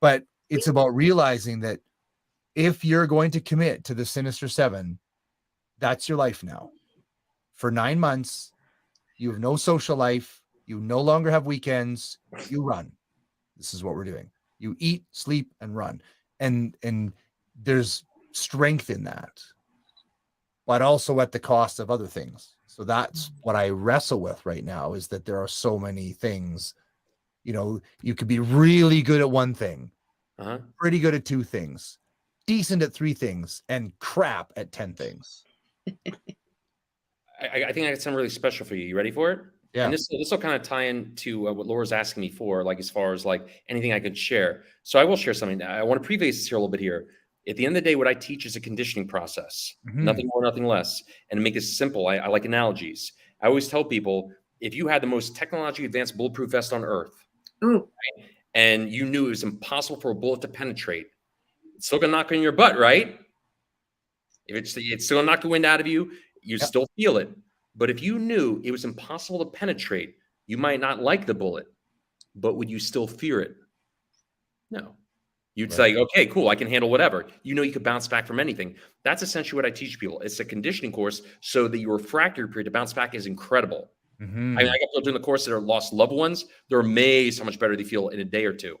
But it's about realizing that if you're going to commit to the Sinister 7, that's your life now. For 9 months, you have no social life. You no longer have weekends. You run. This is what we're doing. You eat, sleep, and run. And there's strength in that, but also at the cost of other things. So that's what I wrestle with right now, is that there are so many things. You could be really good at one thing, pretty good at 2 things, decent at 3 things, and crap at 10 things. I think I got something really special for you. You ready for it? Yeah. And this will kind of tie into what Laura's asking me for, like as far as like anything I could share. So I will share something. I want to preface this here a little bit here. At the end of the day, what I teach is a conditioning process, nothing more, nothing less. And to make this simple, I like analogies. I always tell people, if you had the most technologically advanced bulletproof vest on earth, right, and you knew it was impossible for a bullet to penetrate, it's still gonna knock on your butt, right? If it's still gonna knock the wind out of you, you still feel it. But if you knew it was impossible to penetrate, you might not like the bullet, but would you still fear it? No. You'd say, okay, cool, I can handle whatever. You could bounce back from anything. That's essentially what I teach people. It's a conditioning course so that your refractory period to bounce back is incredible. I mean, I got people doing the course that are lost loved ones. They're amazed how much better they feel in a day or two,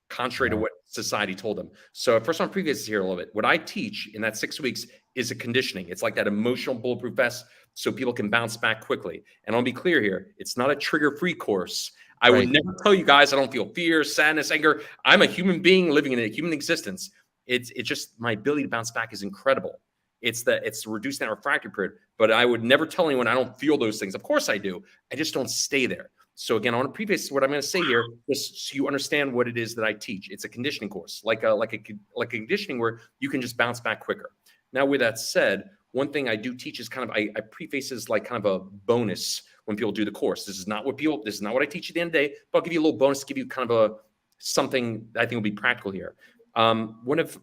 contrary to what society told them. So first on previous here a little bit. What I teach in that 6 weeks is a conditioning. It's like that emotional bulletproof vest so people can bounce back quickly. And I'll be clear here. It's not a trigger-free course. I would never tell you guys I don't feel fear, sadness, anger. I'm a human being living in a human existence. It's just my ability to bounce back is incredible. It's reducing that refractory period. But I would never tell anyone I don't feel those things. Of course I do. I just don't stay there. So again, I want to preface what I'm going to say here, just so you understand what it is that I teach. It's a conditioning course, like a conditioning where you can just bounce back quicker. Now, with that said, one thing I do teach is kind of I preface as like kind of a bonus when people do the course. This is not what I teach at the end of the day, but I'll give you a little bonus to give you kind of something that I think will be practical here. One of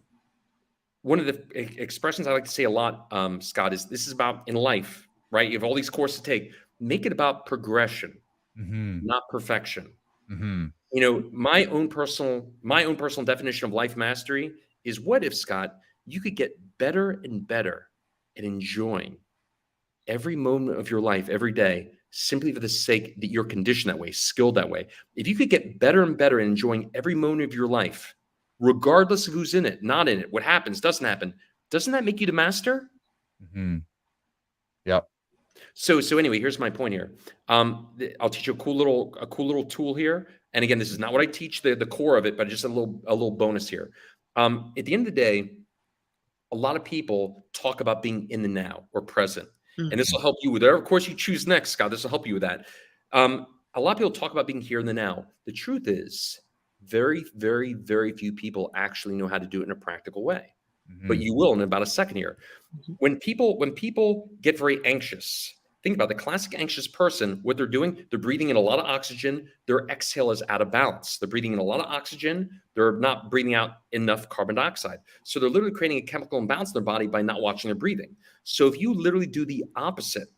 the expressions I like to say a lot, Scott, is this is about in life, right? You have all these courses to take. Make it about progression, not perfection. My own personal definition of life mastery is, what if, Scott, you could get better and better at enjoying every moment of your life every day, simply for the sake that you're conditioned that way, skilled that way. If you could get better and better at enjoying every moment of your life, regardless of who's in it, not in it, what happens, doesn't happen, doesn't that make you the master? Yep. So anyway, here's my point here. I'll teach you a cool little tool here. And again, this is not what I teach, the core of it, but just a little bonus here. At the end of the day, a lot of people talk about being in the now or present. Mhm. And this will help you with whatever course you choose next, Scott. This will help you with that. A lot of people talk about being here in the now. The truth is, very, very, very few people actually know how to do it in a practical way. But you will in about a second here. Mhm. When people get very anxious, think about the classic anxious person. What they're doing, they're breathing in a lot of oxygen. Their exhale is out of balance. They're breathing in a lot of oxygen. They're not breathing out enough carbon dioxide. So they're literally creating a chemical imbalance in their body by not watching their breathing. So if you literally do the opposite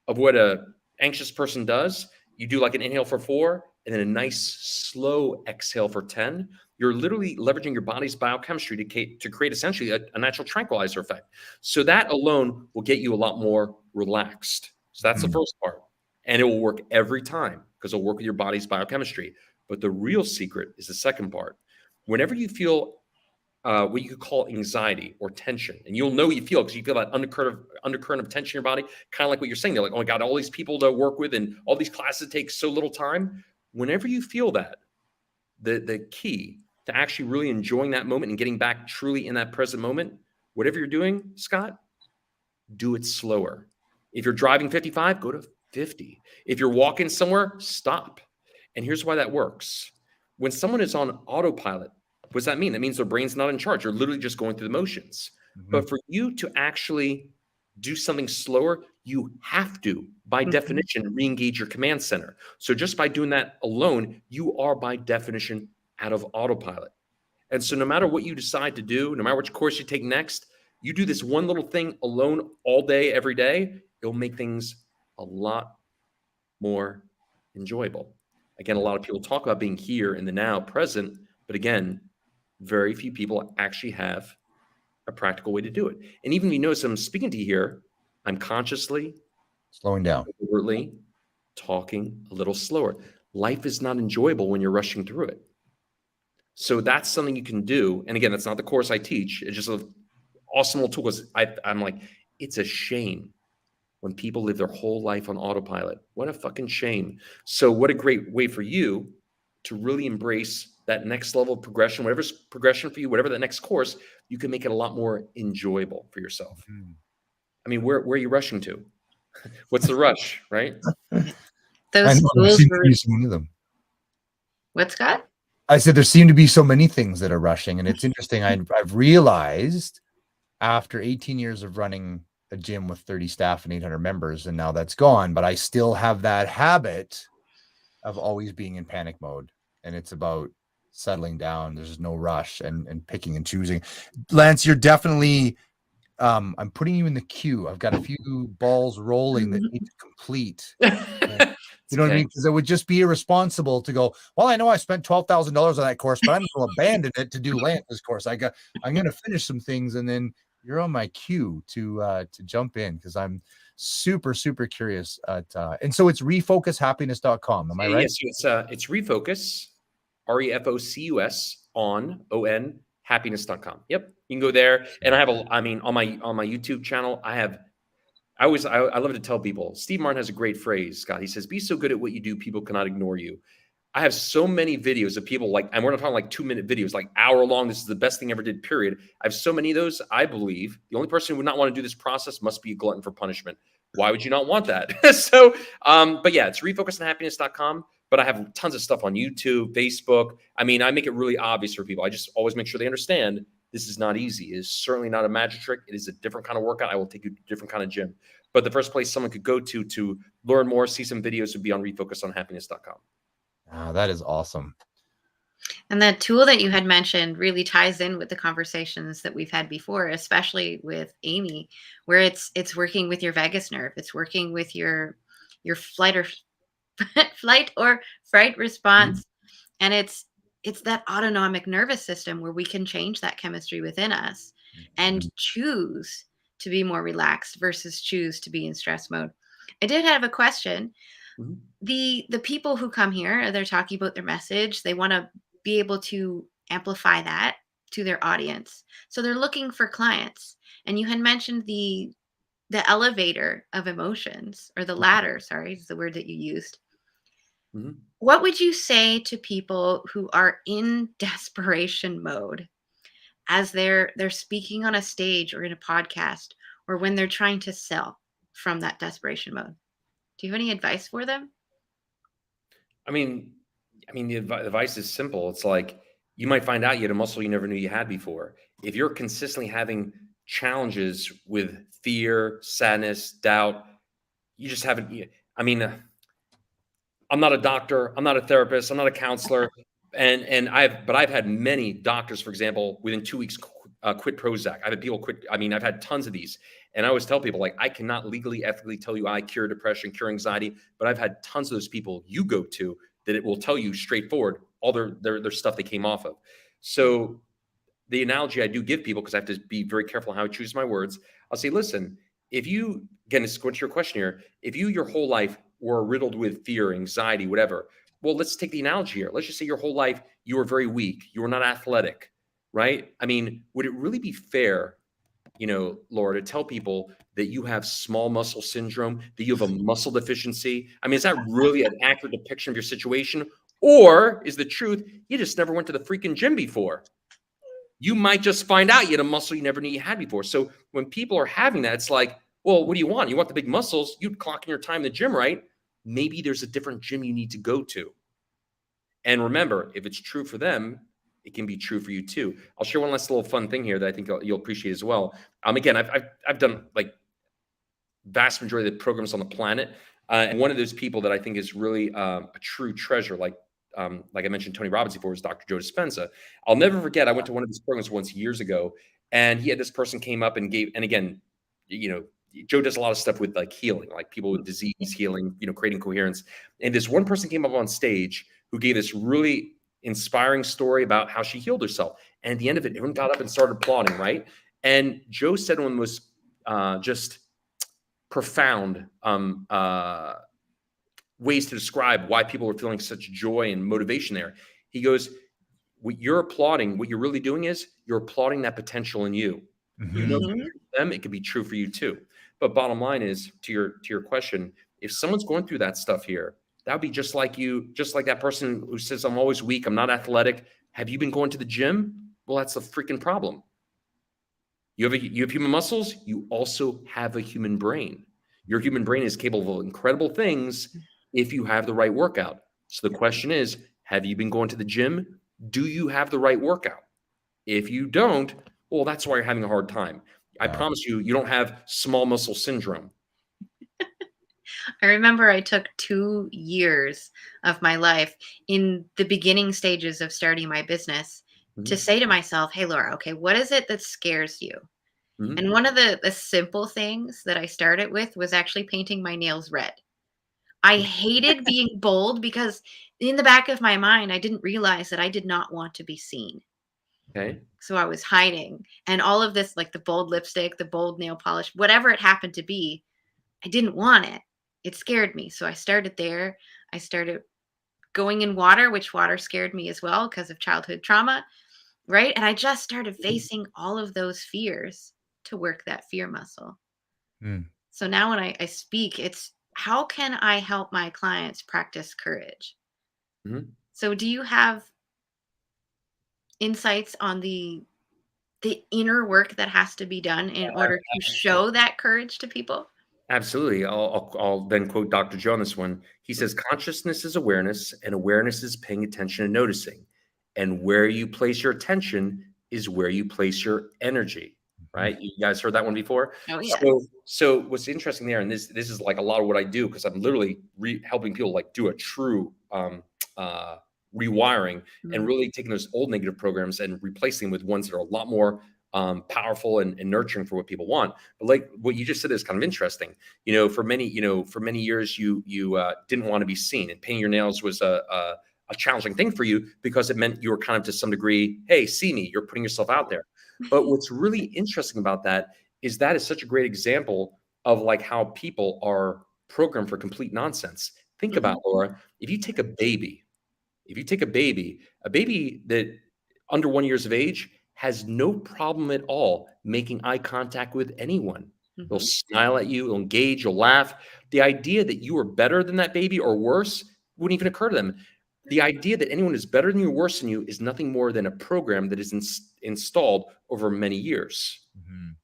of what a anxious person does, you do like an inhale for 4 and then a nice slow exhale for 10. You're literally leveraging your body's biochemistry to create essentially a natural tranquilizer effect. So that alone will get you a lot more relaxed. So that's the first part. And it will work every time because it'll work with your body's biochemistry. But the real secret is the second part. Whenever you feel what you could call anxiety or tension, and you'll know you feel because you feel that undercurrent of tension in your body, kind of like what you're saying. They're like, oh my God, all these people to work with and all these classes take so little time. Whenever you feel that, the key to actually really enjoying that moment and getting back truly in that present moment, whatever you're doing, Scott, do it slower. If you're driving 55, go to 50. If you're walking somewhere, stop. And here's why that works. When someone is on autopilot, what does that mean? That means their brain's not in charge. You're literally just going through the motions. But for you to actually do something slower, you have to, by definition, re-engage your command center. So just by doing that alone, you are by definition out of autopilot. And so no matter what you decide to do, no matter which course you take next, you do this one little thing alone all day, every day, it'll make things a lot more enjoyable. Again, a lot of people talk about being here in the now, present, but again, very few people actually have a practical way to do it. And even if you notice I'm speaking to you here, I'm consciously, slowing down, deliberately talking a little slower. Life is not enjoyable when you're rushing through it. So that's something you can do. And again, that's not the course I teach. It's just an awesome little tool because I'm like, it's a shame when people live their whole life on autopilot. What a fucking shame. So what a great way for you to really embrace that next level of progression, whatever's progression for you, whatever the next course, you can make it a lot more enjoyable for yourself. I mean, where are you rushing to? What's the rush, right? Those schools were... so many of them. What, Scott? I said there seem to be so many things that are rushing, and it's interesting. I've realized after 18 years of running a gym with 30 staff and 800 members, and now that's gone, but I still have that habit of always being in panic mode, and it's about settling down. There's no rush and picking and choosing. Lance, you're definitely I'm putting you in the queue. I've got a few balls rolling that need to complete. You know what I mean? Because it would just be irresponsible to go, well, I know I spent $12,000 on that course, but I'm going to abandon it to do Lance's course. I'm going to finish some things, and then you're on my queue to jump in because I'm super, super curious. And so it's refocushappiness.com. Am I right? Yes, it's refocus, REFOCUS on happiness.com. Yep. You can go there. And I have on my YouTube channel, I love to tell people, Steve Martin has a great phrase, Scott. He says, be so good at what you do, people cannot ignore you. I have so many videos of people and we're not talking like 2-minute videos, like hour long. This is the best thing ever did, period. I have so many of those. I believe the only person who would not want to do this process must be a glutton for punishment. Why would you not want that? So, but yeah, it's refocusonhappiness.com. But I have tons of stuff on YouTube, Facebook. I mean, I make it really obvious for people. I just always make sure they understand this is not easy. It is certainly not a magic trick. It is a different kind of workout. I will take you to a different kind of gym. But the first place someone could go to learn more, see some videos would be on refocusonhappiness.com. Oh, that is awesome. And that tool that you had mentioned really ties in with the conversations that we've had before, especially with Amy, where it's working with your vagus nerve. It's working with your flight or fright response. And it's that autonomic nervous system where we can change that chemistry within us and choose to be more relaxed versus choose to be in stress mode. I did have a question. The people who come here, they're talking about their message. They want to be able to amplify that to their audience. So they're looking for clients. And you had mentioned the elevator of emotions, or the ladder, sorry, is the word that you used. What would you say to people who are in desperation mode as they're speaking on a stage or in a podcast, or when they're trying to sell from that desperation mode? Do you have any advice for them? I mean, the advice is simple. It's like you might find out you had a muscle you never knew you had before. If you're consistently having challenges with fear, sadness, doubt, you just haven't. I mean, I'm not a doctor. I'm not a therapist. I'm not a counselor. And I've had many doctors, for example, within 2 weeks quit Prozac. I've had people quit. I mean, I've had tons of these. And I always tell people, like, I cannot legally, ethically tell you I cure depression, cure anxiety, but I've had tons of those people you go to that it will tell you straightforward all their stuff they came off of. So the analogy I do give people, because I have to be very careful how I choose my words, I'll say, listen, if you, again, it's going to your question here, if you your whole life were riddled with fear, anxiety, whatever, well, let's take the analogy here. Let's just say your whole life you were very weak, you were not athletic, right? I mean, would it really be fair, Laura, to tell people that you have small muscle syndrome, that you have a muscle deficiency? I mean, is that really an accurate depiction of your situation? Or is the truth, you just never went to the freaking gym before? You might just find out you had a muscle you never knew you had before. So when people are having that, it's like, well, what do you want? You want the big muscles? You'd clock in your time in the gym, right? Maybe there's a different gym you need to go to. And remember, if it's true for them, it can be true for you too. I'll share one last little fun thing here that I think you'll appreciate as well. Again, I've done like vast majority of the programs on the planet. And one of those people that I think is really a true treasure, like I mentioned Tony Robbins before, was Dr. Joe Dispenza. I'll never forget, I went to one of his programs once years ago, and he had this person came up and gave, and again, Joe does a lot of stuff with like healing, like people with disease healing, creating coherence. And this one person came up on stage who gave this really inspiring story about how she healed herself. And at the end of it, everyone got up and started applauding, right? And Joe said one of the most just profound ways to describe why people were feeling such joy and motivation there. He goes, what you're applauding, what you're really doing is you're applauding that potential in you. Mhm. If it's true for them, it could be true for you too. But bottom line is, to your question, if someone's going through that stuff here, that would be just like that person who says, I'm always weak, I'm not athletic. Have you been going to the gym? Well, that's a freaking problem. You have human muscles. You also have a human brain. Your human brain is capable of incredible things if you have the right workout. So the question is, have you been going to the gym? Do you have the right workout? If you don't, well, that's why you're having a hard time. I promise you, you don't have small muscle syndrome. I remember I took 2 years of my life in the beginning stages of starting my business to say to myself, hey, Laura, okay, what is it that scares you? Mhm. And one of the simple things that I started with was actually painting my nails red. I hated being bold because in the back of my mind, I didn't realize that I did not want to be seen. Okay. So I was hiding. And all of this, like the bold lipstick, the bold nail polish, whatever it happened to be, I didn't want it. It scared me. So I started there. I started going in water, which water scared me as well because of childhood trauma. Right. And I just started facing all of those fears to work that fear muscle. Mm. So now when I speak, it's how can I help my clients practice courage? Mhm. So do you have insights on the inner work that has to be done in order to show that courage to people? Absolutely. I'll then quote Dr. Joe on this one. He says, consciousness is awareness, and awareness is paying attention and noticing. And where you place your attention is where you place your energy. Right? You guys heard that one before? Oh, yeah. So what's interesting there, and this is like a lot of what I do, because I'm literally helping people like do a true rewiring and really taking those old negative programs and replacing them with ones that are a lot more powerful and nurturing for what people want. But like what you just said is kind of interesting. For many years, you didn't want to be seen, and painting your nails was a challenging thing for you because it meant you were kind of, to some degree, hey, see me, you're putting yourself out there. But what's really interesting about that is such a great example of like how people are programmed for complete nonsense. Think about, Laura, if you take a baby that under 1 year of age has no problem at all making eye contact with anyone. They'll smile at you, they'll engage, you'll laugh. The idea that you are better than that baby or worse wouldn't even occur to them. The idea that anyone is better than you or worse than you is nothing more than a program that is installed over many years. Mhm.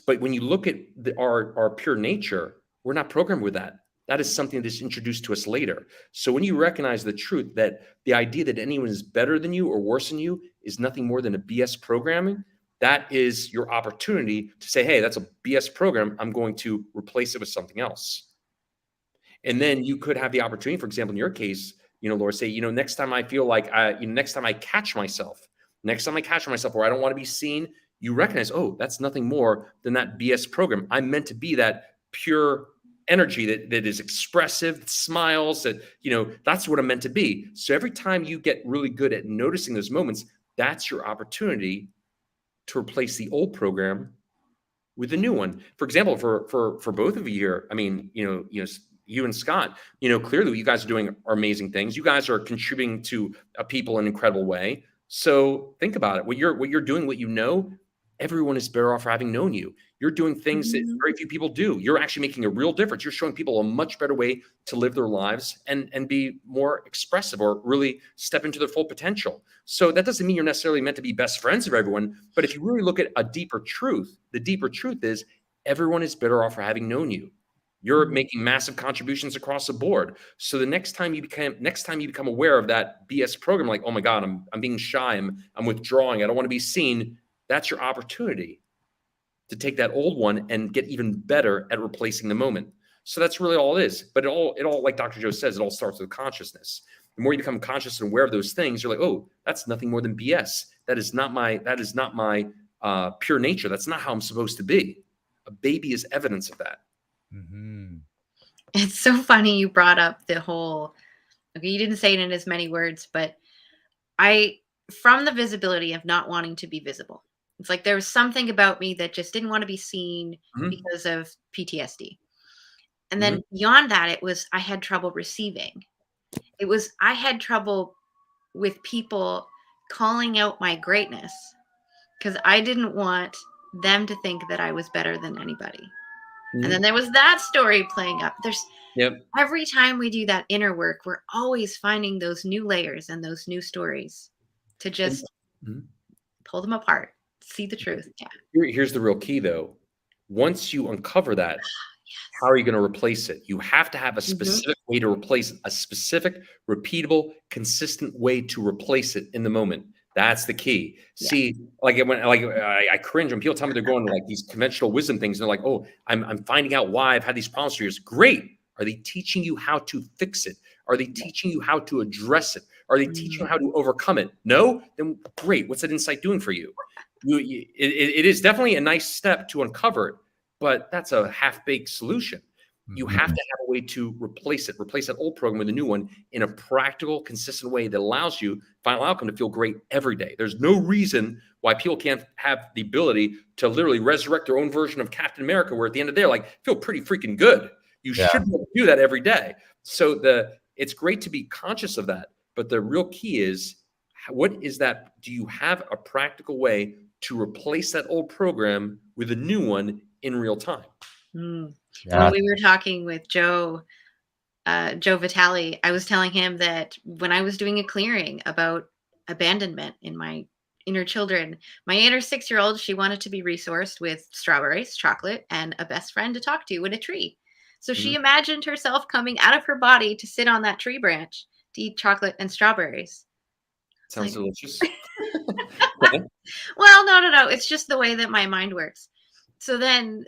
But when you look at our pure nature, we're not programmed with that. That is something that's introduced to us later. So when you recognize the truth that the idea that anyone is better than you or worse than you is nothing more than a BS programming, that is your opportunity to say, hey, that's a BS program. I'm going to replace it with something else. And then you could have the opportunity, for example, in your case, Laura, say, next time I feel like, next time I catch myself where I don't want to be seen, you recognize, oh, that's nothing more than that BS program. I'm meant to be that pure energy that is expressive, that smiles, that, that's what I'm meant to be. So every time you get really good at noticing those moments, that's your opportunity to replace the old program with the new one. For example, for both of you here, I mean, you and Scott, clearly what you guys are doing are amazing things. You guys are contributing to people in an incredible way. So think about it. What you're doing, everyone is better off for having known you. You're doing things that very few people do. You're actually making a real difference. You're showing people a much better way to live their lives and be more expressive or really step into their full potential. So that doesn't mean you're necessarily meant to be best friends with everyone. But if you really look at a deeper truth, the deeper truth is everyone is better off for having known you. You're making massive contributions across the board. So the next time you become aware of that BS program, like, oh my God, I'm being shy, I'm withdrawing, I don't want to be seen. That's your opportunity to take that old one and get even better at replacing the moment. So that's really all it is. But it all, like Dr. Joe says, it all starts with consciousness. The more you become conscious and aware of those things, you're like, oh, that's nothing more than BS. That is not my pure nature. That's not how I'm supposed to be. A baby is evidence of that. Mm-hmm. It's so funny you brought up the whole, okay, you didn't say it in as many words, but from the visibility of not wanting to be visible. It's like there was something about me that just didn't want to be seen because of PTSD. And then beyond that, it was I had trouble receiving. I had trouble with people calling out my greatness because I didn't want them to think that I was better than anybody. And then there was that story playing up. Every time we do that inner work, we're always finding those new layers and those new stories to just pull them apart, see the truth. Yeah. Here's the real key, though. Once you uncover that, how are you going to replace it? You have to have a specific way to replace it, a specific, repeatable, consistent way to replace it in the moment. That's the key. Yeah. See, I cringe when people tell me they're going to like these conventional wisdom things. And they're like, oh, I'm finding out why I've had these problems for years. Great. Are they teaching you how to fix it? Are they teaching you how to address it? Are they teaching you how to overcome it? No? Then great. What's that insight doing for you? It is definitely a nice step to uncover it, but that's a half-baked solution. You have to have a way to replace that old program with a new one in a practical, consistent way that allows you, final outcome, to feel great every day. There's no reason why people can't have the ability to literally resurrect their own version of Captain America, where at the end of the day, like, feel pretty freaking good. You should be able to do that every day. So it's great to be conscious of that. But the real key is, what is that? Do you have a practical way to replace that old program with a new one in real time? When we were talking with Joe Vitale, I was telling him that when I was doing a clearing about abandonment in my inner children, my inner 6-year-old, she wanted to be resourced with strawberries, chocolate, and a best friend to talk to in a tree. So she imagined herself coming out of her body to sit on that tree branch to eat chocolate and strawberries. Sounds delicious. Well, no. It's just the way that my mind works. So then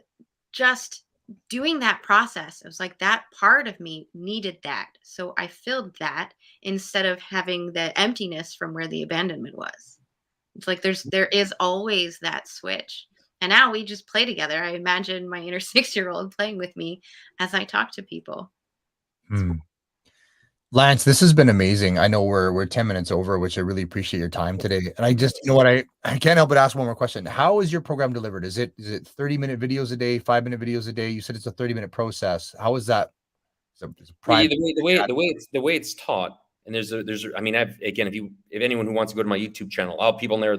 just doing that process, it was like that part of me needed that. So I filled that instead of having the emptiness from where the abandonment was. It's like there is always that switch. And now we just play together. I imagine my inner 6-year-old playing with me as I talk to people. Lance, this has been amazing. I know we're 10 minutes over, which I really appreciate your time today. And I just, I can't help but ask one more question. How is your program delivered? Is it 30-minute videos a day, 5-minute videos a day? You said it's a 30-minute process. How is that? The way it's taught, and if anyone who wants to go to my YouTube channel, I'll have people in there,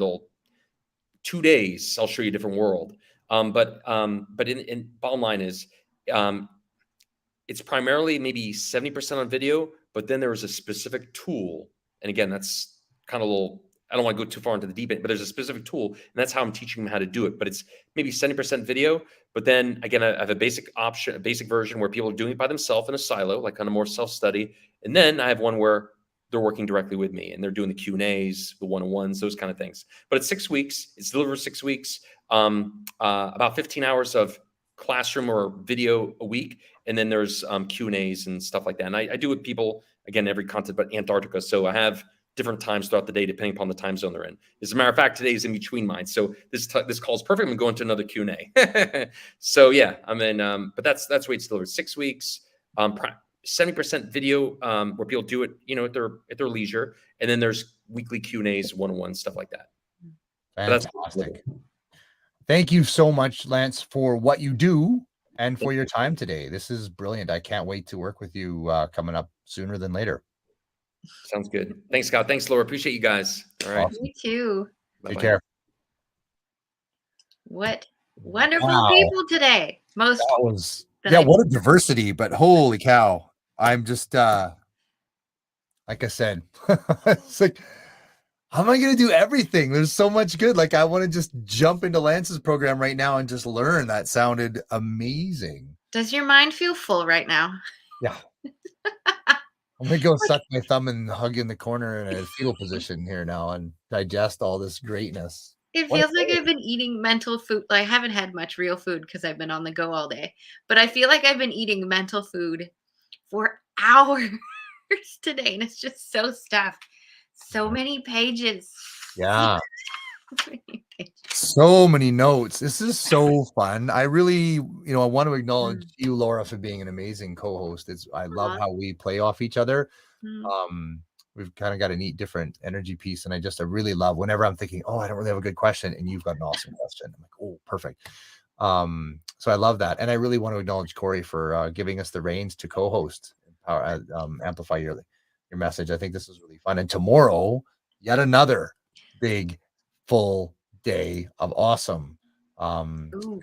2 days, I'll show you a different world. But in bottom line is, it's primarily maybe 70% on video, but then there was a specific tool. And again, that's kind of a little, I don't want to go too far into the deep end, but there's a specific tool, and that's how I'm teaching them how to do it. But it's maybe 70% video. But then again, I have a basic option, a basic version where people are doing it by themselves in a silo, like kind of more self-study. And then I have one where they're working directly with me and they're doing the Q&As, the one-on-ones, those kind of things. But it's 6 weeks. It's delivered 6 weeks, about 15 hours of classroom or video a week. And then there's Q&As and stuff like that. And I do with people, again, every continent but Antarctica. So I have different times throughout the day, depending upon the time zone they're in. As a matter of fact, today is in between mine. So this call is perfect. I'm going to another Q&A. So yeah, I mean, but that's the way it's delivered. 6 weeks, 70% video, where people do it, at their leisure. And then there's weekly Q&As, one-on-one, stuff like that. Fantastic. Thank you so much, Lance, for what you do and for your time today. This is brilliant. I can't wait to work with you coming up sooner than later. Sounds good. Thanks, Scott. Thanks, Laura. Appreciate you guys. All right. Awesome. Me too. Bye-bye. Take care. What wonderful people today. Most That was, that yeah, I- what a diversity, but holy cow. I'm just, like I said, it's like, how am I going to do everything? There's so much good. Like, I want to just jump into Lance's program right now and just learn. That sounded amazing. Does your mind feel full right now? Yeah. I'm going to go suck my thumb and hug in the corner in a fetal position here now and digest all this greatness. It What a feels like day. I've been eating mental food. I haven't had much real food because I've been on the go all day. But I feel like I've been eating mental food for hours today. And it's just so stuffed. So many pages. Yeah. So many pages. So many notes. This is so fun. I really, I want to acknowledge you, Laura, for being an amazing co-host. I love Aw. how we play off each other. Mm. We've kind of got a neat different energy piece. And I really love whenever I'm thinking, oh, I don't really have a good question. And you've got an awesome question. I'm like, oh, perfect. So I love that. And I really want to acknowledge Corey for giving us the reins to co-host, amplify your message. I think this is really fun. And tomorrow, yet another big, full day of awesome. Ooh,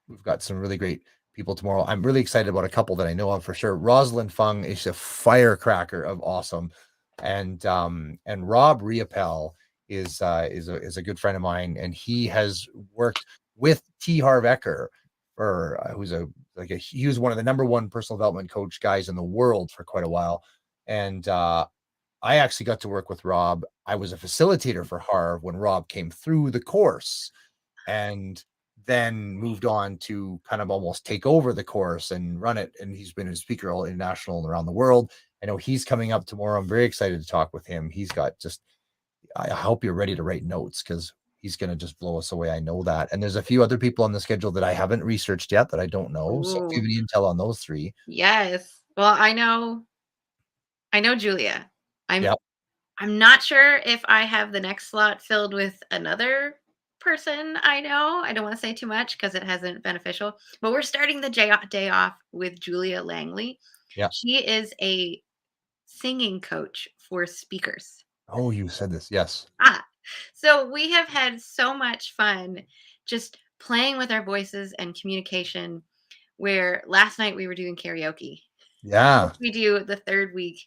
We've got some really great people tomorrow. I'm really excited about a couple that I know of for sure. Rosalind Fung is a firecracker of awesome. And Rob Riopel is a good friend of mine, and he has worked with T. Harv Eker, he was one of the #1 personal development coach guys in the world for quite a while. And I actually got to work with Rob. I was a facilitator for Harv when Rob came through the course, and then moved on to kind of almost take over the course and run it. And he's been a speaker all international and around the world. I know he's coming up tomorrow. I'm very excited to talk with him. He's got I hope you're ready to write notes because he's going to just blow us away. I know that. And there's a few other people on the schedule that I haven't researched yet that I don't know. So Ooh. give me intel on those 3. Yes. Well, I know Julia. Yep. I'm not sure if I have the next slot filled with another person I know. I don't want to say too much because it hasn't been official. But we're starting the day off with Julia Langley. Yeah. She is a singing coach for speakers. Oh, you said this. Yes. So we have had so much fun just playing with our voices and communication, where last night we were doing karaoke. Yeah. We do the 3rd week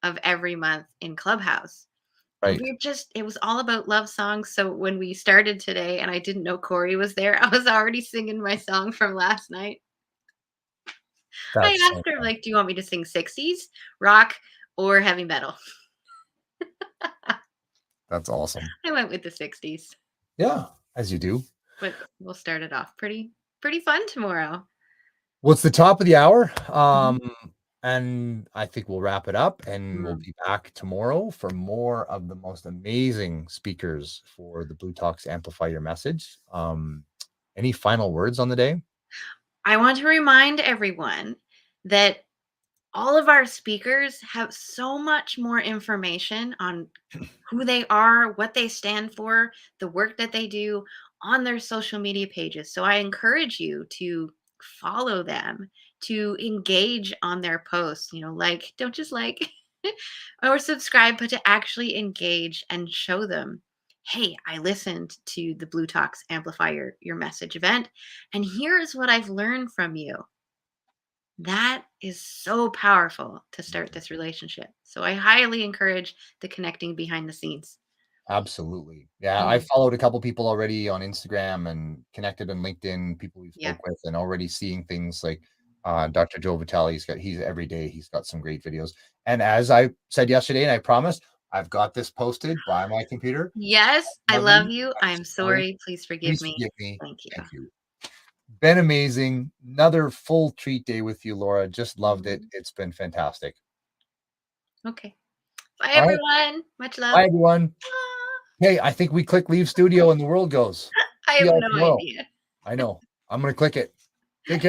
of every month in Clubhouse. Right. It was all about love songs. So when we started today and I didn't know Corey was there, I was already singing my song from last night. I asked her, do you want me to sing 60s, rock, or heavy metal? That's awesome. I went with the 60s. Yeah, as you do. But we'll start it off pretty fun tomorrow. Well, it's the top of the hour. And I think we'll wrap it up, and we'll be back tomorrow for more of the most amazing speakers for the Blue Talks Amplify Your Message. Any final words on the day? I want to remind everyone that all of our speakers have so much more information on who they are, what they stand for, the work that they do on their social media pages. So I encourage you to follow them, to engage on their posts, don't just like or subscribe, but to actually engage and show them, hey, I listened to the Blue Talks Amplify Your Message event, and here's what I've learned from you. That is so powerful to start this relationship. So I highly encourage the connecting behind the scenes. Absolutely. Yeah, I Mm, followed a couple people already on Instagram and connected on LinkedIn, people we yeah. spoke with, and already seeing things like Dr. Joe Vitale. He's every day, he's got some great videos. And as I said yesterday, and I promised, I've got this posted by my computer. Yes, I love you. I'm sorry. Please forgive Please me. forgive me. Thank you. Thank you. Been amazing. Another full treat day with you, Laura. Just loved it. It's been fantastic. Okay. Bye, All right. everyone. Much love. Bye, everyone. Hey, I think we click leave studio and the world goes. I See have y'all no tomorrow. idea. I know. I'm going to click it. Take care.